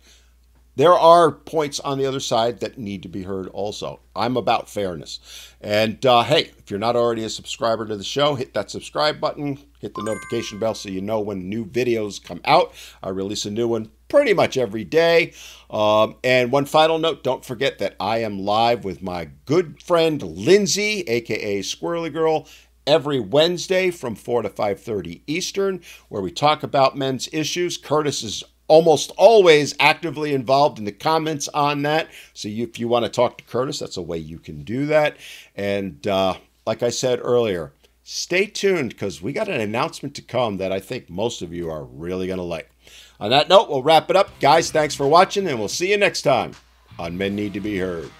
There are points on the other side that need to be heard also. I'm about fairness. And hey, if you're not already a subscriber to the show, hit that subscribe button, hit the notification bell so you know when new videos come out. I release a new one pretty much every day. And one final note, don't forget that I am live with my good friend Lindsay, aka Squirrely Girl, every Wednesday from 4 to 5:30 Eastern, where we talk about men's issues. Kurtis is almost always actively involved in the comments on that. So if you want to talk to Kurtis, that's a way you can do that. And like I said earlier, stay tuned because we got an announcement to come that I think most of you are really going to like. On that note, we'll wrap it up. Guys, thanks for watching, and we'll see you next time on Men Need to Be Heard.